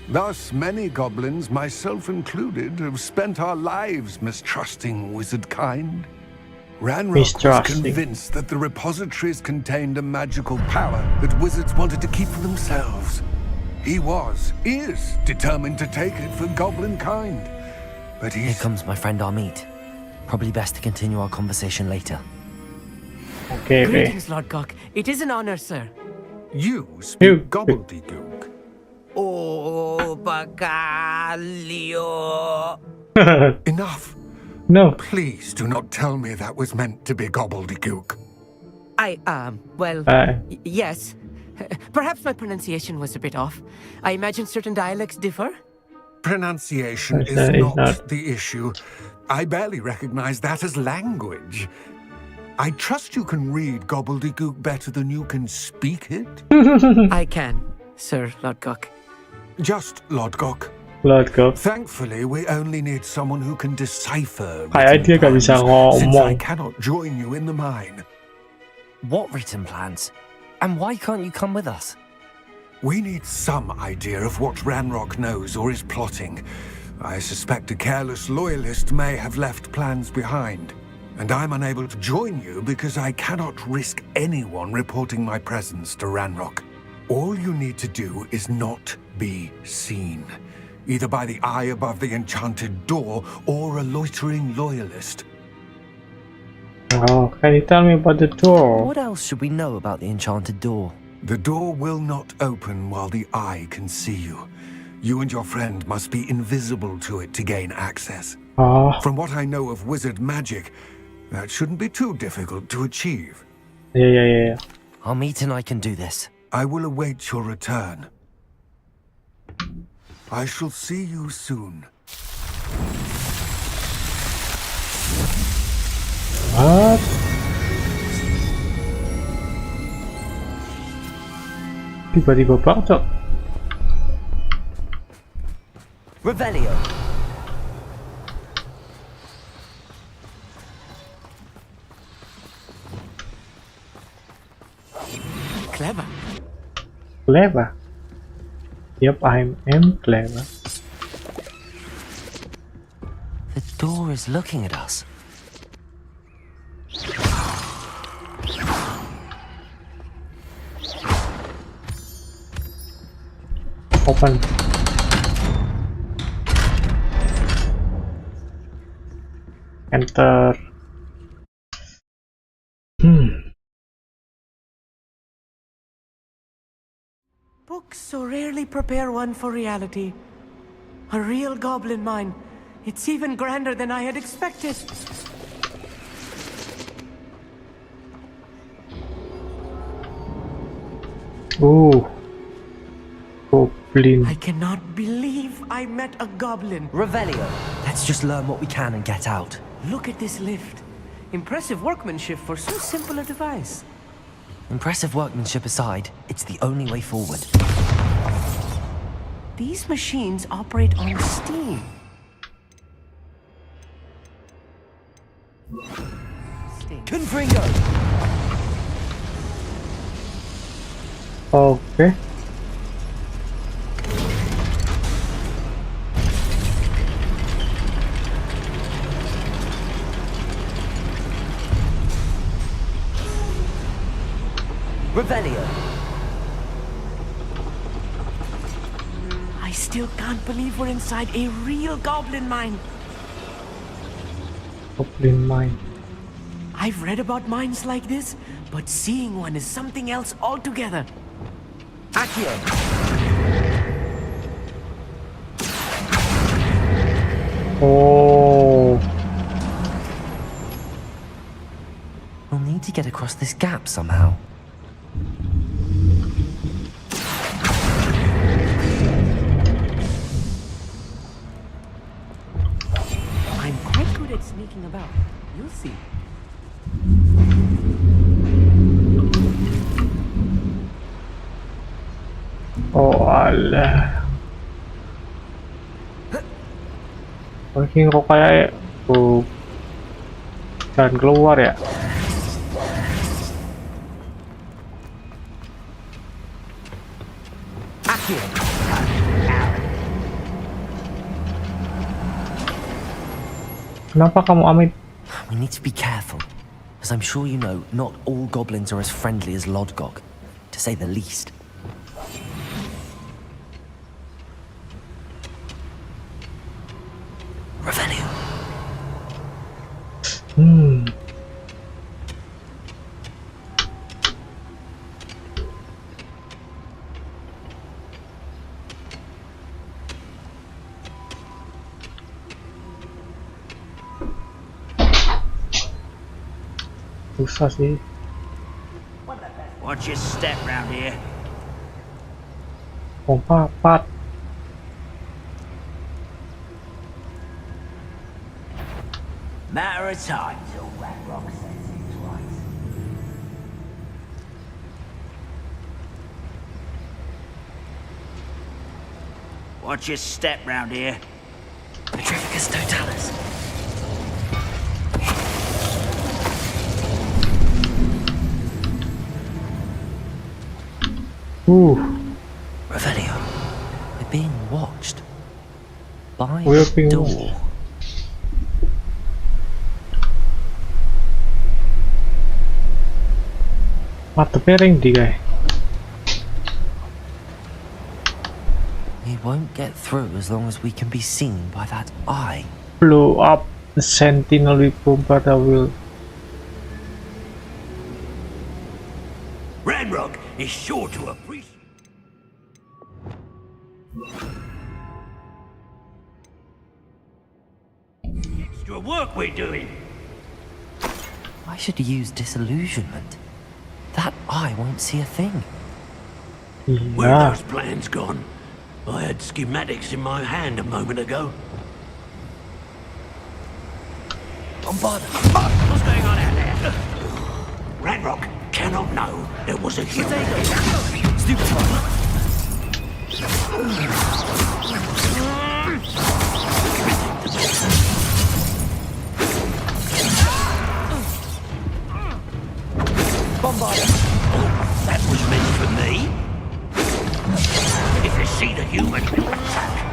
Thus, many goblins, myself included, have spent our lives mistrusting wizard kind. Ranrock was convinced that the repositories contained a magical power that wizards wanted to keep for themselves. He is determined to take it for goblin kind. But Here comes my friend Amit. Probably best to continue our conversation later. Okay. Greetings, Lord Gok. It is an honor, sir. You speak gobbledygook. Oh, Berkeliling. Enough. No. Please do not tell me that was meant to be gobbledygook. Yes. Perhaps my pronunciation was a bit off. I imagine certain dialects differ. Pronunciation is not the issue. I barely recognize that as language. I trust you can read gobbledygook better than you can speak it. I can, Sir Lord Gok. Just Lord Gok. Lord Gok. Thankfully, we only need someone who can decipher Kayak dia gak bisa since I ngomong. cannot join you in the mine. What written plans? And why can't you come with us? We need some idea of what Ranrock knows or is plotting. I suspect a careless loyalist may have left plans behind. And I'm unable to join you because I cannot risk anyone reporting my presence to Ranrock. All you need to do is not be seen, either by the eye above the enchanted door or a loitering loyalist. Oh, can you tell me about the door? What else should we know about the enchanted door? The door will not open while the eye can see you. You and your friend must be invisible to it to gain access. From what I know of wizard magic, that shouldn't be too difficult to achieve. Yeah. Our meet and I can do this. I will await your return. I shall see you soon. What? Tiba-tiba banget, Cok. Revelio. Clever. Clever. Yep, I am clever. The door is looking at us. Open. Enter. Books so rarely prepare one for reality. A real goblin mine. It's even grander than I had expected. Ooh. Goblin. I cannot believe I met a goblin. Revelio. Let's just learn what we can and get out. Look at this lift. Impressive workmanship for so simple a device. Impressive workmanship aside, it's the only way forward. These machines operate on steam. Confringo! Okay. Revelio. I still can't believe we're inside a real goblin mine. Goblin mine. I've read about mines like this, but seeing one is something else altogether. Accio. Oh. We'll need to get across this gap somehow. I'm quite good at sneaking about. You'll see. Oh alah. Mungkin kok kayak dan keluar ya. Kenapa kamu amit? We need to be careful, as I'm sure you know, not all goblins are as friendly as Lodgok, to say the least. Revelio. Susah sih. Watch your step round here. Pompa 4. Matter of time till that rock sets it right. Watch your step round here. Petrificus totalis. Revelio. We're being watched. By the door. Mata piring di guys. We won't get through as long as we can be seen by that eye. Blow up the sentinel with bombarda will. Ranrock is sure to appreciate. extra work we're doing. I should use disillusionment. That eye won't see a thing. Where are those plans gone? I had schematics in my hand a moment ago. Bombard! What's going on out there? Ranrock cannot know there was a human. Stupefy! Bombarder! That was meant for me. If you see the human, attack.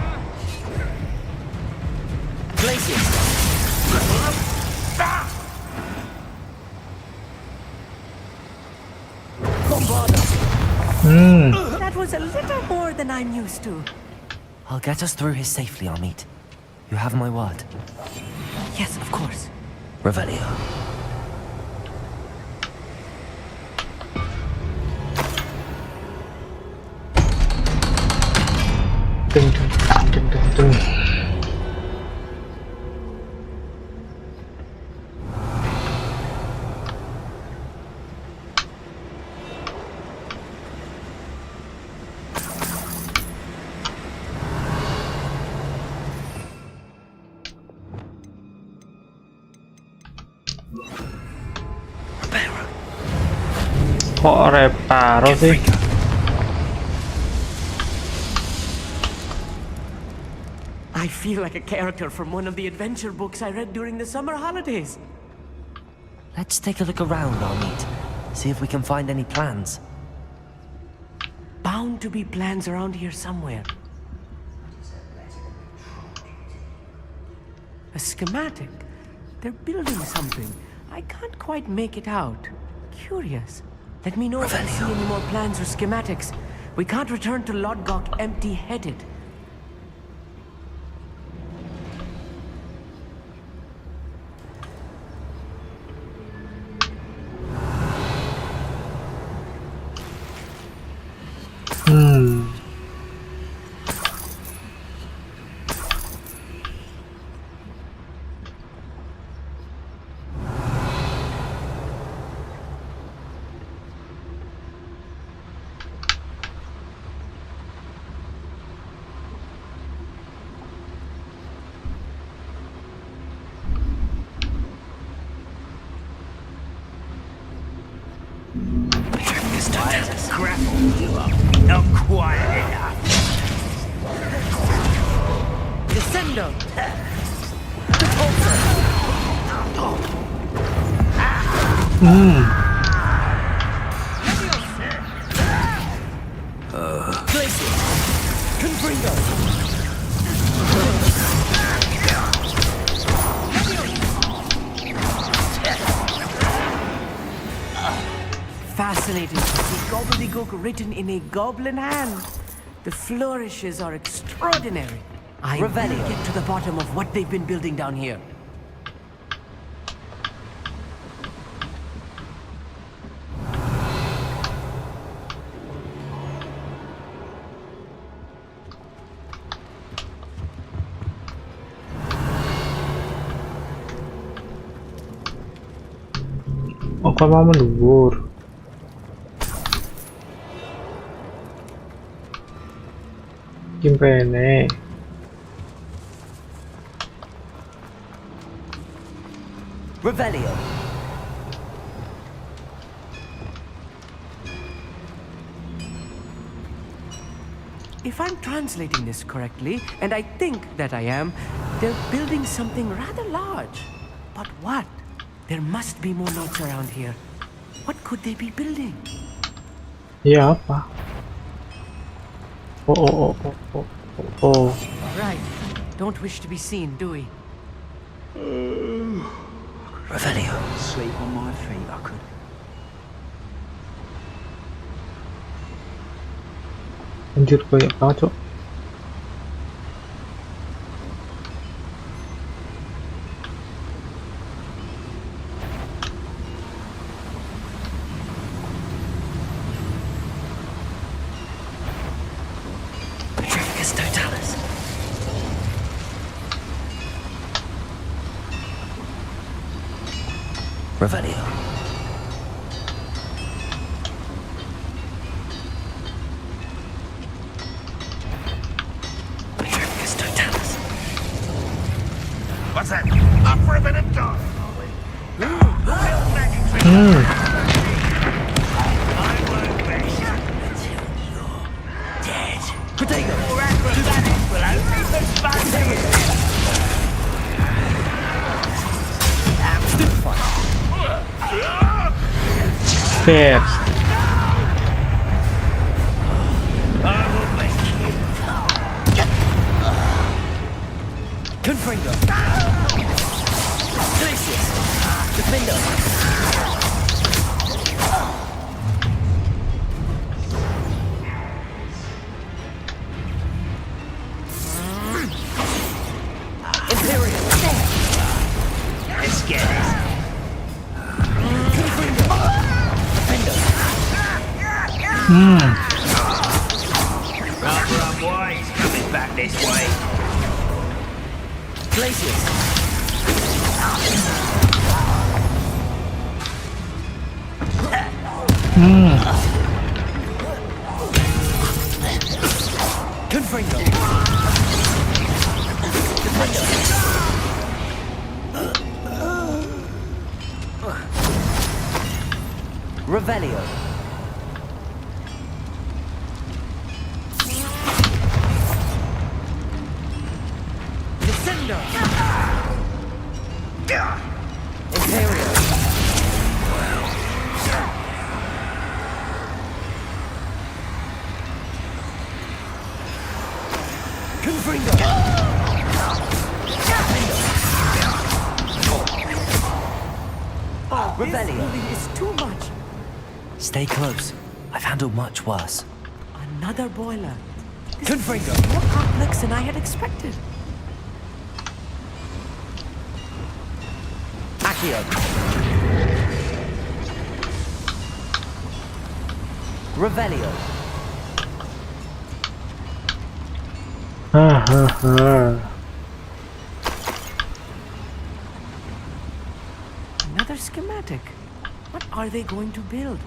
That was a little more than I'm used to. I'll get us through here safely, Amit. You have my word. Yes, of course. Revelio. Ding, ding, ding, ding, ding. Kok reparo sih? I feel like a character from one of the adventure books I read during the summer holidays. Let's take a look around, Amit. See if we can find any plans. Bound to be plans around here somewhere. A schematic. They're building something. I can't quite make it out. Curious. Let me know if I see any more plans or schematics. We can't return to Lodgok empty-headed. Grapple you up. Not quite enough. Descendo. Fascinating to see gobbledygook written in a goblin hand. The flourishes are extraordinary. I will get to the bottom of what they've been building down here. Oh, kok mau mendukur? Kimpene. Revelio. If I'm translating this correctly, and I think that I am, they're building something rather large. But what? There must be more notes around here. What could they be building? Ya apa? Oh. Right. Don't wish to be seen, do we? Revelio. Sleep on my feet, I could. Anjir, banyak banget, Cok. Revelio. What's that? Up for a bit of dark, are we? Potato! More acrobatics will only be fun to you. Shit. Confringo! Delicious! Defendo! Imperial! Let's get it. Confringo! Defendo! Rather unwise coming back this way. Glacius! Confringo! Defendo! Revelio! Descendo! Imperial! Confringo! Revelio! This movie is too much. Stay close. I've handled much worse. Another boiler. This Confringo! is more complex than I had expected. Accio! Revelio! Another schematic. What are they going to build?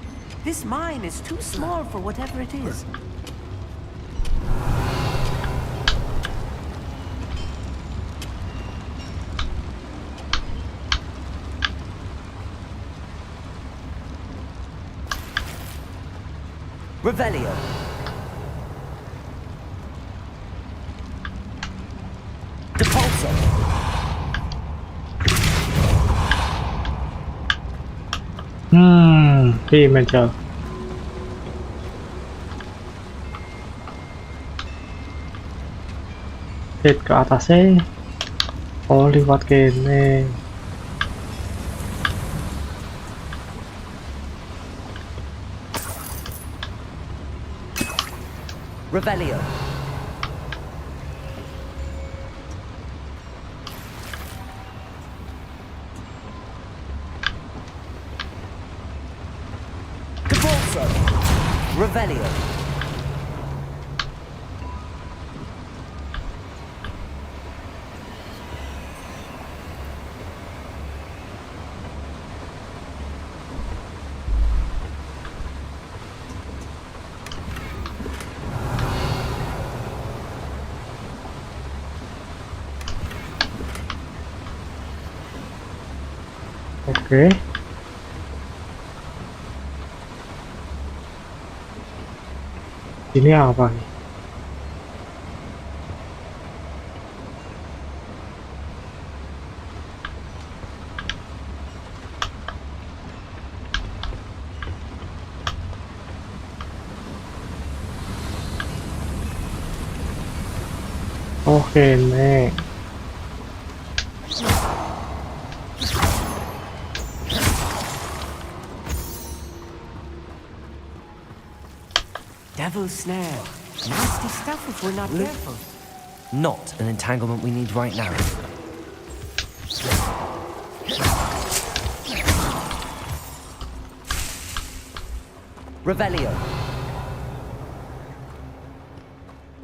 This mine is too small for whatever it is. Revelio! Depulso! Dimension. Hit ke atasnya. Oh, liwat kene. Revelio! Depulso! Revelio! Oke. Ini apa nih? Oke, nih. Devil's snare. Nasty stuff if we're not careful. Not an entanglement we need right now. Revelio!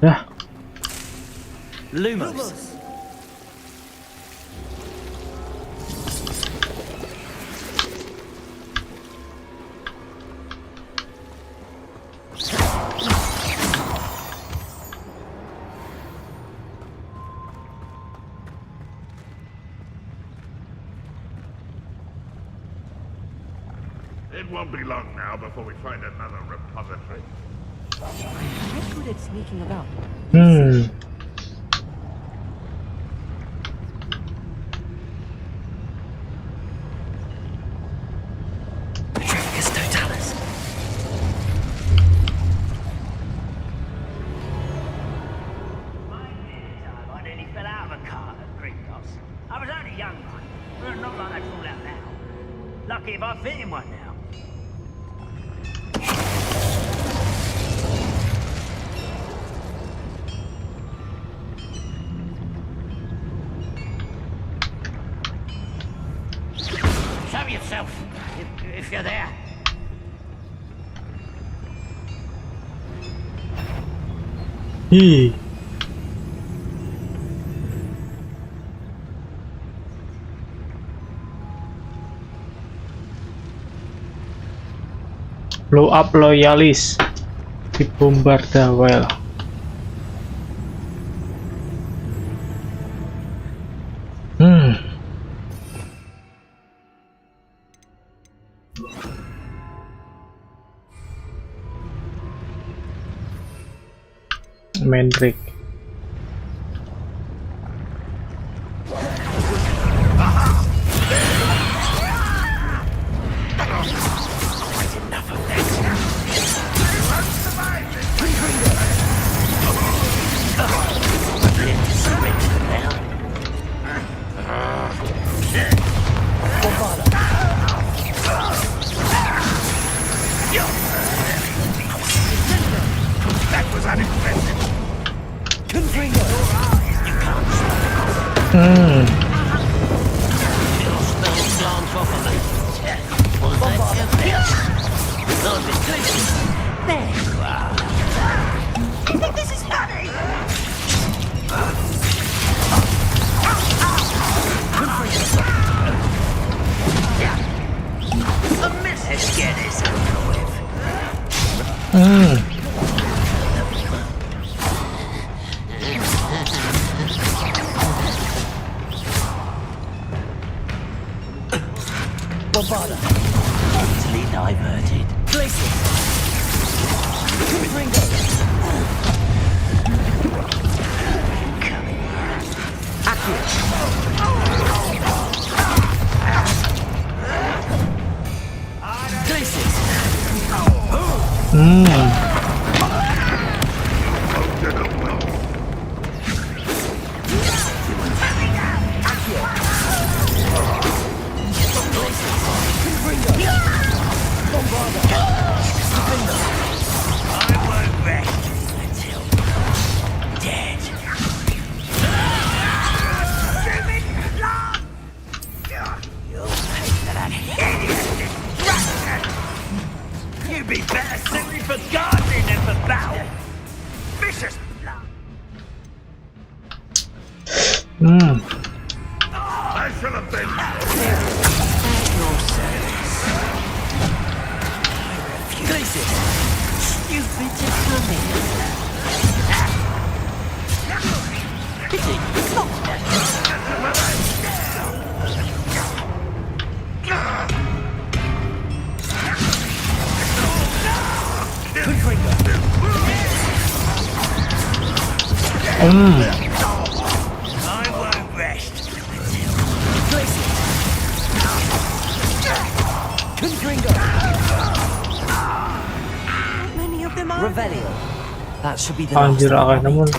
Yeah. Lumos. It won't be long now before we find another repository. I'm good at sneaking about. I was only young, but not like I'd fall out now. Lucky if I fit in one now. Show yourself, if you're there. Blow up loyalists di Bombardawel. Mendrik. Bombarda. Easily diverted. Places. Ringo. Accurate. Places. You'd be better simply for gardening than for battle. Vicious blood. I shall have been. Your service. Places. Stupid to come in. Pity. I won't rest Many of them are. Revelio. That should be the Anjir, last akeh namun.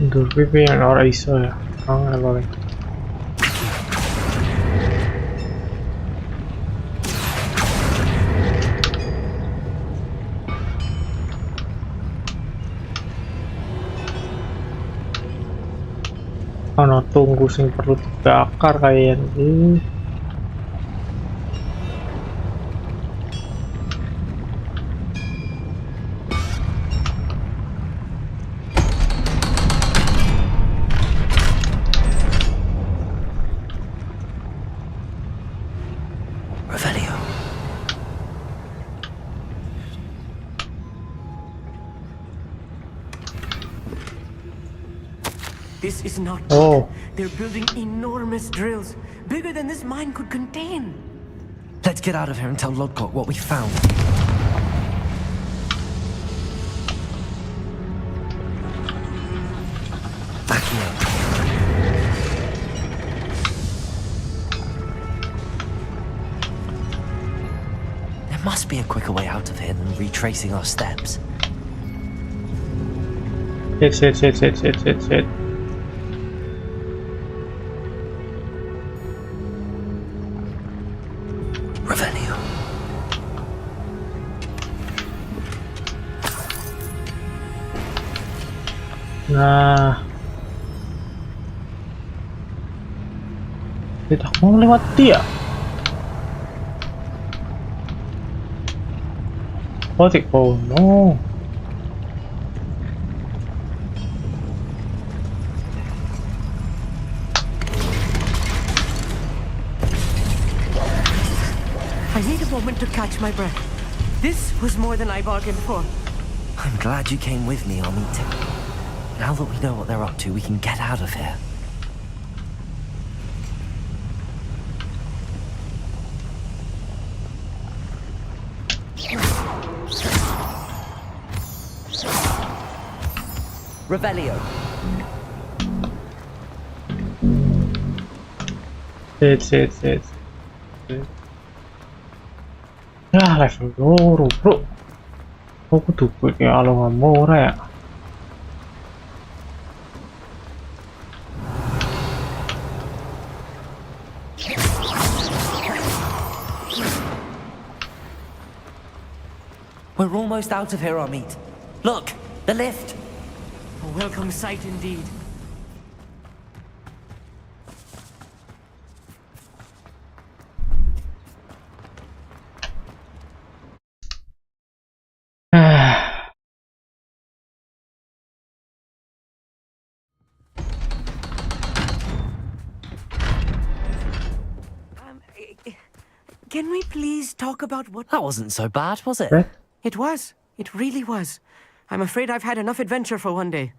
Dur pipi yang ora iso ya. Angel paling. tunggu sing perlu dibakar kayaknya. This is not good. Oh. They're building enormous drills, bigger than this mine could contain. Let's get out of here and tell Lodgok what we found. Backing up. There must be a quicker way out of here than retracing our steps. Sit. Revelio. Nah, kita mau lewat dia. Oh no. I need a moment to catch my breath. This was more than I bargained for. I'm glad you came with me, Amit. Now that we know what they're up to, we can get out of here. Revelio. Sit. Nah, level loro, bro. Aku tuh kayak alongan murah ya. We're almost out of here, Amit. Look, the lift. A welcome sight indeed. Can we please talk about what... That wasn't so bad, was it? It was. It really was. I'm afraid I've had enough adventure for one day.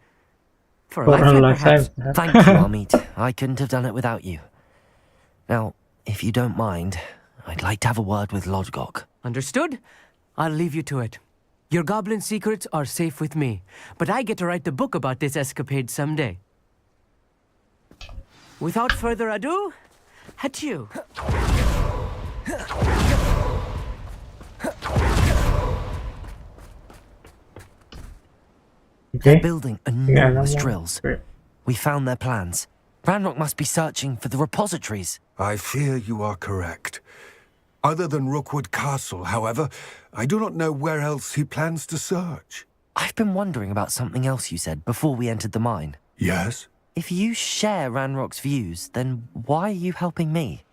For a For a lifetime, perhaps. Thank you, Amit. I couldn't have done it without you. Now, if you don't mind, I'd like to have a word with Lodgok. Understood? I'll leave you to it. Your goblin secrets are safe with me, but I get to write the book about this escapade someday. Without further ado, adieu. They're building enormous drills. We found their plans. Ranrock must be searching for the repositories. I fear you are correct. Other than Rookwood Castle, however, I do not know where else he plans to search. I've been wondering about something else you said before we entered the mine. Yes? If you share Ranrock's views, then why are you helping me?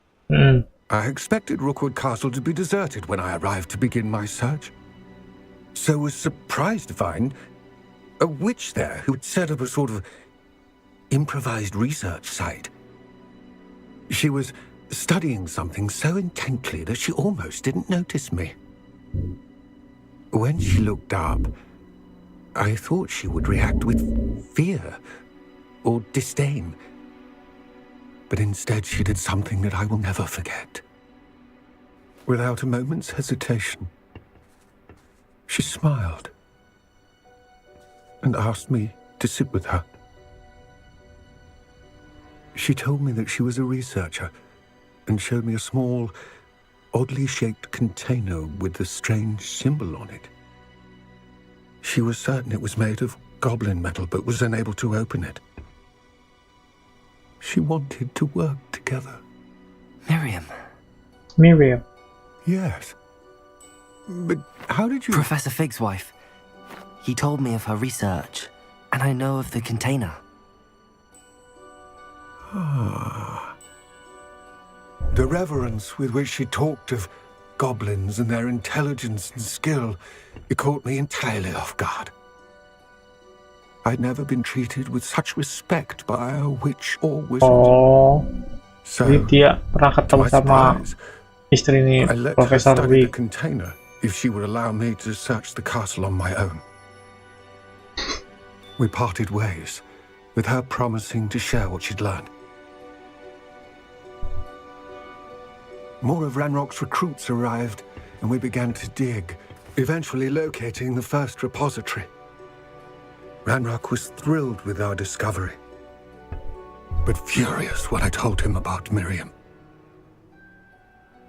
I expected Rookwood Castle to be deserted when I arrived to begin my search. So was surprised to find a witch there who had set up a sort of improvised research site. She was studying something so intently that she almost didn't notice me. When she looked up, I thought she would react with fear or disdain. But instead she did something that I will never forget. Without a moment's hesitation, she smiled and asked me to sit with her. She told me that she was a researcher and showed me a small, oddly shaped container with a strange symbol on it. She was certain it was made of goblin metal, but was unable to open it. She wanted to work together. Miriam. Yes. But how did you... Professor Fig's wife. He told me of her research, and I know of the container. The reverence with which she talked of goblins and their intelligence and skill, it caught me entirely off guard. I'd never been treated with such respect by a witch or wizard. Oh, So, jadi dia pernah to ketemu my sama surprise, istri ini, I let her Profesor study the Wig. container if she would allow me to search the castle on my own. We parted ways, with her promising to share what she'd learned. More of Ranrock's recruits arrived, and we began to dig, eventually locating the first repository. Ranrock was thrilled with our discovery, but furious when I told him about Miriam.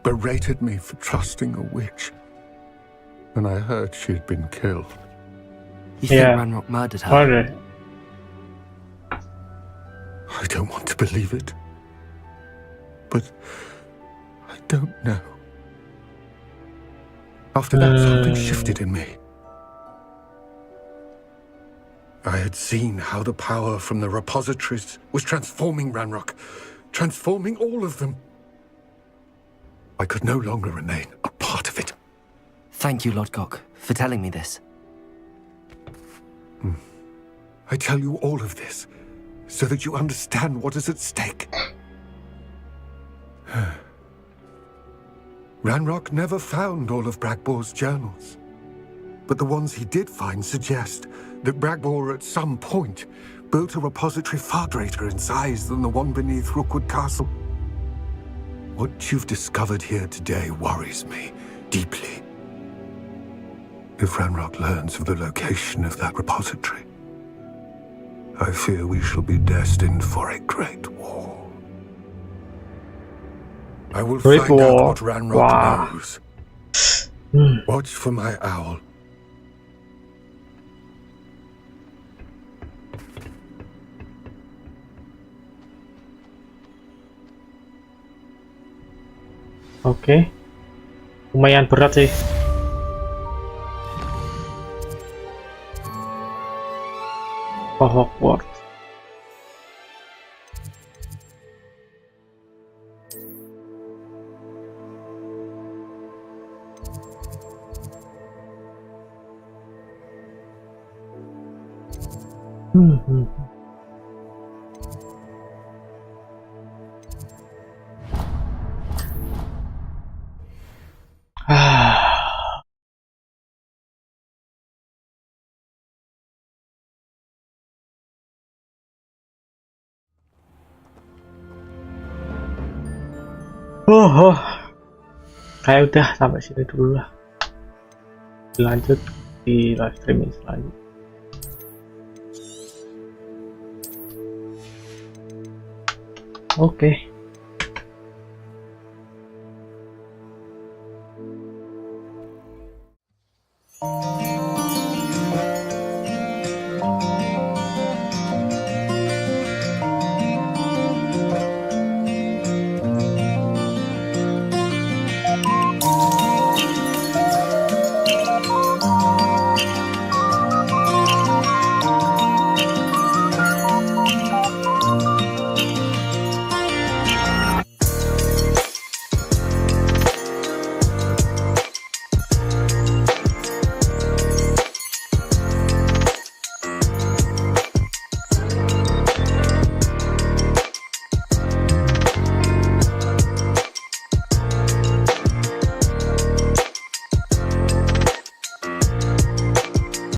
Berated me for trusting a witch, and I heard she'd been killed. You think Ranrock murdered her? Murder. I don't want to believe it, but I don't know. After that, something shifted in me. I had seen how the power from the repositories was transforming Ranrock, transforming all of them. I could no longer remain a part of it. Thank you, Lodgok, for telling me this. I tell you all of this so that you understand what is at stake. Ranrock never found all of Bragbor's journals, but the ones he did find suggest that Bragbor at some point built a repository far greater in size than the one beneath Rookwood Castle. What you've discovered here today worries me deeply. If Ranrock learns of the location of that repository, I fear we shall be destined for a great war. I will find out what Ranrock knows. Watch for my owl. Oke. Lumayan berat sih. Hogwarts. Kayak udah sampai sini dulu lah. Lanjut di live streaming selanjutnya. Oke.